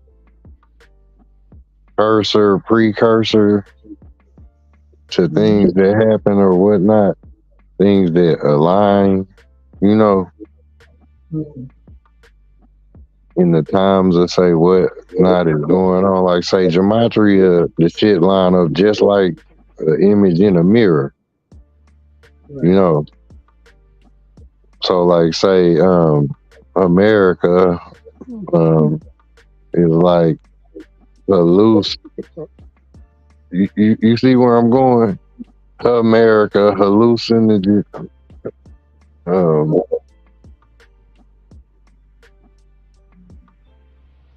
precursor to things that happen or whatnot, things that align, Mm. in the times of say what not is going on. Like say gematria, the shit line up just like an image in a mirror, Right. So like say America is like a loose. You see where I'm going? America hallucinogen.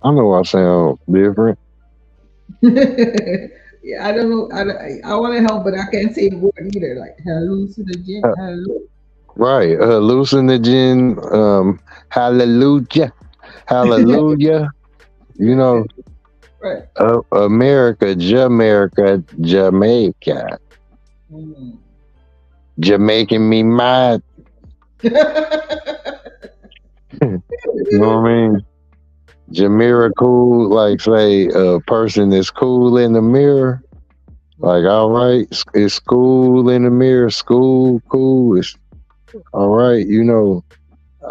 I know I sound different. Yeah, I don't know. I want to help, but I can't say the word either. Like hallucinogen. Right, hallucinogen. Hallelujah, hallelujah. You know, Right. America, Jamaica, Jamaica, Mm. Jamaican me mad. You know what I mean? Jamira cool, like say a person that's cool in the mirror. Like, all right, it's cool in the mirror, school, cool. It's all right,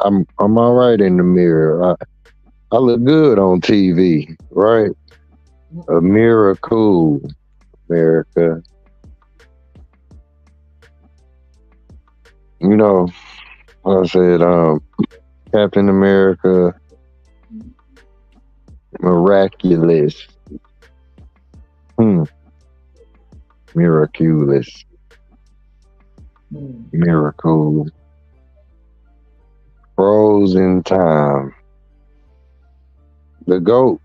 I'm all right in the mirror. I look good on TV, right? A mirror cool, America. I said, Captain America, miraculous. Miraculous. Miracle. Frozen time. The GOAT.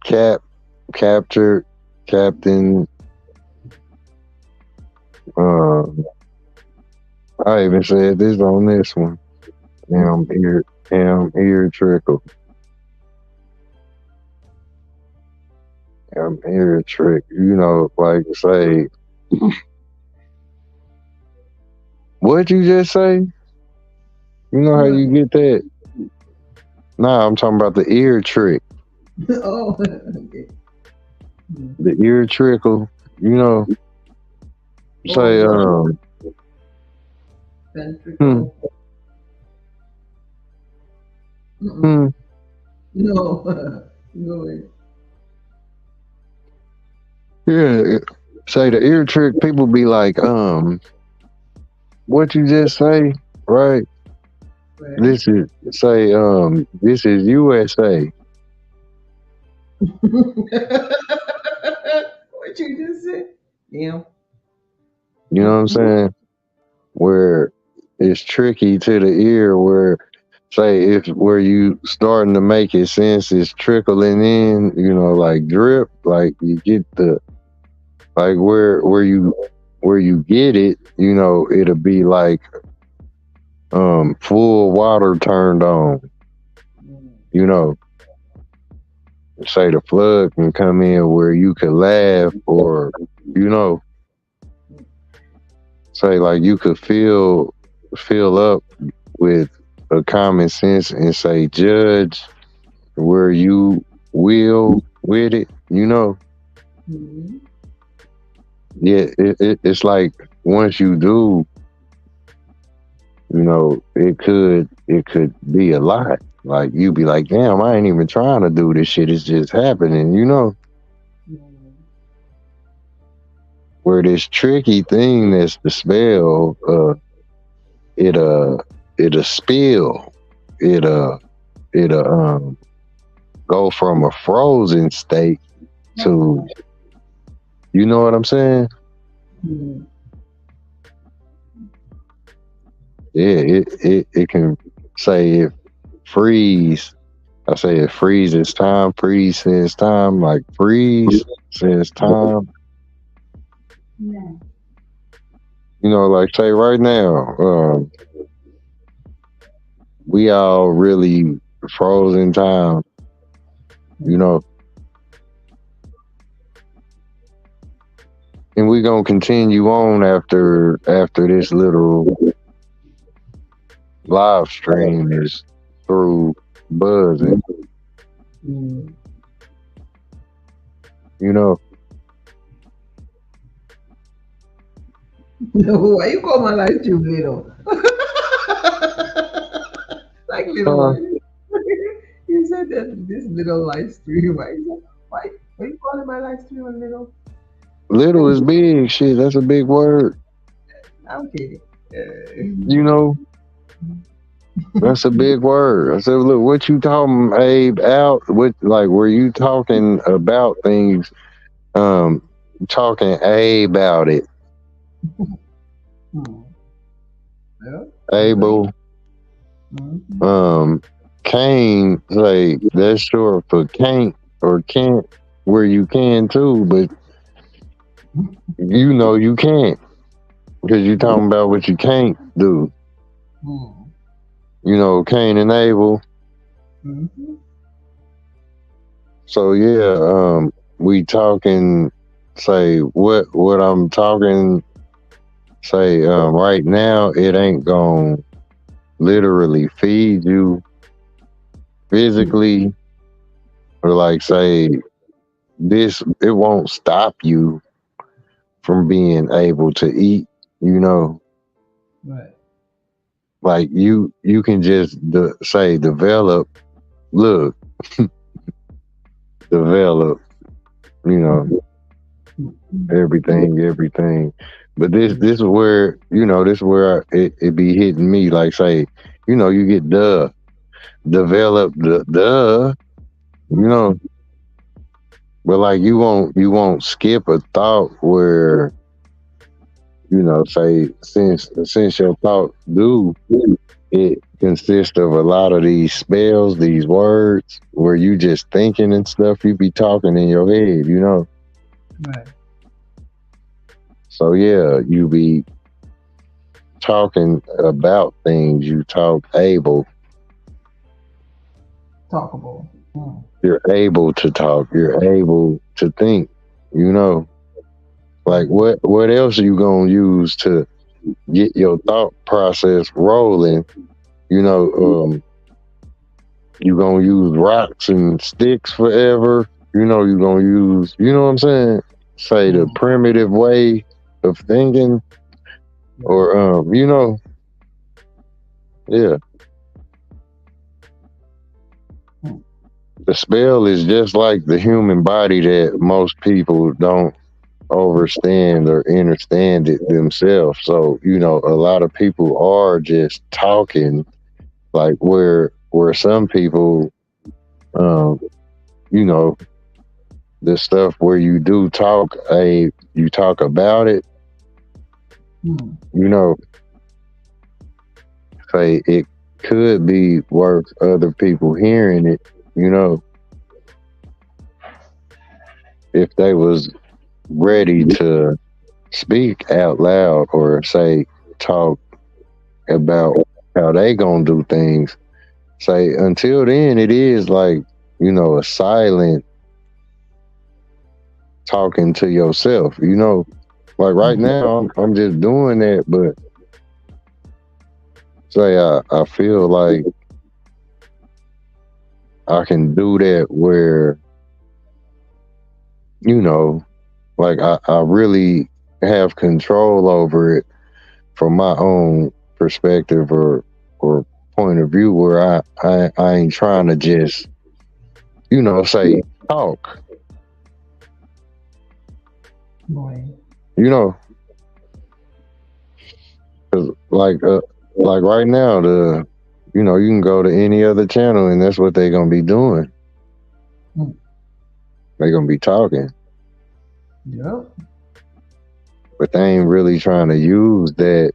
Captured. Captain. I even said this on this one. Damn ear trickle. Ear trick. Like say, what'd you just say? You know how you get that? Nah, I'm talking about the ear trick. Oh, okay. The ear trickle. Say, ventricle. No. No way. Yeah. Say the ear trick, people be like, what you just say? Right? Right. This is this is USA. What you just said? Yeah. You know what I'm saying? Where it's tricky to the ear where say if where you starting to make it sense is trickling in, like drip, like you get the like where you get it, it'll be like full water turned on. say the flood can come in where you could laugh, or you know, say like you could fill up with a common sense and say judge where you will with it, you know. Mm-hmm. Yeah, it's like once you do, you know, it could be a lot. Like you be like, damn, I ain't even trying to do this shit. It's just happening, you know. Mm-hmm. Where this tricky thing that's the spell, it it'll spill, it it'll go from a frozen state to, you know what I'm saying? Mm-hmm. Yeah, it can say it freeze. I say it freezes time, freeze since time, like freeze since time. Yeah. You know, like say right now, we all really frozen time. You know, and we gonna continue on after this little live stream is through buzzing. Mm-hmm. You know, Why you call my live stream little? Like little uh, one. You said that this little live stream. Why you calling my live stream a little? little is big. Shit, that's a big word. I'm kidding. You know, that's a big word. I said, look, what you talking, Abe? Out? What like? Were you talking about things? Talking about it, Hmm. Yeah. Okay. Abel. Mhm. Um, Cain, like that's short for can't or can't, where you can too, but you know you can't because you talking about what you can't do. Hmm. You know, Cain and Abel. Mhm. So yeah, we talking. Say what I'm talking. Say right now, it ain't gonna literally feed you physically, or like say this, it won't stop you from being able to eat, you know. Right. Like you can just say develop, look, develop, you know, everything. But this is where, you know, this is where it be hitting me. Like say, you know, you get develop the, you know, but like you won't skip a thought where, you know, say since your thought do, it consists of a lot of these spells, these words where you just thinking and stuff, you be talking in your head, you know. Right. So yeah, you be talking about things, you talk able, Talkable. Hmm. you're able to talk, you're able to think, you know. Like what else are you gonna use to get your thought process rolling? You know, you gonna use rocks and sticks forever. You know, you gonna use, you know what I'm saying? Say the Hmm. primitive way of thinking, Yeah. or you know, yeah. Hmm. The spell is just like the human body that most people don't overstand or understand it themselves. So, you know, a lot of people are just talking, like where some people, um, you know, the stuff where you do talk, you talk about it, Hmm. you know, say it could be worth other people hearing it, you know, if they was ready to speak out loud or say talk about how they gonna do things. Say until then, it is like, you know, a silent. talking to yourself. You know, like right now, I'm just doing that, but say I feel like I can do that where, you know, like I really have control over it from my own perspective or point of view where I ain't trying to just, you know, say talk, Boy. you know, 'cause like right now, you know, you can go to any other channel and that's what they're gonna be doing. Mm. They're gonna be talking, Yep. but they ain't really trying to use that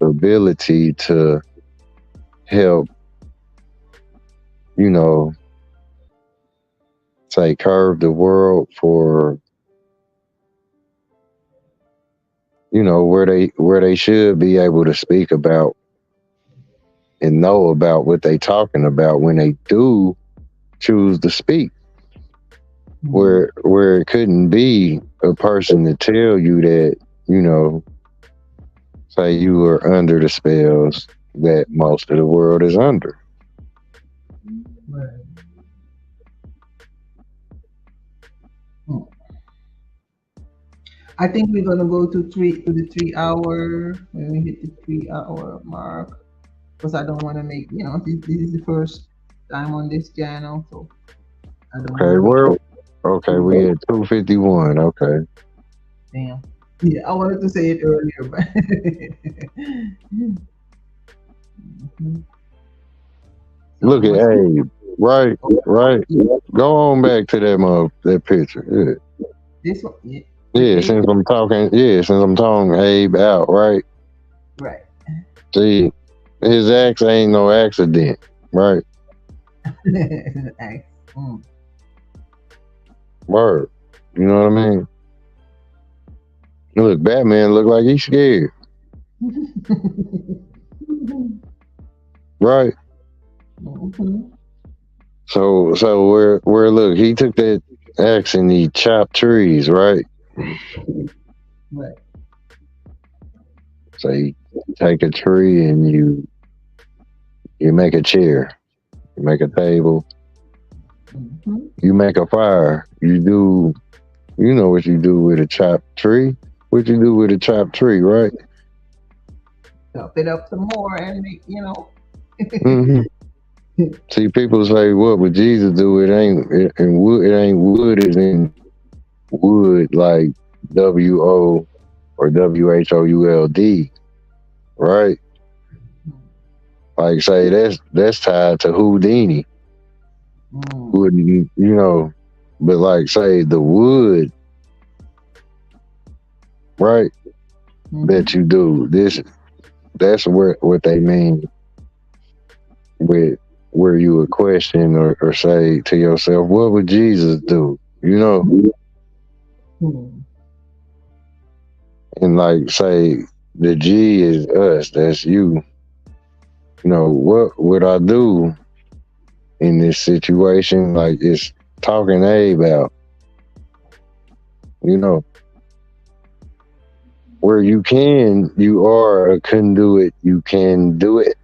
ability to help, you know, say curve the world for, you know, where they should be able to speak about and know about what they talking about when they do choose to speak. Where it couldn't be a person to tell you that, you know, say you were under the spells that most of the world is under. Right. Mm. I think we're gonna go to the 3 hour when we hit the 3 hour mark because I don't want to make this is the first time on this channel, so I don't want Okay, to make well, okay, we at 251. Okay, damn. Yeah, I wanted to say it earlier, but Mhm. So look at Abe. Right, right. Go on back to that picture. Yeah. this one, yeah, Yeah, okay, since I'm talking Abe out, right? right. See, his axe ain't no accident, right? Act. Mm. Word. You know what I mean? Look, Batman look like he's scared, right? Mhm. So where look, he took that axe and he chopped trees, right? Right. So you take a tree and you make a chair, you make a table, Mhm. you make a fire. You know what you do with a chopped tree? What you do with a chopped tree, right? Chop it up some more and make. Hmm. See, people say, "What would Jesus do?" It ain't wood is in wood like WO or WHOULD, right? Like say that's tied to Houdini. Mm. Wouldn't you know? But like say the wood, right? That Mhm. you do that's what they mean with where you would question or say to yourself, what would Jesus do? You know, Mm. and like say the G is us, that's you. You know, what would I do in this situation? Like it's talking A about, you know, where you are a conduit, you can do it.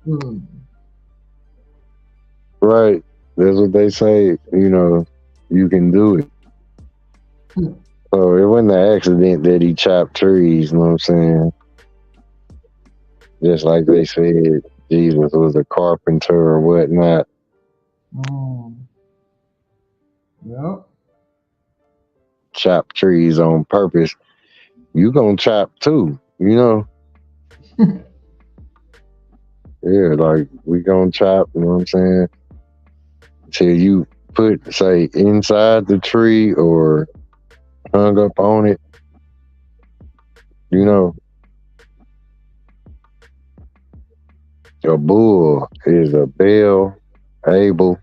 Mm. Right. That's what they say, you know, you can do it. Mm. So it wasn't an accident that he chopped trees, you know what I'm saying? Just like they said Jesus was a carpenter or whatnot. Mm. Yep. Chop trees on purpose. You gonna chop too, you know? Yeah, like we gonna chop, you know what I'm saying? Till you put say inside the tree or hung up on it, you know, a bull is a bell, able.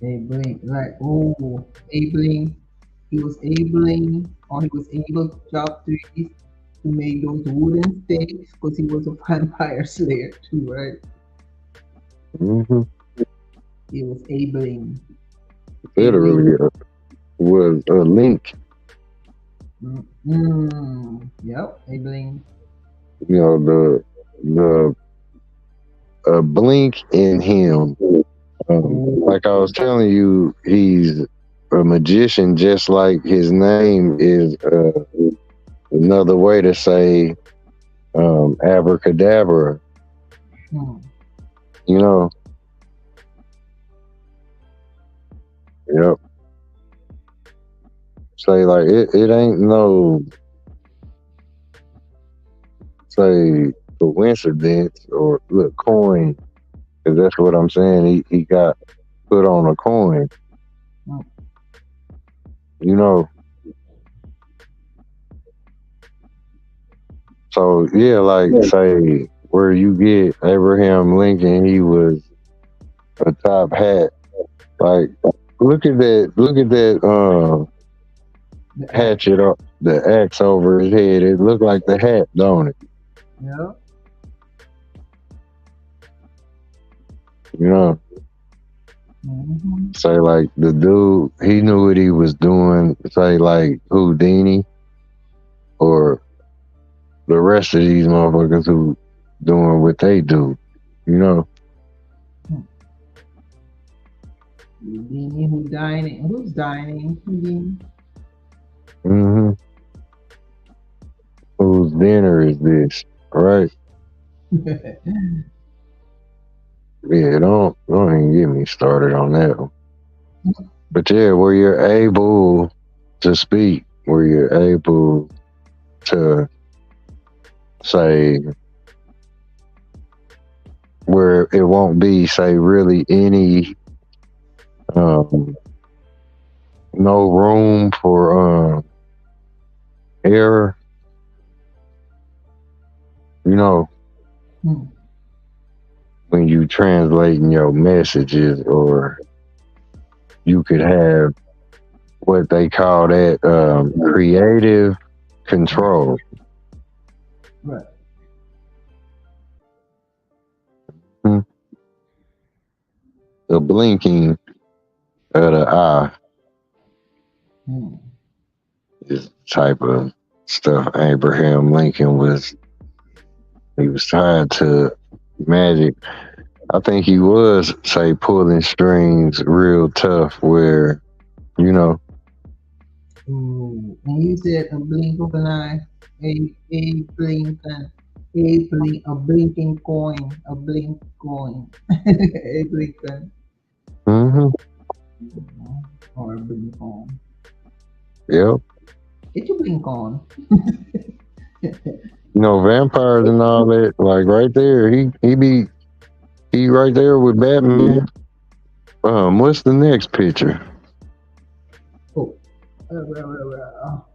Enabling, like, oh, enabling. He was enabling, or he was able to chop trees to make those wooden stakes because he was a vampire slayer too, right? Hmm. It was Abilene. Literally, Abilene. was a link. Yep, Abilene. You know, the Blink in him. Like I was telling you, he's a magician, just like his name is another way to say abracadabra. Hmm. You know, yep. Say like it ain't no say coincidence or look coin because that's what I'm saying. He got put on a coin. Hmm. You know, so yeah, like say where you get Abraham Lincoln, he was a top hat. Like look at that The act. hatchet up the axe over his head. It looked like the hat, don't it? Yeah. You know. Mm-hmm. Say like the dude, he knew what he was doing. Say like Houdini or the rest of these motherfuckers who doing what they do. You know. Houdini, who dining? Who's dining? Houdini. Mm-hmm. Whose dinner is this? Right? Yeah. Don't even get me started on that one. But yeah, where you're able to speak, where you're able to say where it won't be say really any um no room for error, you know, Hmm. when you translating your messages, or you could have what they call that creative control. Right. Hmm. The blinking of the eye Hmm. is the type of stuff Abraham Lincoln was. He was tied to magic. I think he was, say, pulling strings real tough where, you know, Ooh. And you said a blink of an eye, a blink, a blinking coin, a blink coin, a blinking, hmm or a blink on. yep. It's a blink on. You know, vampires and all that, like right there, he right there with Batman. What's the next picture? Oh, well.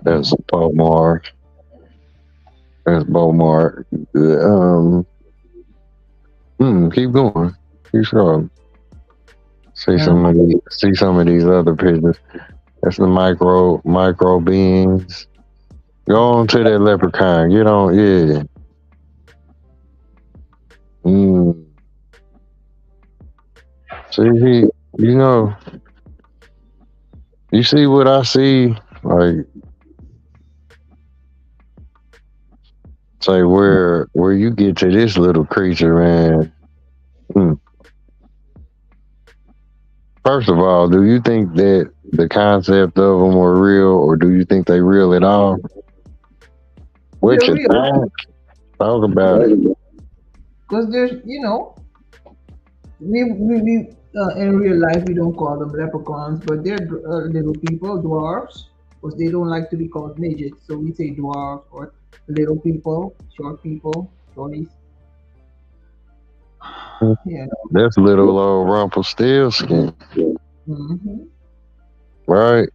That's Bomar. That's Bomar. Keep going. Keep scrolling. Um, See some of these other pictures. That's the micro beings. Go on to that leprechaun. Get on, yeah. Mm. See, you know, you see what I see. Like, say where you get to this little creature, man. Mm. First of all, do you think that the concept of them were real, or do you think they real at all? What they're you real think? Talk about it. because there's, in real life we don't call them leprechauns, but they're little people, dwarfs, because they don't like to be called midgets, so we say dwarfs or little people, shorties. Yeah. That's little old Rumpelstiltskin, Mm-hmm. right?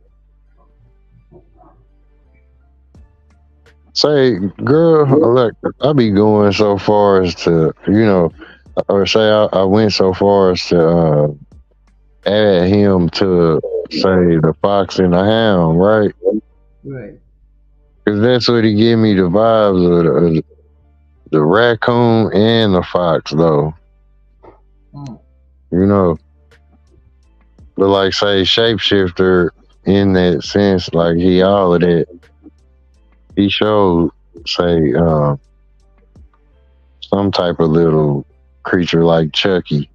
Say, girl, look, I be going so far as to, or say I went so far as to add him to say the Fox and the Hound, right? Right. Cause that's what he give me the vibes of the raccoon and the fox though. Mm. You know, but like say shapeshifter in that sense, like he all of that. He showed say some type of little creature like Chucky.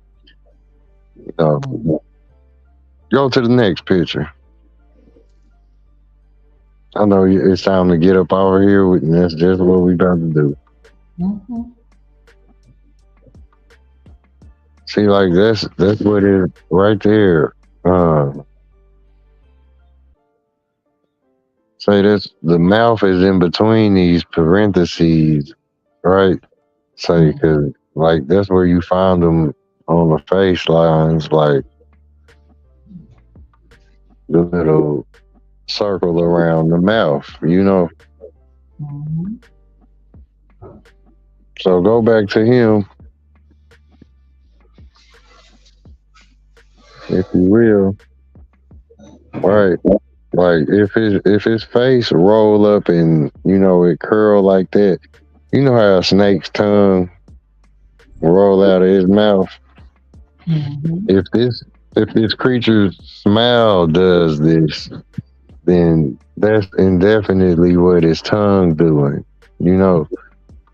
You know, Mm. go to the next picture. I know it's time to get up over here, and that's just what we about to do. Mm-hmm. See, like that's what it is right there. Uh, say that's the mouth is in between these parentheses, right? Say, Mm. cause like that's where you find them on the face lines, like the little circle around the mouth, you know. Mm-hmm. So go back to him, if you will, right? Like if his face roll up and you know it curl like that, you know how a snake's tongue roll out of his mouth. Mm-hmm. If this creature's smile does this, then that's indefinitely what his tongue doing. You know,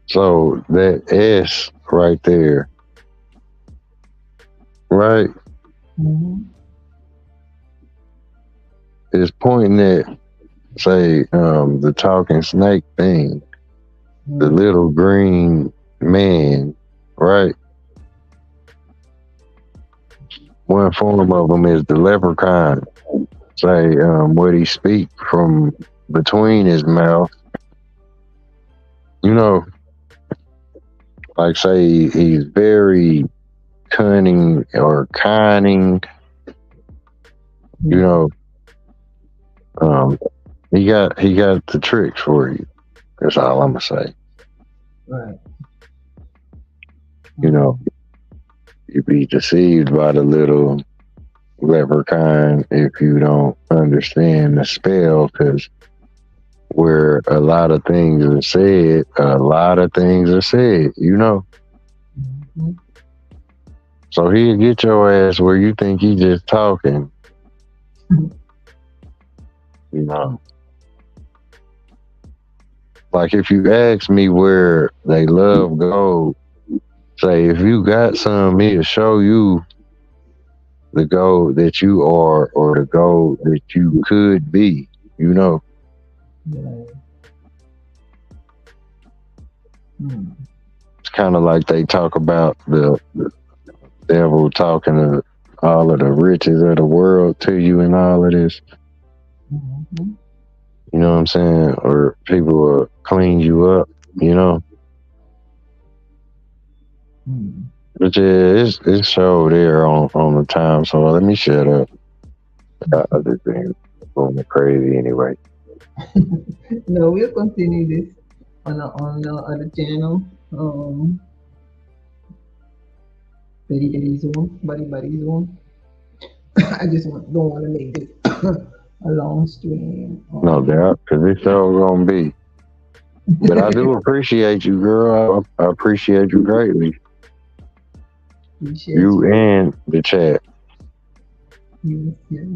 so that S right there, right, Mm-hmm. is pointing at say the talking snake thing, the Mm. little green man, right? One form of them is the leprechaun. Say what he speak from between his mouth. You know, like say he's very cunning or conning. You Mm. know, um, he got the tricks for you. That's all I'm gonna say. Right. You know, Mm. you be deceived by the little leprechaun if you don't understand the spell, because where a lot of things are said, a lot of things are said. You know, Mm-hmm. so he'll get your ass where you think he just talking. You know, like if you ask me where they love gold, say if you got some, he'll show you the gold that you are or the gold that you could be. You know, Yeah. Mm. it's kind of like they talk about the devil talking to all of the riches of the world to you and all of this. Mm-hmm. You know what I'm saying? Or people will clean you up. You know, Mm. but yeah, it's show there on the time. So let me shut up. I got other things going crazy anyway. No, we'll continue this on the other channel. Very very soon, very soon. I just don't want to make this a long stream. No doubt, because it's all gonna be. But I do appreciate you, girl. I appreciate you greatly. Appreciate You you. and the chat. Yes, yes.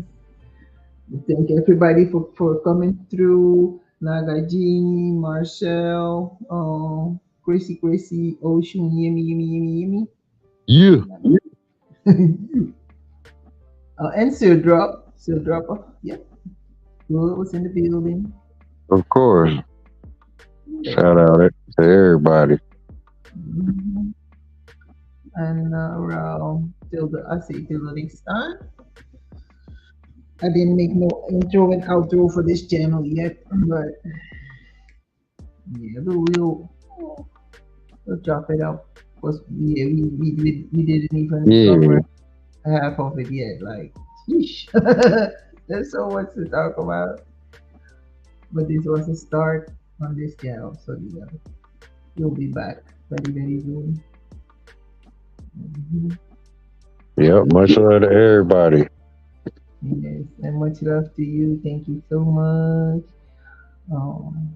Thank everybody for coming through. Nagajini, Marcel, Gracie, Ocean, Yemi, Yemi, Yemi, Yeah, Yemi. And Seal Dropper. Yep. Good was in the building. of course. Yeah. Shout out to everybody. Mhm. And till I say till the next time. I didn't make no intro and outro for this channel yet, but yeah, we'll chop it up. Cause yeah, we didn't even Yeah, cover half of it yet. Like, sheesh. There's so much to talk about. But this was a start on this channel, so yeah, we'll be back very soon. Mhm. yep. Much love to everybody. Yes, and much love to you. Thank you so much. Um,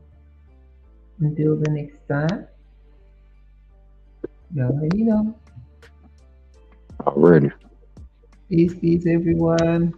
Until the next time, you already know. Already. Peace, peace, everyone.